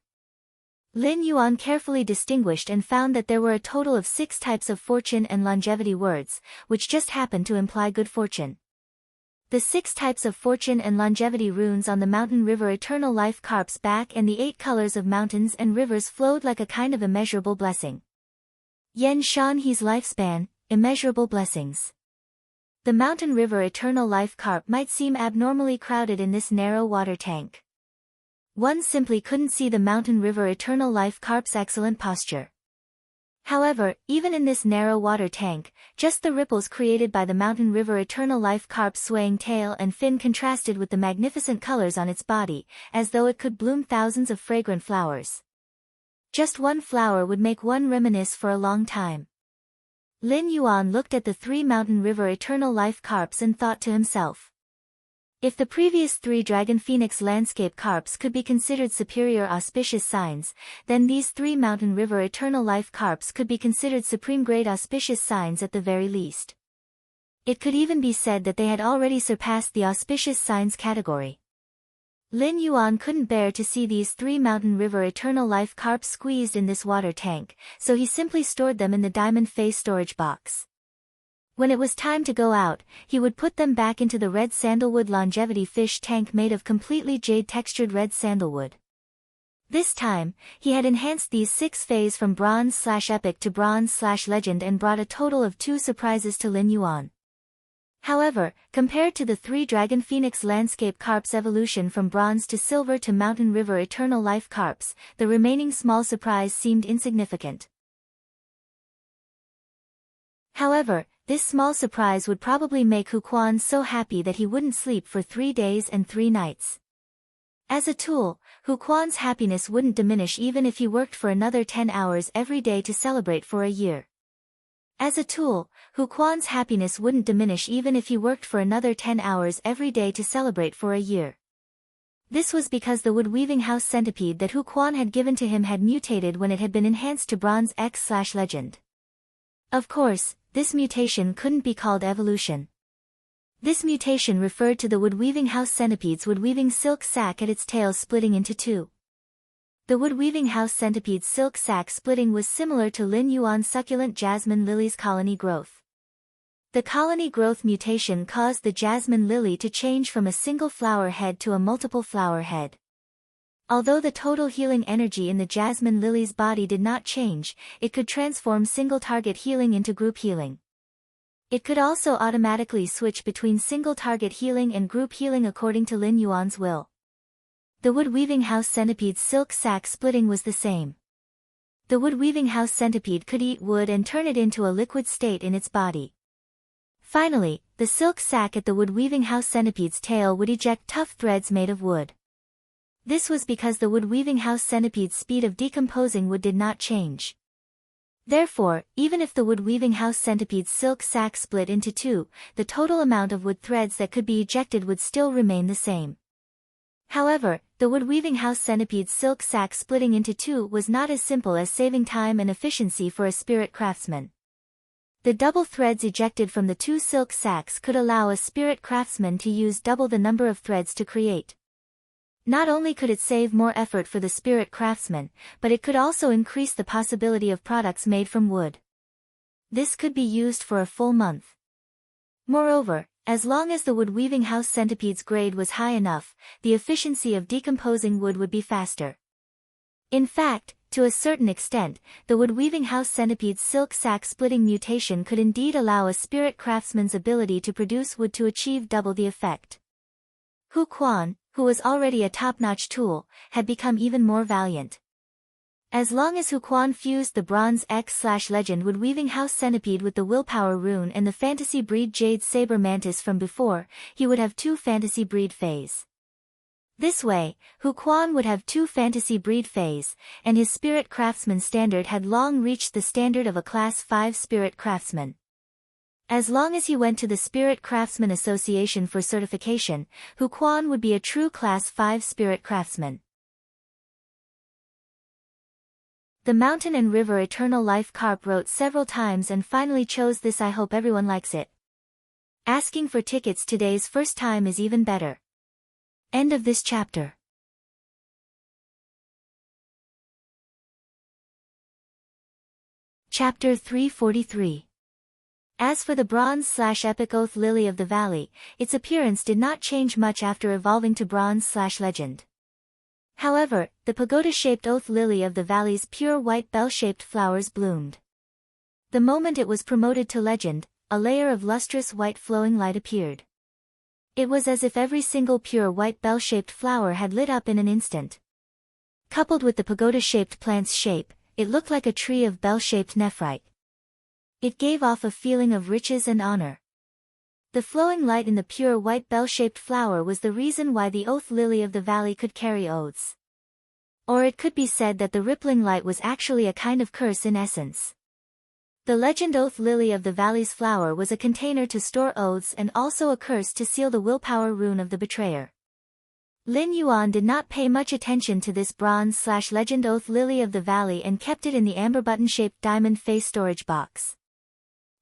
Lin Yuan carefully distinguished and found that there were a total of 6 types of fortune and longevity words, which just happened to imply good fortune. The 6 types of fortune and longevity runes on the mountain river eternal life carp's back and the 8 colors of mountains and rivers flowed like a kind of immeasurable blessing. Yen Shan He's lifespan, immeasurable blessings. The mountain river eternal life carp might seem abnormally crowded in this narrow water tank. One simply couldn't see the mountain river eternal life carp's excellent posture. However, even in this narrow water tank, just the ripples created by the mountain river eternal life carp's swaying tail and fin contrasted with the magnificent colors on its body, as though it could bloom thousands of fragrant flowers. Just one flower would make one reminisce for a long time. Lin Yuan looked at the 3 mountain river eternal life carps and thought to himself. If the previous 3 dragon phoenix landscape carps could be considered superior auspicious signs, then these 3 mountain river eternal life carps could be considered supreme grade auspicious signs at the very least. It could even be said that they had already surpassed the auspicious signs category. Lin Yuan couldn't bear to see these 3 mountain river eternal life carps squeezed in this water tank, so he simply stored them in the diamond face storage box. When it was time to go out, he would put them back into the red sandalwood longevity fish tank made of completely jade-textured red sandalwood. This time, he had enhanced these 6 fays from bronze/epic to bronze/legend and brought a total of 2 surprises to Lin Yuan. However, compared to the 3 dragon phoenix landscape carps evolution from bronze to silver to mountain river eternal life carps, the remaining small surprise seemed insignificant. However, this small surprise would probably make Hu Quan so happy that he wouldn't sleep for 3 days and 3 nights. As a tool, Hu Quan's happiness wouldn't diminish even if he worked for another 10 hours every day to celebrate for a year. As a tool, Hu Quan's happiness wouldn't diminish even if he worked for another 10 hours every day to celebrate for a year. This was because the wood-weaving house centipede that Hu Quan had given to him had mutated when it had been enhanced to bronze X/legend. Of course, this mutation couldn't be called evolution. This mutation referred to the wood-weaving house centipede's wood-weaving silk sac at its tail splitting into 2. The wood-weaving house centipede's silk sac splitting was similar to Lin Yuan's succulent jasmine lily's colony growth. The colony growth mutation caused the jasmine lily to change from a single flower head to a multiple flower head. Although the total healing energy in the jasmine lily's body did not change, it could transform single-target healing into group healing. It could also automatically switch between single-target healing and group healing according to Lin Yuan's will. The wood-weaving house centipede's silk sac splitting was the same. The wood-weaving house centipede could eat wood and turn it into a liquid state in its body. Finally, the silk sac at the wood-weaving house centipede's tail would eject tough threads made of wood. This was because the wood-weaving house centipede's speed of decomposing wood did not change. Therefore, even if the wood-weaving house centipede's silk sac split into 2, the total amount of wood threads that could be ejected would still remain the same. However, the wood-weaving house centipede's silk sac splitting into 2 was not as simple as saving time and efficiency for a spirit craftsman. The double threads ejected from the 2 silk sacs could allow a spirit craftsman to use double the number of threads to create. Not only could it save more effort for the spirit craftsman, but it could also increase the possibility of products made from wood. This could be used for a full month. Moreover, as long as the wood-weaving house centipede's grade was high enough, the efficiency of decomposing wood would be faster. In fact, to a certain extent, the wood-weaving house centipede's silk sac splitting mutation could indeed allow a spirit craftsman's ability to produce wood to achieve double the effect. Hu Quan, who was already a top-notch tool, had become even more valiant. As long as Huquan fused the Bronze X/Legend Wood Weaving House Centipede with the Willpower Rune and the Fantasy Breed Jade Saber Mantis from before, he would have 2 Fantasy Breed Fays. This way, Huquan would have 2 Fantasy Breed Fays, and his Spirit Craftsman standard had long reached the standard of a Class 5 Spirit Craftsman. As long as he went to the Spirit Craftsman Association for certification, Huquan would be a true Class 5 Spirit Craftsman. The Mountain and River Eternal Life Carp wrote several times and finally chose this. I hope everyone likes it. Asking for tickets today's first time is even better. End of this chapter. Chapter 343. As for the Bronze/Epic Oath Lily of the Valley, its appearance did not change much after evolving to Bronze/Legend. However, the pagoda-shaped Oath Lily of the Valley's pure white bell-shaped flowers bloomed. The moment it was promoted to Legend, a layer of lustrous white flowing light appeared. It was as if every single pure white bell-shaped flower had lit up in an instant. Coupled with the pagoda-shaped plant's shape, it looked like a tree of bell-shaped nephrite. It gave off a feeling of riches and honor. The flowing light in the pure white bell-shaped flower was the reason why the Oath Lily of the Valley could carry oaths. Or it could be said that the rippling light was actually a kind of curse in essence. The Legend Oath Lily of the Valley's flower was a container to store oaths and also a curse to seal the Willpower Rune of the Betrayer. Lin Yuan did not pay much attention to this Bronze/Legend Oath Lily of the Valley and kept it in the amber button-shaped diamond face storage box.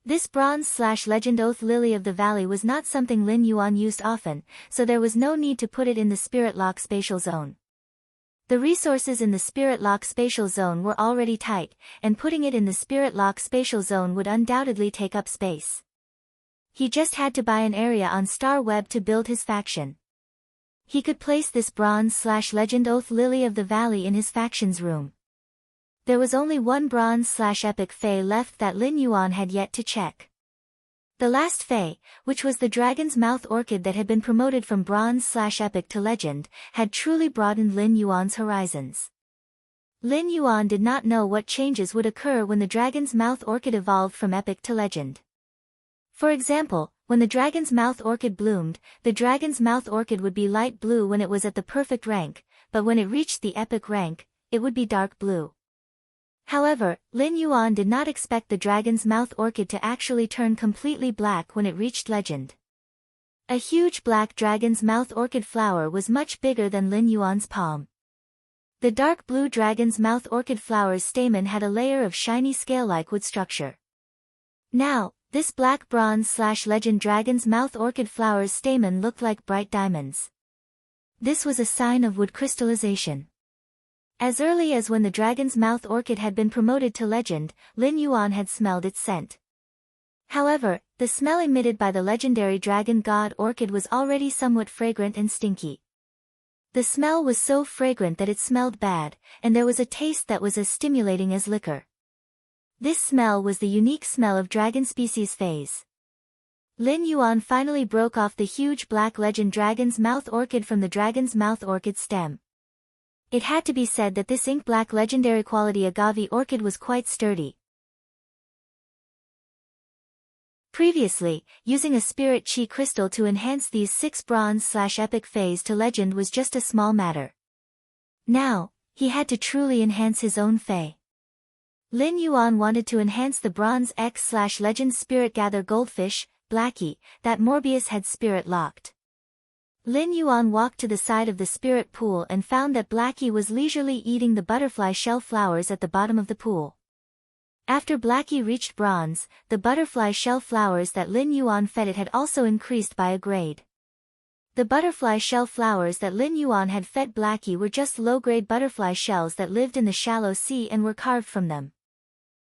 This Bronze/Legend Oath Lily of the Valley was not something Lin Yuan used often, so there was no need to put it in the Spirit Lock Spatial Zone. The resources in the Spirit Lock Spatial Zone were already tight, and putting it in the Spirit Lock Spatial Zone would undoubtedly take up space. He just had to buy an area on Star Web to build his faction. He could place this Bronze/Legend Oath Lily of the Valley in his faction's room. There was only one Bronze/Epic Fae left that Lin Yuan had yet to check. The last Fae, which was the Dragon's Mouth Orchid that had been promoted from Bronze/Epic to Legend, had truly broadened Lin Yuan's horizons. Lin Yuan did not know what changes would occur when the Dragon's Mouth Orchid evolved from Epic to Legend. For example, when the Dragon's Mouth Orchid bloomed, the Dragon's Mouth Orchid would be light blue when it was at the perfect rank, but when it reached the Epic rank, it would be dark blue. However, Lin Yuan did not expect the Dragon's Mouth Orchid to actually turn completely black when it reached Legend. A huge black Dragon's Mouth Orchid flower was much bigger than Lin Yuan's palm. The dark blue Dragon's Mouth Orchid flower's stamen had a layer of shiny scale-like wood structure. Now, this black Bronze/Legend Dragon's Mouth Orchid flower's stamen looked like bright diamonds. This was a sign of wood crystallization. As early as when the Dragon's Mouth Orchid had been promoted to Legend, Lin Yuan had smelled its scent. However, the smell emitted by the legendary Dragon God Orchid was already somewhat fragrant and stinky. The smell was so fragrant that it smelled bad, and there was a taste that was as stimulating as liquor. This smell was the unique smell of dragon species Fays. Lin Yuan finally broke off the huge black Legend Dragon's Mouth Orchid from the Dragon's Mouth Orchid stem. It had to be said that this ink-black legendary quality agave orchid was quite sturdy. Previously, using a spirit chi crystal to enhance these 6 Bronze/Epic Fays to Legend was just a small matter. Now, he had to truly enhance his own Fay. Lin Yuan wanted to enhance the Bronze X/Legend Spirit Gather Goldfish, Blackie, that Morbius had spirit locked. Lin Yuan walked to the side of the spirit pool and found that Blackie was leisurely eating the butterfly shell flowers at the bottom of the pool. After Blackie reached bronze, the butterfly shell flowers that Lin Yuan fed it had also increased by a grade. The butterfly shell flowers that Lin Yuan had fed Blackie were just low-grade butterfly shells that lived in the shallow sea and were carved from them.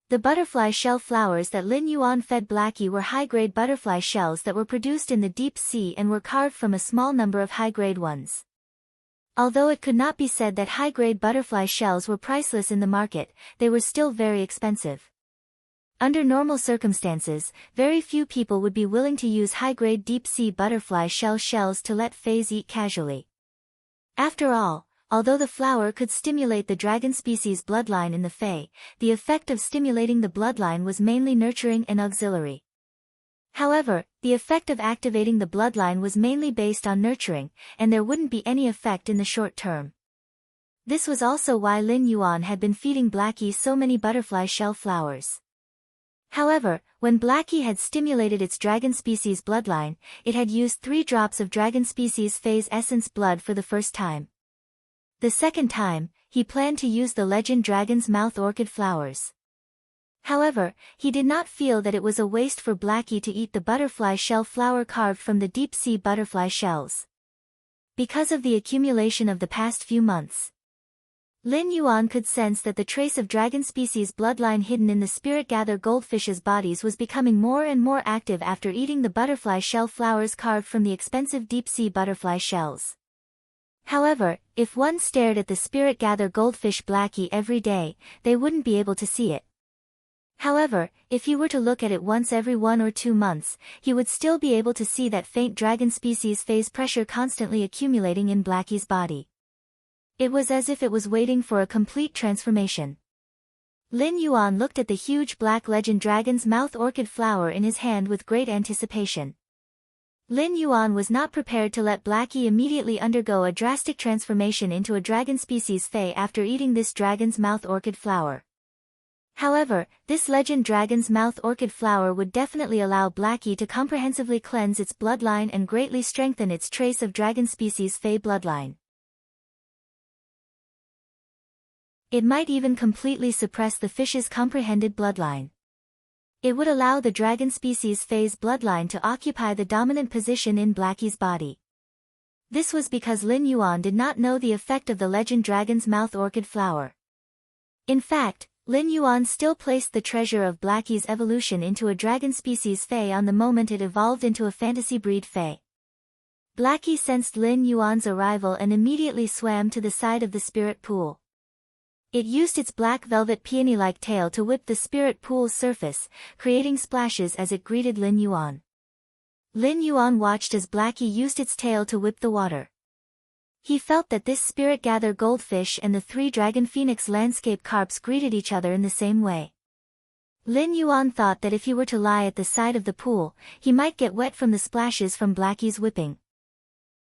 The butterfly shell flowers that Lin Yuan fed Blackie were high-grade butterfly shells that were produced in the deep sea and were carved from a small number of high-grade ones. Although it could not be said that high-grade butterfly shells were priceless in the market, they were still very expensive. Under normal circumstances, very few people would be willing to use high-grade deep-sea butterfly shell shells to let Fays eat casually. After all, although the flower could stimulate the dragon species bloodline in the Fae, the effect of stimulating the bloodline was mainly nurturing and auxiliary. However, the effect of activating the bloodline was mainly based on nurturing, and there wouldn't be any effect in the short term. This was also why Lin Yuan had been feeding Blackie so many butterfly shell flowers. However, when Blackie had stimulated its dragon species bloodline, it had used 3 drops of dragon species Fae's essence blood for the first time. The second time, he planned to use the legend dragon's mouth orchid flowers. However, he did not feel that it was a waste for Blackie to eat the butterfly shell flower carved from the deep-sea butterfly shells. Because of the accumulation of the past few months, Lin Yuan could sense that the trace of dragon species bloodline hidden in the spirit-gather goldfish's bodies was becoming more and more active after eating the butterfly shell flowers carved from the expensive deep-sea butterfly shells. However, if one stared at the spirit-gather goldfish Blackie every day, they wouldn't be able to see it. However, if he were to look at it once every 1 or 2 months, he would still be able to see that faint dragon species phase pressure constantly accumulating in Blackie's body. It was as if it was waiting for a complete transformation. Lin Yuan looked at the huge black legend dragon's mouth orchid flower in his hand with great anticipation. Lin Yuan was not prepared to let Blackie immediately undergo a drastic transformation into a dragon species Fae after eating this dragon's mouth orchid flower. However, this legend dragon's mouth orchid flower would definitely allow Blackie to comprehensively cleanse its bloodline and greatly strengthen its trace of dragon species Fae bloodline. It might even completely suppress the fish's comprehended bloodline. It would allow the dragon species Fae's bloodline to occupy the dominant position in Blackie's body. This was because Lin Yuan did not know the effect of the legend dragon's mouth orchid flower. In fact, Lin Yuan still placed the treasure of Blackie's evolution into a dragon species Fae on the moment it evolved into a fantasy breed Fae. Blackie sensed Lin Yuan's arrival and immediately swam to the side of the spirit pool. It used its black velvet peony-like tail to whip the spirit pool's surface, creating splashes as it greeted Lin Yuan. Lin Yuan watched as Blackie used its tail to whip the water. He felt that this spirit-gather goldfish and the 3 dragon phoenix landscape carps greeted each other in the same way. Lin Yuan thought that if he were to lie at the side of the pool, he might get wet from the splashes from Blackie's whipping.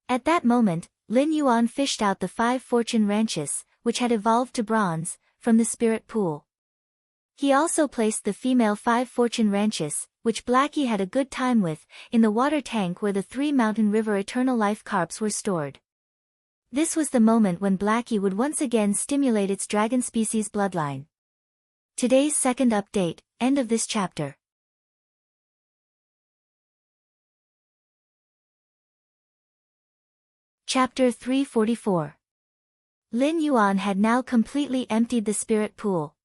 At that moment, Lin Yuan fished out the 5 fortune ranches, which had evolved to bronze, from the spirit pool. He also placed the female 5 fortune ranches, which Blackie had a good time with, in the water tank where the 3 mountain river eternal life carps were stored. This was the moment when Blackie would once again stimulate its dragon species bloodline. Today's second update, end of this chapter. Chapter 344. Lin Yuan had now completely emptied the spirit pool.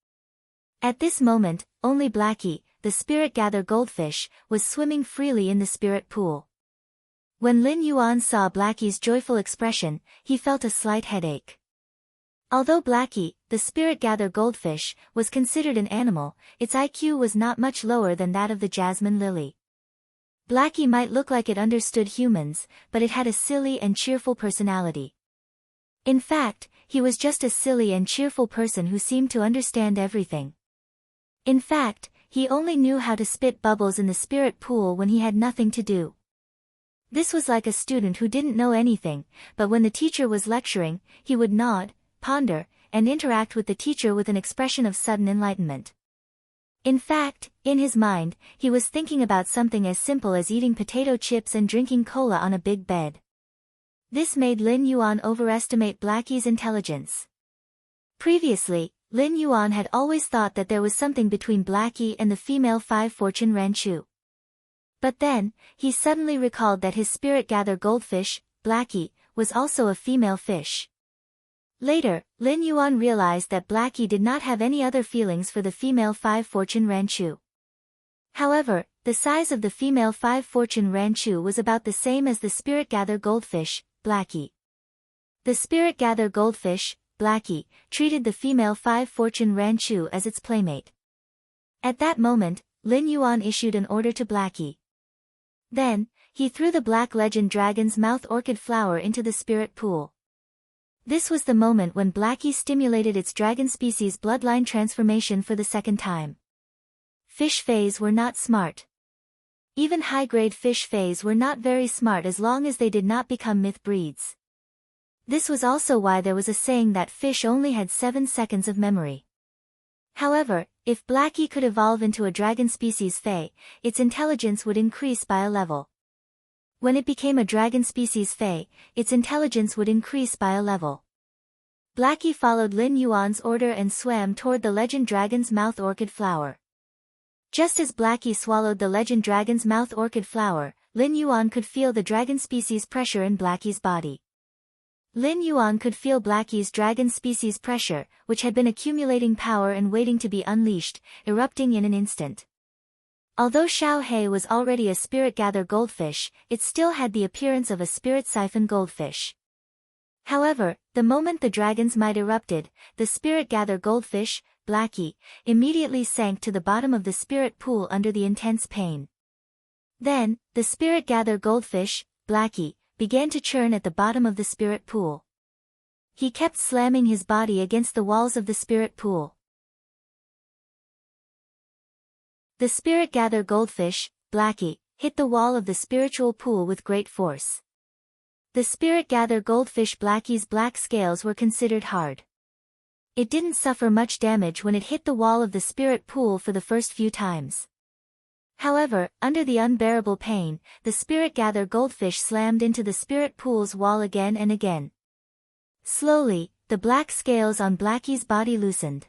At this moment, only Blackie, the spirit-gather goldfish, was swimming freely in the spirit pool. When Lin Yuan saw Blackie's joyful expression, he felt a slight headache. Although Blackie, the spirit-gather goldfish, was considered an animal, its IQ was not much lower than that of the jasmine lily. Blackie might look like it understood humans, but it had a silly and cheerful personality. In fact, he was just a silly and cheerful person who seemed to understand everything. In fact, he only knew how to spit bubbles in the spirit pool when he had nothing to do. This was like a student who didn't know anything, but when the teacher was lecturing, he would nod, ponder, and interact with the teacher with an expression of sudden enlightenment. In fact, in his mind, he was thinking about something as simple as eating potato chips and drinking cola on a big bed. This made Lin Yuan overestimate Blackie's intelligence. Previously, Lin Yuan had always thought that there was something between Blackie and the female 5 fortune ranchu. But then, he suddenly recalled that his spirit-gather goldfish, Blackie, was also a female fish. Later, Lin Yuan realized that Blackie did not have any other feelings for the female 5 fortune ranchu. However, the size of the female 5 fortune ranchu was about the same as the spirit-gather goldfish, Blackie. The spirit-gather goldfish, Blackie, treated the female 5 fortune ranchu as its playmate. At that moment, Lin Yuan issued an order to Blackie. Then, he threw the black legend dragon's mouth orchid flower into the spirit pool. This was the moment when Blackie stimulated its dragon species bloodline transformation for the second time. Fish fays were not smart. Even high-grade fish fays were not very smart as long as they did not become myth breeds. This was also why there was a saying that fish only had 7 seconds of memory. However, if Blackie could evolve into a dragon species fay, its intelligence would increase by a level. When it became a dragon species fay, its intelligence would increase by a level. Blackie followed Lin Yuan's order and swam toward the legend dragon's mouth orchid flower. Just as Blackie swallowed the legend dragon's mouth orchid flower, Lin Yuan could feel the dragon species pressure in Blackie's body. Lin Yuan could feel Blackie's dragon species pressure, which had been accumulating power and waiting to be unleashed, erupting in an instant. Although Xiao He was already a spirit gather goldfish, it still had the appearance of a spirit siphon goldfish. However, the moment the dragon's might erupted, the spirit gather goldfish, Blackie, immediately sank to the bottom of the spirit pool under the intense pain. Then, the spirit gather goldfish, Blackie, began to churn at the bottom of the spirit pool. He kept slamming his body against the walls of the spirit pool. The spirit gather goldfish, Blackie, hit the wall of the spiritual pool with great force. The spirit gather goldfish Blackie's black scales were considered hard. It didn't suffer much damage when it hit the wall of the spirit pool for the first few times. However, under the unbearable pain, the spirit gather goldfish slammed into the spirit pool's wall again and again. Slowly, the black scales on Blackie's body loosened.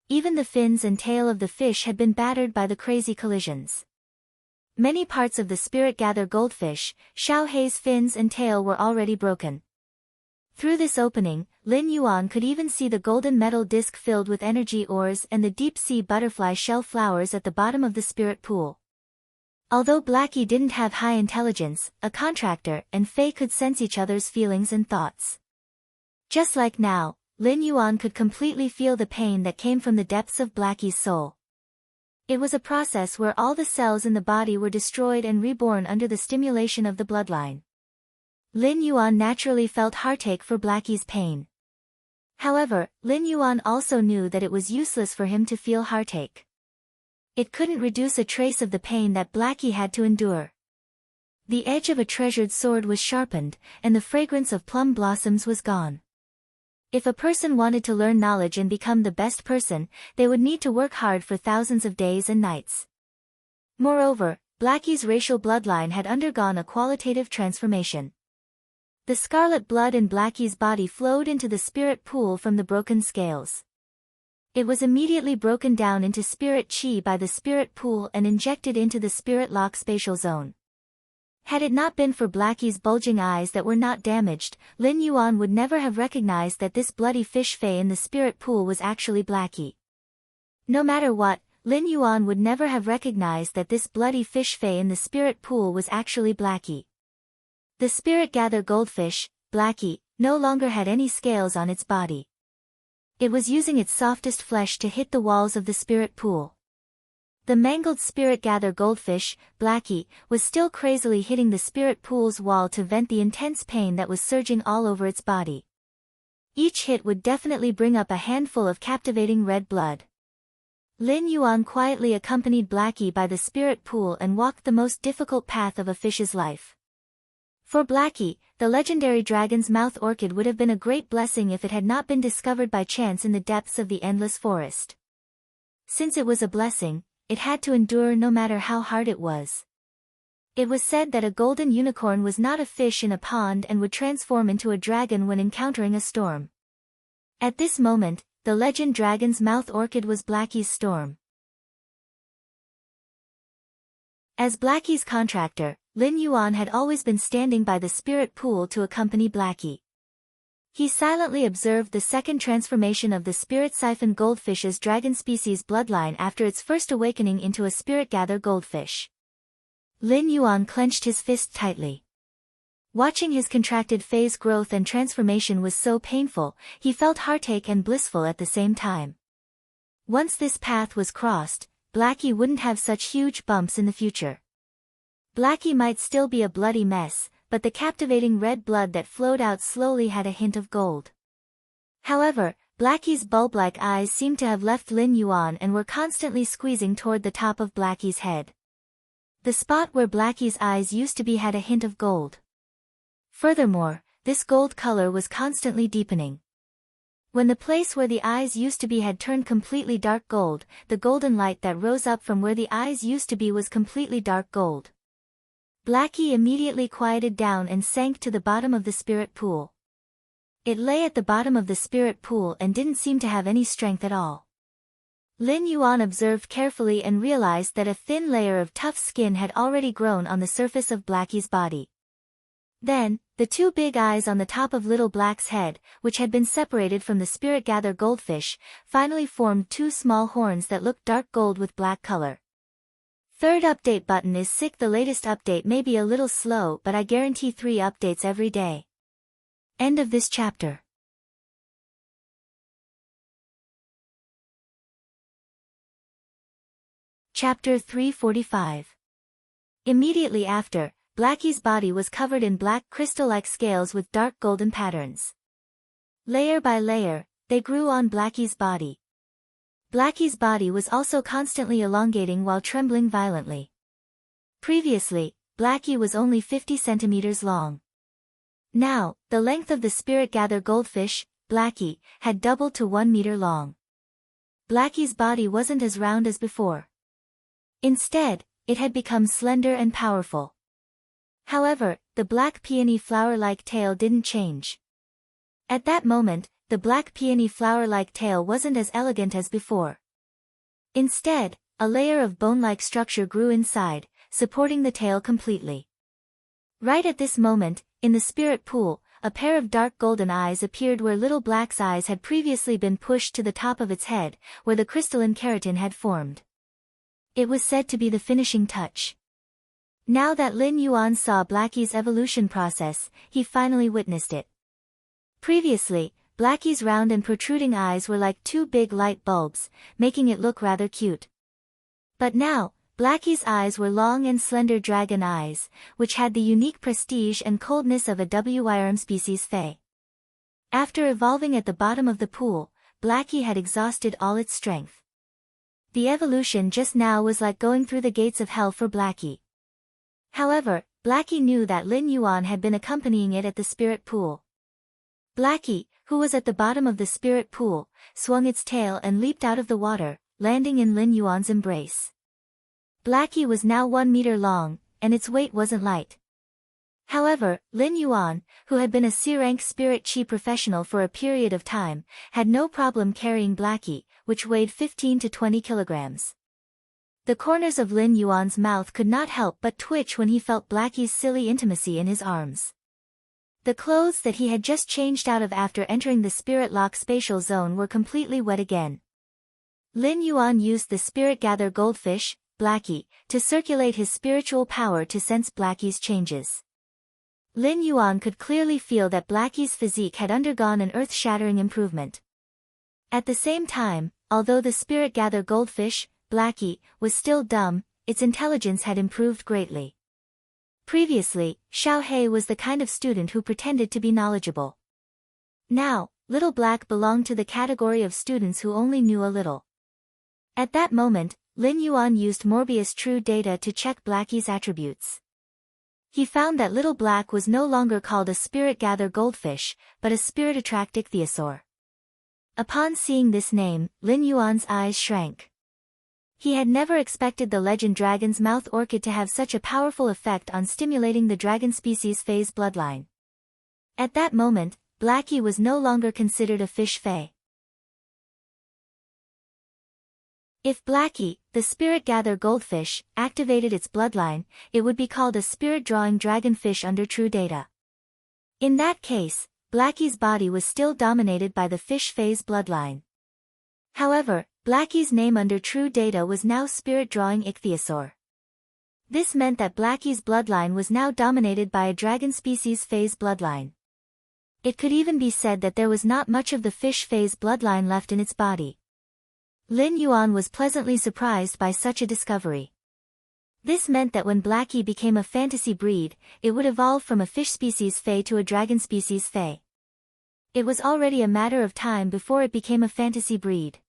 Even the fins and tail of the fish had been battered by the crazy collisions. Many parts of the spirit gather goldfish, Xiao He's fins and tail were already broken. Through this opening, Lin Yuan could even see the golden metal disc filled with energy ores and the deep-sea butterfly shell flowers at the bottom of the spirit pool. Although Blackie didn't have high intelligence, a contractor and Fei could sense each other's feelings and thoughts. Just like now, Lin Yuan could completely feel the pain that came from the depths of Blackie's soul. It was a process where all the cells in the body were destroyed and reborn under the stimulation of the bloodline. Lin Yuan naturally felt heartache for Blackie's pain. However, Lin Yuan also knew that it was useless for him to feel heartache. It couldn't reduce a trace of the pain that Blackie had to endure. The edge of a treasured sword was sharpened, and the fragrance of plum blossoms was gone. If a person wanted to learn knowledge and become the best person, they would need to work hard for thousands of days and nights. Moreover, Blackie's racial bloodline had undergone a qualitative transformation. The scarlet blood in Blackie's body flowed into the spirit pool from the broken scales. It was immediately broken down into spirit chi by the spirit pool and injected into the spirit lock spatial zone. Had it not been for Blackie's bulging eyes that were not damaged, Lin Yuan would never have recognized that this bloody fish fay in the spirit pool was actually Blackie. No matter what, Lin Yuan would never have recognized that this bloody fish fay in the spirit pool was actually Blackie. The spirit gather goldfish, Blackie, no longer had any scales on its body. It was using its softest flesh to hit the walls of the spirit pool. The mangled spirit gather goldfish, Blackie, was still crazily hitting the spirit pool's wall to vent the intense pain that was surging all over its body. Each hit would definitely bring up a handful of captivating red blood. Lin Yuan quietly accompanied Blackie by the spirit pool and walked the most difficult path of a fish's life. For Blackie, the legendary dragon's mouth orchid would have been a great blessing if it had not been discovered by chance in the depths of the endless forest. Since it was a blessing, it had to endure no matter how hard it was. It was said that a golden unicorn was not a fish in a pond and would transform into a dragon when encountering a storm. At this moment, the legend dragon's mouth orchid was Blackie's storm. As Blackie's contractor, Lin Yuan had always been standing by the spirit pool to accompany Blackie. He silently observed the second transformation of the spirit siphon goldfish's dragon species bloodline after its first awakening into a spirit gather goldfish. Lin Yuan clenched his fist tightly. Watching his contracted phase growth and transformation was so painful, he felt heartache and blissful at the same time. Once this path was crossed, Blackie wouldn't have such huge bumps in the future. Blackie might still be a bloody mess, but the captivating red blood that flowed out slowly had a hint of gold. However, Blackie's bulb-like eyes seemed to have left Lin Yuan and were constantly squeezing toward the top of Blackie's head. The spot where Blackie's eyes used to be had a hint of gold. Furthermore, this gold color was constantly deepening. When the place where the eyes used to be had turned completely dark gold, the golden light that rose up from where the eyes used to be was completely dark gold. Blackie immediately quieted down and sank to the bottom of the spirit pool. It lay at the bottom of the spirit pool and didn't seem to have any strength at all. Lin Yuan observed carefully and realized that a thin layer of tough skin had already grown on the surface of Blackie's body. Then, the two big eyes on the top of Little Black's head, which had been separated from the spirit-gather goldfish, finally formed two small horns that looked dark gold with black color. Third update button is sick. The latest update may be a little slow, but I guarantee 3 updates every day. End of this chapter. Chapter 345. Immediately after, Blackie's body was covered in black crystal-like scales with dark golden patterns. Layer by layer, they grew on Blackie's body. Blackie's body was also constantly elongating while trembling violently. Previously, Blackie was only 50 centimeters long. Now, the length of the spirit-gather goldfish, Blackie, had doubled to 1 meter long. Blackie's body wasn't as round as before. Instead, it had become slender and powerful. However, the black peony flower-like tail didn't change. At that moment, the black peony flower-like tail wasn't as elegant as before. Instead, a layer of bone-like structure grew inside, supporting the tail completely. Right at this moment, in the spirit pool, a pair of dark golden eyes appeared where Little Black's eyes had previously been pushed to the top of its head, where the crystalline keratin had formed. It was said to be the finishing touch. Now that Lin Yuan saw Blackie's evolution process, he finally witnessed it. Previously, Blackie's round and protruding eyes were like 2 big light bulbs, making it look rather cute. But now, Blackie's eyes were long and slender dragon eyes, which had the unique prestige and coldness of a Wyrm species Fae. After evolving at the bottom of the pool, Blackie had exhausted all its strength. The evolution just now was like going through the gates of hell for Blackie. However, Blackie knew that Lin Yuan had been accompanying it at the spirit pool. Blackie, who was at the bottom of the spirit pool, swung its tail and leaped out of the water, landing in Lin Yuan's embrace. Blackie was now 1 meter long, and its weight wasn't light. However, Lin Yuan, who had been a C-rank spirit chi professional for a period of time, had no problem carrying Blackie, which weighed 15 to 20 kilograms. The corners of Lin Yuan's mouth could not help but twitch when he felt Blackie's silly intimacy in his arms. The clothes that he had just changed out of after entering the Spirit Lock spatial zone were completely wet again. Lin Yuan used the spirit-gather goldfish, Blackie, to circulate his spiritual power to sense Blackie's changes. Lin Yuan could clearly feel that Blackie's physique had undergone an earth-shattering improvement. At the same time, although the spirit-gather goldfish, Blackie, was still dumb, its intelligence had improved greatly. Previously, Xiao Hei was the kind of student who pretended to be knowledgeable. Now, Little Black belonged to the category of students who only knew a little. At that moment, Lin Yuan used Morbius True Data to check Blackie's attributes. He found that Little Black was no longer called a spirit-gather goldfish, but a spirit-attract ichthyosaur. Upon seeing this name, Lin Yuan's eyes shrank. He had never expected the legend dragon's mouth orchid to have such a powerful effect on stimulating the dragon species Fae's bloodline. At that moment, Blackie was no longer considered a fish Fae. If Blackie, the spirit-gather goldfish, activated its bloodline, it would be called a spirit-drawing dragonfish under True Data. In that case, Blackie's body was still dominated by the fish Fae's bloodline. However, Blackie's name under True Data was now spirit-drawing ichthyosaur. This meant that Blackie's bloodline was now dominated by a dragon species Fae's bloodline. It could even be said that there was not much of the fish Fae's bloodline left in its body. Lin Yuan was pleasantly surprised by such a discovery. This meant that when Blackie became a fantasy breed, it would evolve from a fish species Fae to a dragon species Fae. It was already a matter of time before it became a fantasy breed.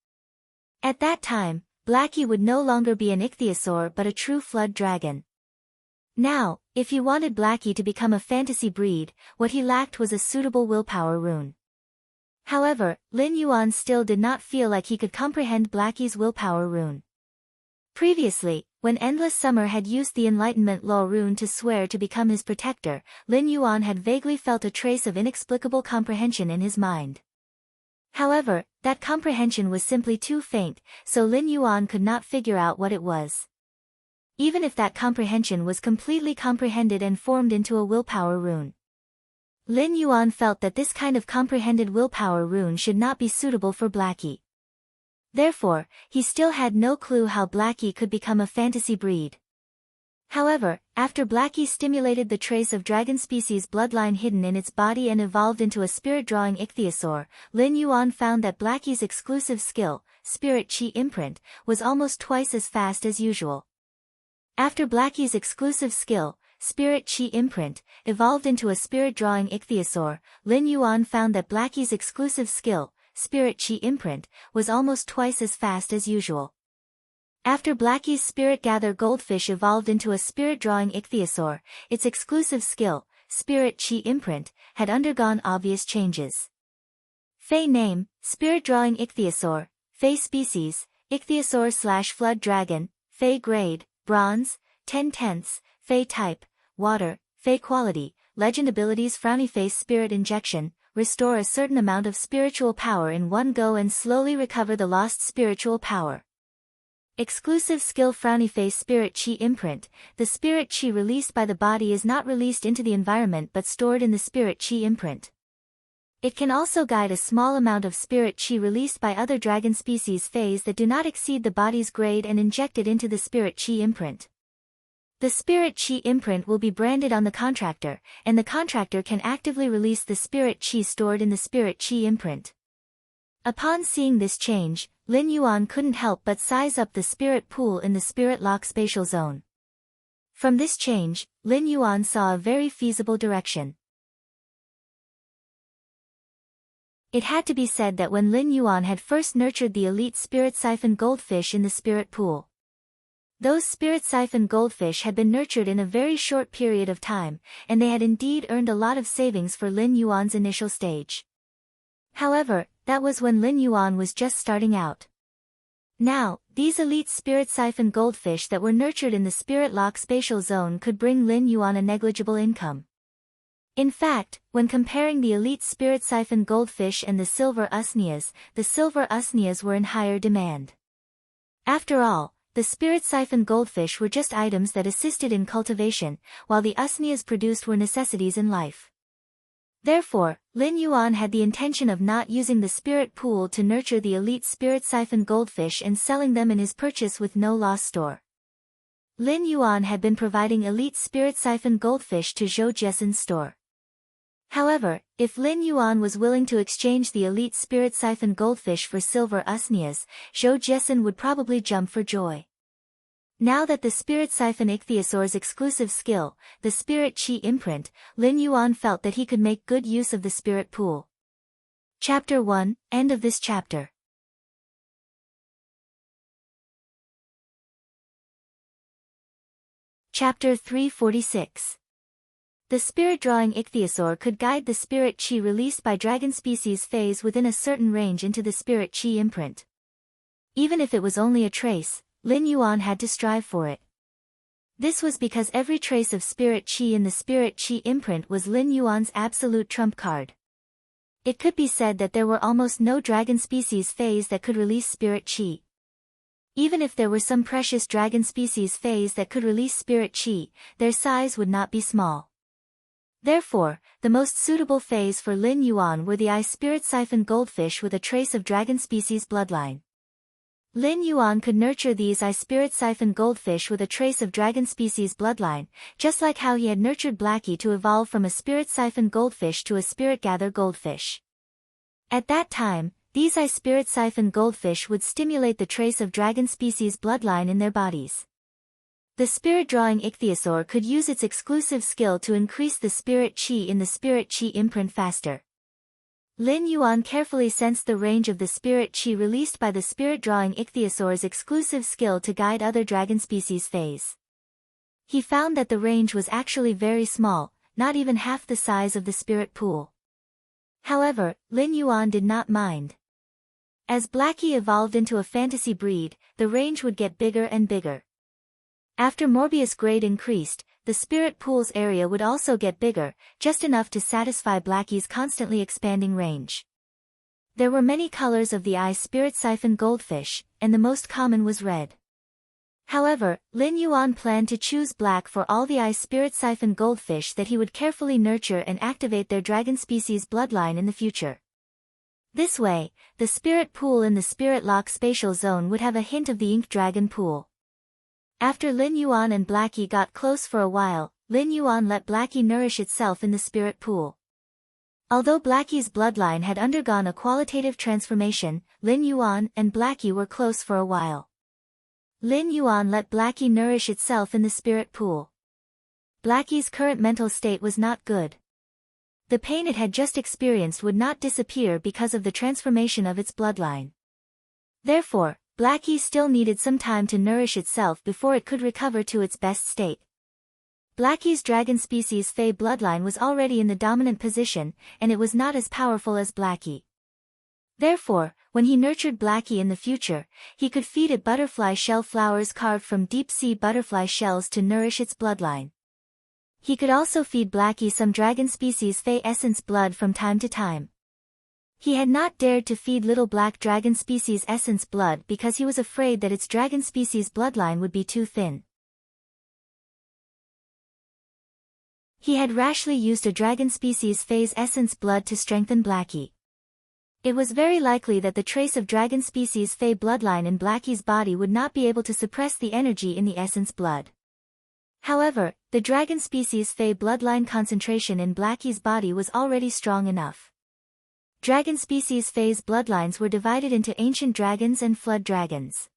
At that time, Blackie would no longer be an ichthyosaur but a true flood dragon. Now, if he wanted Blackie to become a fantasy breed, what he lacked was a suitable willpower rune. However, Lin Yuan still did not feel like he could comprehend Blackie's willpower rune. Previously, when Endless Summer had used the Enlightenment Law rune to swear to become his protector, Lin Yuan had vaguely felt a trace of inexplicable comprehension in his mind. However, that comprehension was simply too faint, so Lin Yuan could not figure out what it was. Even if that comprehension was completely comprehended and formed into a willpower rune, Lin Yuan felt that this kind of comprehended willpower rune should not be suitable for Blackie. Therefore, he still had no clue how Blackie could become a fantasy breed. However, after Blackie stimulated the trace of dragon species bloodline hidden in its body and evolved into a spirit-drawing ichthyosaur, Lin Yuan found that Blackie's exclusive skill, Spirit Chi Imprint, was almost twice as fast as usual. After Blackie's exclusive skill, Spirit Chi Imprint, evolved into a spirit-drawing ichthyosaur, Lin Yuan found that Blackie's exclusive skill, Spirit Chi Imprint, was almost twice as fast as usual. After Blackie's Spirit Gather Goldfish evolved into a spirit-drawing ichthyosaur, its exclusive skill, Spirit Chi Imprint, had undergone obvious changes. Fey name, Spirit-drawing ichthyosaur, Fey species, ichthyosaur/flood dragon, Fey grade, bronze, 10/10, Fey type, water, Fey quality, legend abilities Frowny Face Spirit Injection, restore a certain amount of spiritual power in one go and slowly recover the lost spiritual power. Exclusive skill Frowny Face Spirit Chi Imprint, the spirit chi released by the body is not released into the environment but stored in the Spirit Chi Imprint. It can also guide a small amount of spirit chi released by other dragon species Fays that do not exceed the body's grade and inject it into the Spirit Chi Imprint. The Spirit Chi Imprint will be branded on the contractor, and the contractor can actively release the Spirit Chi stored in the Spirit Chi Imprint. Upon seeing this change, Lin Yuan couldn't help but size up the spirit pool in the Spirit Lock spatial zone. From this change, Lin Yuan saw a very feasible direction. It had to be said that when Lin Yuan had first nurtured the elite Spirit Siphon Goldfish in the Spirit Pool, those Spirit Siphon Goldfish had been nurtured in a very short period of time, and they had indeed earned a lot of savings for Lin Yuan's initial stage. However, that was when Lin Yuan was just starting out. Now, these elite Spirit Siphon Goldfish that were nurtured in the Spirit Lock spatial zone could bring Lin Yuan a negligible income. In fact, when comparing the elite Spirit Siphon Goldfish and the Silver Usneas, the Silver Usneas were in higher demand. After all, the Spirit Siphon Goldfish were just items that assisted in cultivation, while the Usneas produced were necessities in life. Therefore, Lin Yuan had the intention of not using the Spirit Pool to nurture the elite Spirit Siphon Goldfish and selling them in his purchase with no loss store. Lin Yuan had been providing elite Spirit Siphon Goldfish to Zhou Jiesen's store. However, if Lin Yuan was willing to exchange the elite Spirit Siphon Goldfish for Silver Usneas, Zhou Jiesen would probably jump for joy. Now that the Spirit Siphon Ichthyosaur's exclusive skill, the Spirit Chi Imprint, Lin Yuan felt that he could make good use of the Spirit Pool. Chapter 1, End of this chapter. Chapter 346. The spirit-drawing ichthyosaur could guide the spirit chi released by dragon species phase within a certain range into the Spirit Chi Imprint. Even if it was only a trace, Lin Yuan had to strive for it. This was because every trace of Spirit Chi in the Spirit Chi Imprint was Lin Yuan's absolute trump card. It could be said that there were almost no dragon species phase that could release Spirit Chi. Even if there were some precious dragon species phase that could release Spirit Chi, their size would not be small. Therefore, the most suitable phase for Lin Yuan were the Spirit Siphon Goldfish with a trace of dragon species bloodline. Lin Yuan could nurture these Spirit Siphon Goldfish with a trace of dragon species bloodline, just like how he had nurtured Blackie to evolve from a Spirit Siphon Goldfish to a Spirit Gather Goldfish. At that time, these Spirit Siphon Goldfish would stimulate the trace of dragon species bloodline in their bodies. The spirit-drawing ichthyosaur could use its exclusive skill to increase the Spirit Chi in the Spirit Chi Imprint faster. Lin Yuan carefully sensed the range of the spirit qi released by the spirit-drawing ichthyosaur's exclusive skill to guide other dragon species phase. He found that the range was actually very small, not even half the size of the spirit pool. However, Lin Yuan did not mind. As Blackie evolved into a fantasy breed, the range would get bigger and bigger. After Morbius grade increased, the spirit pool's area would also get bigger, just enough to satisfy Blackie's constantly expanding range. There were many colors of the eye spirit siphon goldfish, and the most common was red. However, Lin Yuan planned to choose black for all the eye spirit siphon goldfish that he would carefully nurture and activate their dragon species bloodline in the future. This way, the spirit pool in the spirit lock spatial zone would have a hint of the ink dragon pool. After Lin Yuan and Blackie got close for a while, Lin Yuan let Blackie nourish itself in the spirit pool. Although Blackie's bloodline had undergone a qualitative transformation, Lin Yuan and Blackie were close for a while. Lin Yuan let Blackie nourish itself in the spirit pool. Blackie's current mental state was not good. The pain it had just experienced would not disappear because of the transformation of its bloodline. Therefore, Blackie still needed some time to nourish itself before it could recover to its best state. Blackie's dragon species Fey bloodline was already in the dominant position, and it was not as powerful as Blackie. Therefore, when he nurtured Blackie in the future, he could feed it butterfly shell flowers carved from deep-sea butterfly shells to nourish its bloodline. He could also feed Blackie some dragon species Fey essence blood from time to time. He had not dared to feed little black dragon species essence blood because he was afraid that its dragon species bloodline would be too thin. He had rashly used a dragon species phase essence blood to strengthen Blackie. It was very likely that the trace of dragon species Fey bloodline in Blackie's body would not be able to suppress the energy in the essence blood. However, the dragon species Fey bloodline concentration in Blackie's body was already strong enough. Dragon species Fey's bloodlines were divided into ancient dragons and flood dragons.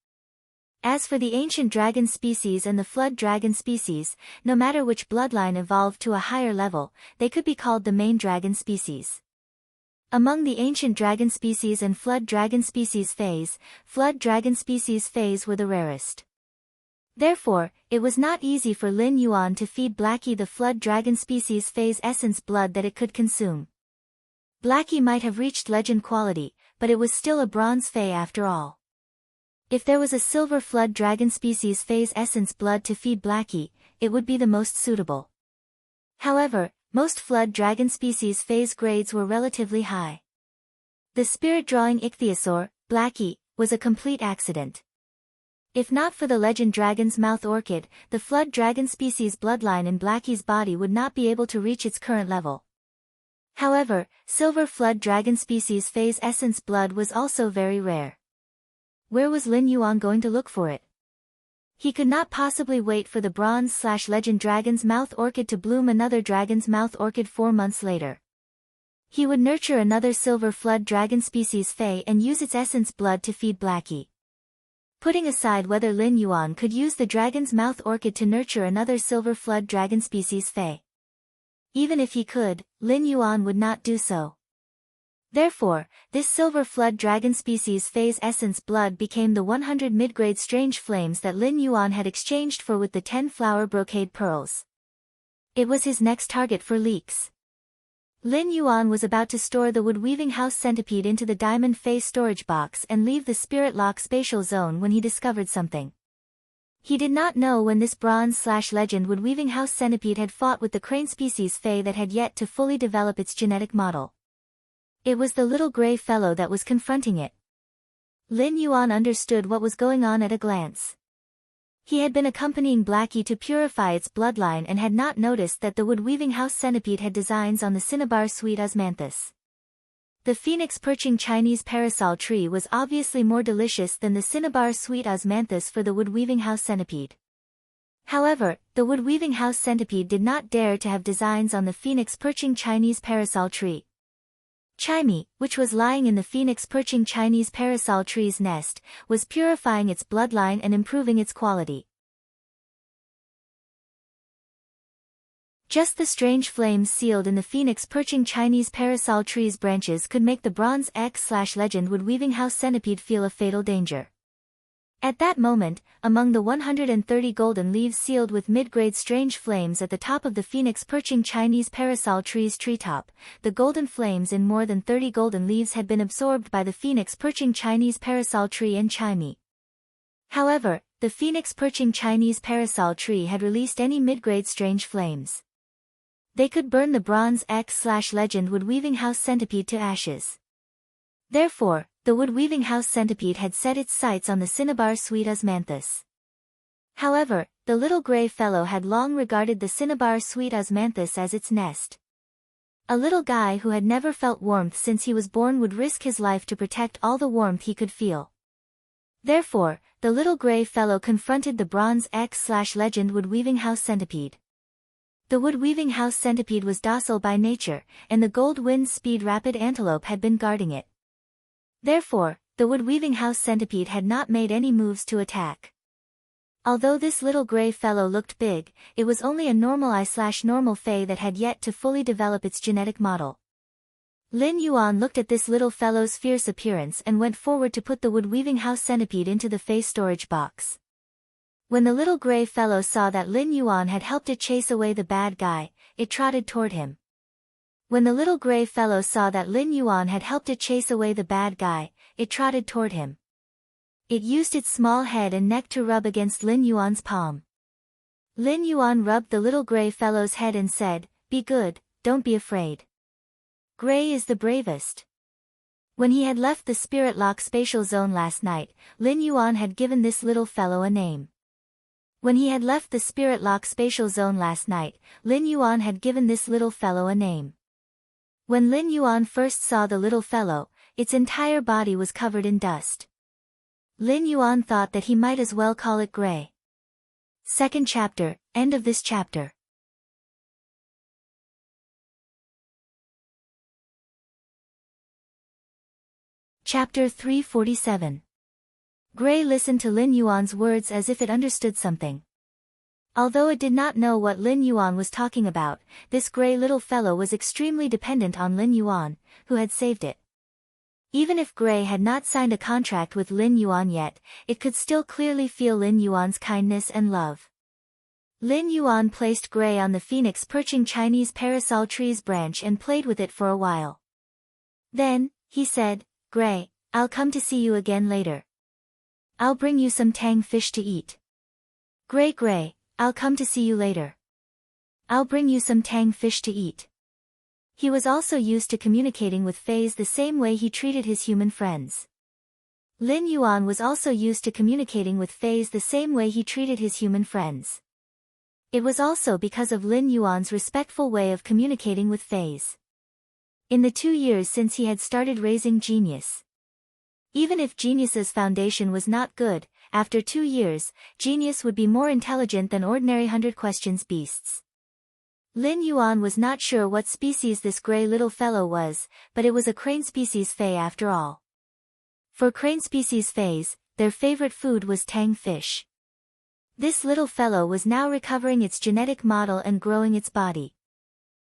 As for the ancient dragon species and the flood dragon species, no matter which bloodline evolved to a higher level, they could be called the main dragon species. Among the ancient dragon species and flood dragon species Feys, flood dragon species Feys were the rarest. Therefore, it was not easy for Lin Yuan to feed Blackie the flood dragon species Fey's essence blood that it could consume. Blackie might have reached legend quality, but it was still a bronze Fey after all. If there was a silver flood dragon species Fey's essence blood to feed Blackie, it would be the most suitable. However, most flood dragon species Fey's grades were relatively high. The spirit-drawing ichthyosaur, Blackie, was a complete accident. If not for the legend dragon's mouth orchid, the flood dragon species bloodline in Blackie's body would not be able to reach its current level. However, silver flood dragon species Fey's essence blood was also very rare. Where was Lin Yuan going to look for it? He could not possibly wait for the bronze/legend dragon's mouth orchid to bloom another dragon's mouth orchid 4 months later. He would nurture another silver flood dragon species Fey and use its essence blood to feed Blackie. Putting aside whether Lin Yuan could use the dragon's mouth orchid to nurture another silver flood dragon species Fey. Even if he could, Lin Yuan would not do so. Therefore, this silver flood dragon species Fey's essence blood became the 100 mid-grade strange flames that Lin Yuan had exchanged for with the 10 flower brocade pearls. It was his next target for leaks. Lin Yuan was about to store the wood-weaving house centipede into the diamond Fey storage box and leave the spirit lock spatial zone when he discovered something. He did not know when this bronze/legend wood-weaving house centipede had fought with the crane species Fey that had yet to fully develop its genetic model. It was the little gray fellow that was confronting it. Lin Yuan understood what was going on at a glance. He had been accompanying Blackie to purify its bloodline and had not noticed that the wood-weaving house centipede had designs on the cinnabar sweet osmanthus. The phoenix perching Chinese parasol tree was obviously more delicious than the cinnabar sweet osmanthus for the wood-weaving house centipede. However, the wood-weaving house centipede did not dare to have designs on the phoenix perching Chinese parasol tree. Chimey, which was lying in the phoenix perching Chinese parasol tree's nest, was purifying its bloodline and improving its quality. Just the strange flames sealed in the phoenix perching Chinese parasol tree's branches could make the Bronze X/Legend wood-weaving house centipede feel a fatal danger. At that moment, among the 130 golden leaves sealed with mid-grade strange flames at the top of the phoenix perching Chinese parasol tree's treetop, the golden flames in more than 30 golden leaves had been absorbed by the phoenix perching Chinese parasol tree and chimey. However, the phoenix perching Chinese parasol tree had released any mid-grade strange flames. They could burn the Bronze X/Legend wood-weaving house centipede to ashes. Therefore, the wood-weaving house centipede had set its sights on the cinnabar sweet osmanthus. However, the little gray fellow had long regarded the cinnabar sweet osmanthus as its nest. A little guy who had never felt warmth since he was born would risk his life to protect all the warmth he could feel. Therefore, the little gray fellow confronted the Bronze X/Legend wood-weaving house centipede. The wood-weaving house centipede was docile by nature, and the gold wind speed rapid antelope had been guarding it. Therefore, the wood-weaving house centipede had not made any moves to attack. Although this little gray fellow looked big, it was only a normal I/normal fey that had yet to fully develop its genetic model. Lin Yuan looked at this little fellow's fierce appearance and went forward to put the wood-weaving house centipede into the fey storage box. When the little gray fellow saw that Lin Yuan had helped it chase away the bad guy, it trotted toward him. When the little gray fellow saw that Lin Yuan had helped it chase away the bad guy, it trotted toward him. It used its small head and neck to rub against Lin Yuan's palm. Lin Yuan rubbed the little gray fellow's head and said, "Be good, don't be afraid. Gray is the bravest." When he had left the Spirit Lock spatial zone last night, Lin Yuan had given this little fellow a name. When he had left the Spirit Lock spatial zone last night, Lin Yuan had given this little fellow a name. When Lin Yuan first saw the little fellow, its entire body was covered in dust. Lin Yuan thought that he might as well call it Gray. Second chapter, end of this chapter. Chapter 347. Gray listened to Lin Yuan's words as if it understood something. Although it did not know what Lin Yuan was talking about, this gray little fellow was extremely dependent on Lin Yuan, who had saved it. Even if Gray had not signed a contract with Lin Yuan yet, it could still clearly feel Lin Yuan's kindness and love. Lin Yuan placed Gray on the phoenix perching Chinese parasol tree's branch and played with it for a while. Then, he said, "Gray, I'll come to see you again later. I'll bring you some tang fish to eat. Gray, I'll come to see you later. I'll bring you some tang fish to eat." He was also used to communicating with fays the same way he treated his human friends. Lin Yuan was also used to communicating with fays the same way he treated his human friends. It was also because of Lin Yuan's respectful way of communicating with fays. In the 2 years since he had started raising Genius. Even if Genius's foundation was not good, after 2 years, Genius would be more intelligent than ordinary 100 questions beasts. Lin Yuan was not sure what species this gray little fellow was, but it was a crane species fey after all. For crane species fays, their favorite food was tang fish. This little fellow was now recovering its genetic model and growing its body.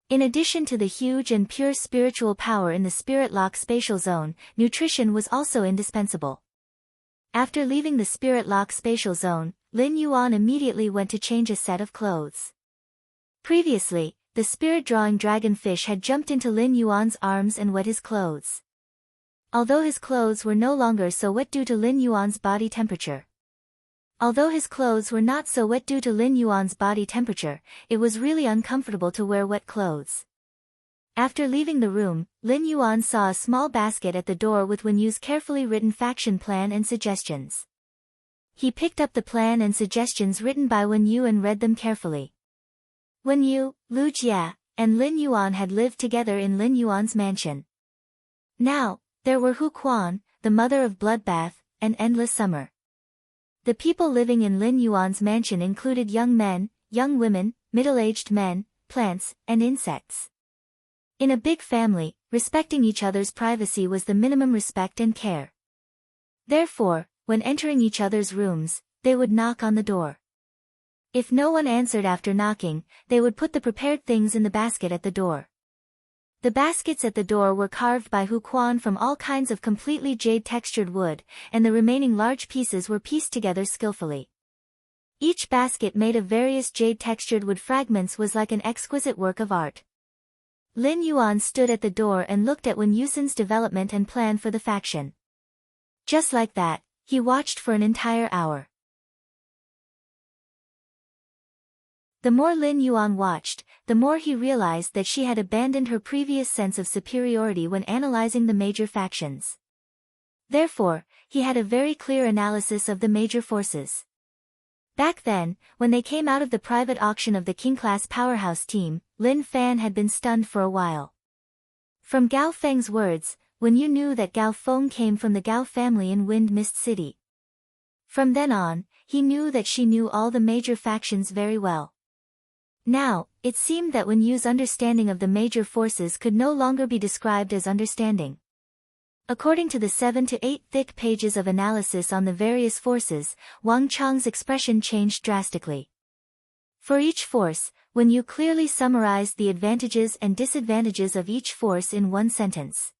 In addition to the huge and pure spiritual power in the Spirit Lock spatial zone, nutrition was also indispensable. After leaving the Spirit Lock spatial zone, Lin Yuan immediately went to change a set of clothes. Previously, the spirit-drawing dragonfish had jumped into Lin Yuan's arms and wet his clothes. Although his clothes were no longer so wet due to Lin Yuan's body temperature. It was really uncomfortable to wear wet clothes. After leaving the room, Lin Yuan saw a small basket at the door with Wen Yu's carefully written faction plan and suggestions. He picked up the plan and suggestions written by Wen Yu and read them carefully. Wen Yu, Lu Jia, and Lin Yuan had lived together in Lin Yuan's mansion. Now, there were Hu Quan, the mother of Bloodbath, and Endless Summer. The people living in Lin Yuan's mansion included young men, young women, middle-aged men, plants, and insects. In a big family, respecting each other's privacy was the minimum respect and care. Therefore, when entering each other's rooms, they would knock on the door. If no one answered after knocking, they would put the prepared things in the basket at the door. The baskets at the door were carved by Hu Quan from all kinds of completely jade-textured wood, and the remaining large pieces were pieced together skillfully. Each basket made of various jade-textured wood fragments was like an exquisite work of art. Lin Yuan stood at the door and looked at Wen Yusin's development and plan for the faction. Just like that, he watched for an entire hour. The more Lin Yuan watched, the more he realized that she had abandoned her previous sense of superiority when analyzing the major factions. Therefore, he had a very clear analysis of the major forces. Back then, when they came out of the private auction of the King-class powerhouse team, Lin Fan had been stunned for a while. From Gao Feng's words, Wen Yu knew that Gao Feng came from the Gao family in Wind Mist City. From then on, he knew that she knew all the major factions very well. Now, it seemed that Wen Yu's understanding of the major forces could no longer be described as understanding. According to the 7 to 8 thick pages of analysis on the various forces, Wang Chang's expression changed drastically. For each force, Wen Yu clearly summarized the advantages and disadvantages of each force in one sentence.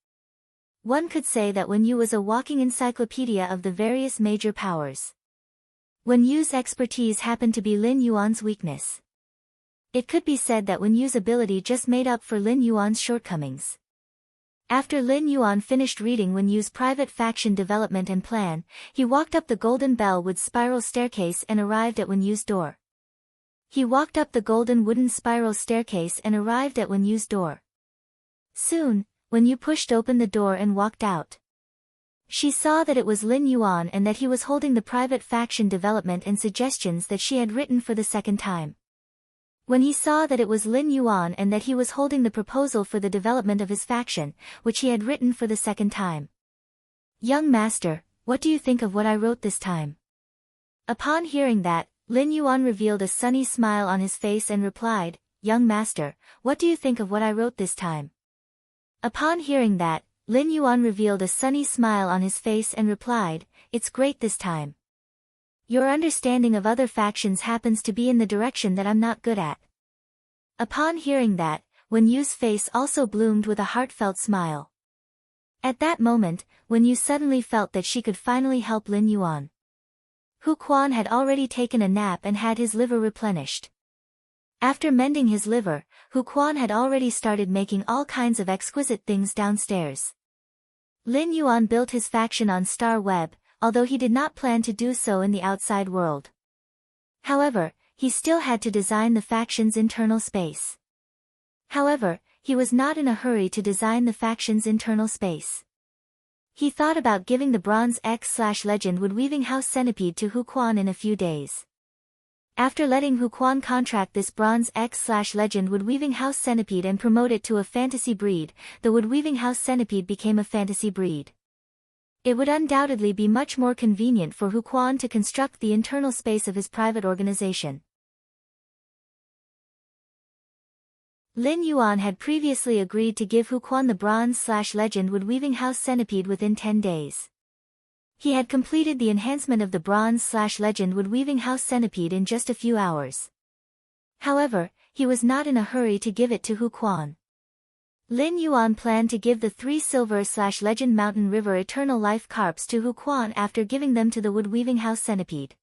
One could say that Wen Yu was a walking encyclopedia of the various major powers. Wen Yu's expertise happened to be Lin Yuan's weakness. It could be said that Wen Yu's ability just made up for Lin Yuan's shortcomings. After Lin Yuan finished reading Wen Yu's private faction development and plan, he walked up the golden bell-wood spiral staircase and arrived at Wen Yu's door. He walked up the golden wooden spiral staircase and arrived at Wen Yu's door. Soon, Wen Yu pushed open the door and walked out. She saw that it was Lin Yuan and that he was holding the private faction development and suggestions that she had written for the second time. When he saw that it was Lin Yuan and that he was holding the proposal for the development of his faction, which he had written for the second time. "Young master, what do you think of what I wrote this time?" Upon hearing that, Lin Yuan revealed a sunny smile on his face and replied, "Young master, what do you think of what I wrote this time?" Upon hearing that, Lin Yuan revealed a sunny smile on his face and replied, "It's great this time. Your understanding of other factions happens to be in the direction that I'm not good at." Upon hearing that, Wen Yu's face also bloomed with a heartfelt smile. At that moment, Wen Yu suddenly felt that she could finally help Lin Yuan. Hu Quan had already taken a nap and had his liver replenished. After mending his liver, Hu Quan had already started making all kinds of exquisite things downstairs. Lin Yuan built his faction on Star Web, although he did not plan to do so in the outside world. However, he still had to design the faction's internal space. However, he was not in a hurry to design the faction's internal space. He thought about giving the Bronze X/Legend Woodweaving House Centipede to Hu Quan in a few days. After letting Hu Quan contract this Bronze X/Legend Woodweaving House Centipede and promote it to a fantasy breed, the Woodweaving House Centipede became a fantasy breed. It would undoubtedly be much more convenient for Hu Quan to construct the internal space of his private organization. Lin Yuan had previously agreed to give Hu Quan the Bronze/Legend Woodweaving House Centipede within 10 days. He had completed the enhancement of the Bronze/Legend Woodweaving House Centipede in just a few hours. However, he was not in a hurry to give it to Hu Quan. Lin Yuan planned to give the 3 Silver/Legend Mountain River Eternal Life Carps to Hu Quan after giving them to the Woodweaving House Centipede.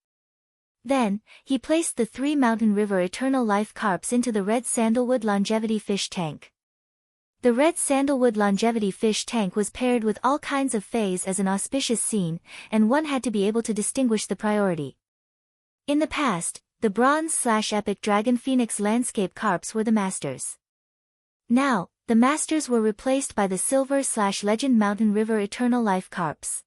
Then, he placed the 3 Mountain River Eternal Life Carps into the Red Sandalwood Longevity Fish Tank. The Red Sandalwood Longevity Fish Tank was paired with all kinds of fays as an auspicious scene, and one had to be able to distinguish the priority. In the past, the Bronze/Epic Dragon Phoenix Landscape Carps were the masters. Now, the masters were replaced by the Silver/Legend Mountain River Eternal Life Carps.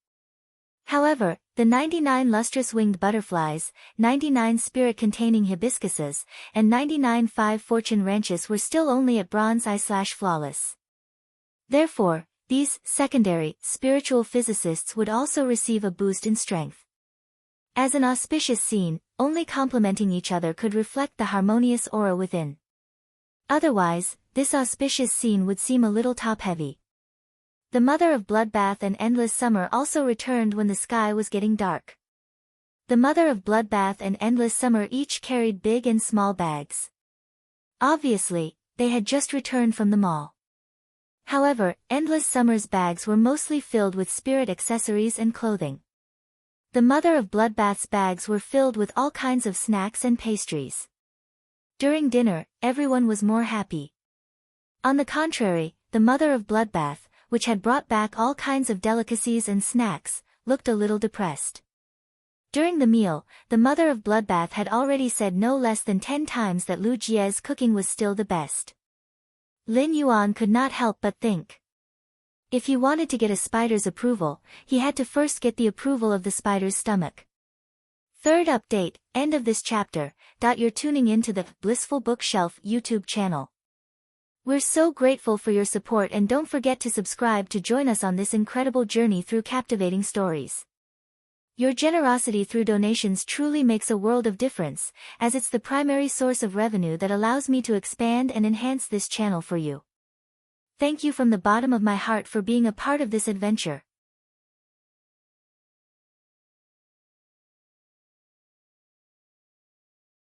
However, the 99 lustrous winged butterflies, 99 spirit-containing hibiscuses, and 99 5 fortune ranches were still only at Bronze I/Flawless. Therefore, these secondary spiritual physicists would also receive a boost in strength. As an auspicious scene, only complementing each other could reflect the harmonious aura within. Otherwise, this auspicious scene would seem a little top-heavy. The mother of Bloodbath and Endless Summer also returned when the sky was getting dark. The mother of Bloodbath and Endless Summer each carried big and small bags. Obviously, they had just returned from the mall. However, Endless Summer's bags were mostly filled with spirit accessories and clothing. The mother of Bloodbath's bags were filled with all kinds of snacks and pastries. During dinner, everyone was more happy. On the contrary, the mother of Bloodbath, which had brought back all kinds of delicacies and snacks, looked a little depressed. During the meal, the mother of Bloodbath had already said no less than 10 times that Lu Jie's cooking was still the best. Lin Yuan could not help but think. If he wanted to get a spider's approval, he had to first get the approval of the spider's stomach. Third update, end of this chapter. You're tuning into the Blissful Bookshelf YouTube channel. We're so grateful for your support, and don't forget to subscribe to join us on this incredible journey through captivating stories. Your generosity through donations truly makes a world of difference, as it's the primary source of revenue that allows me to expand and enhance this channel for you. Thank you from the bottom of my heart for being a part of this adventure.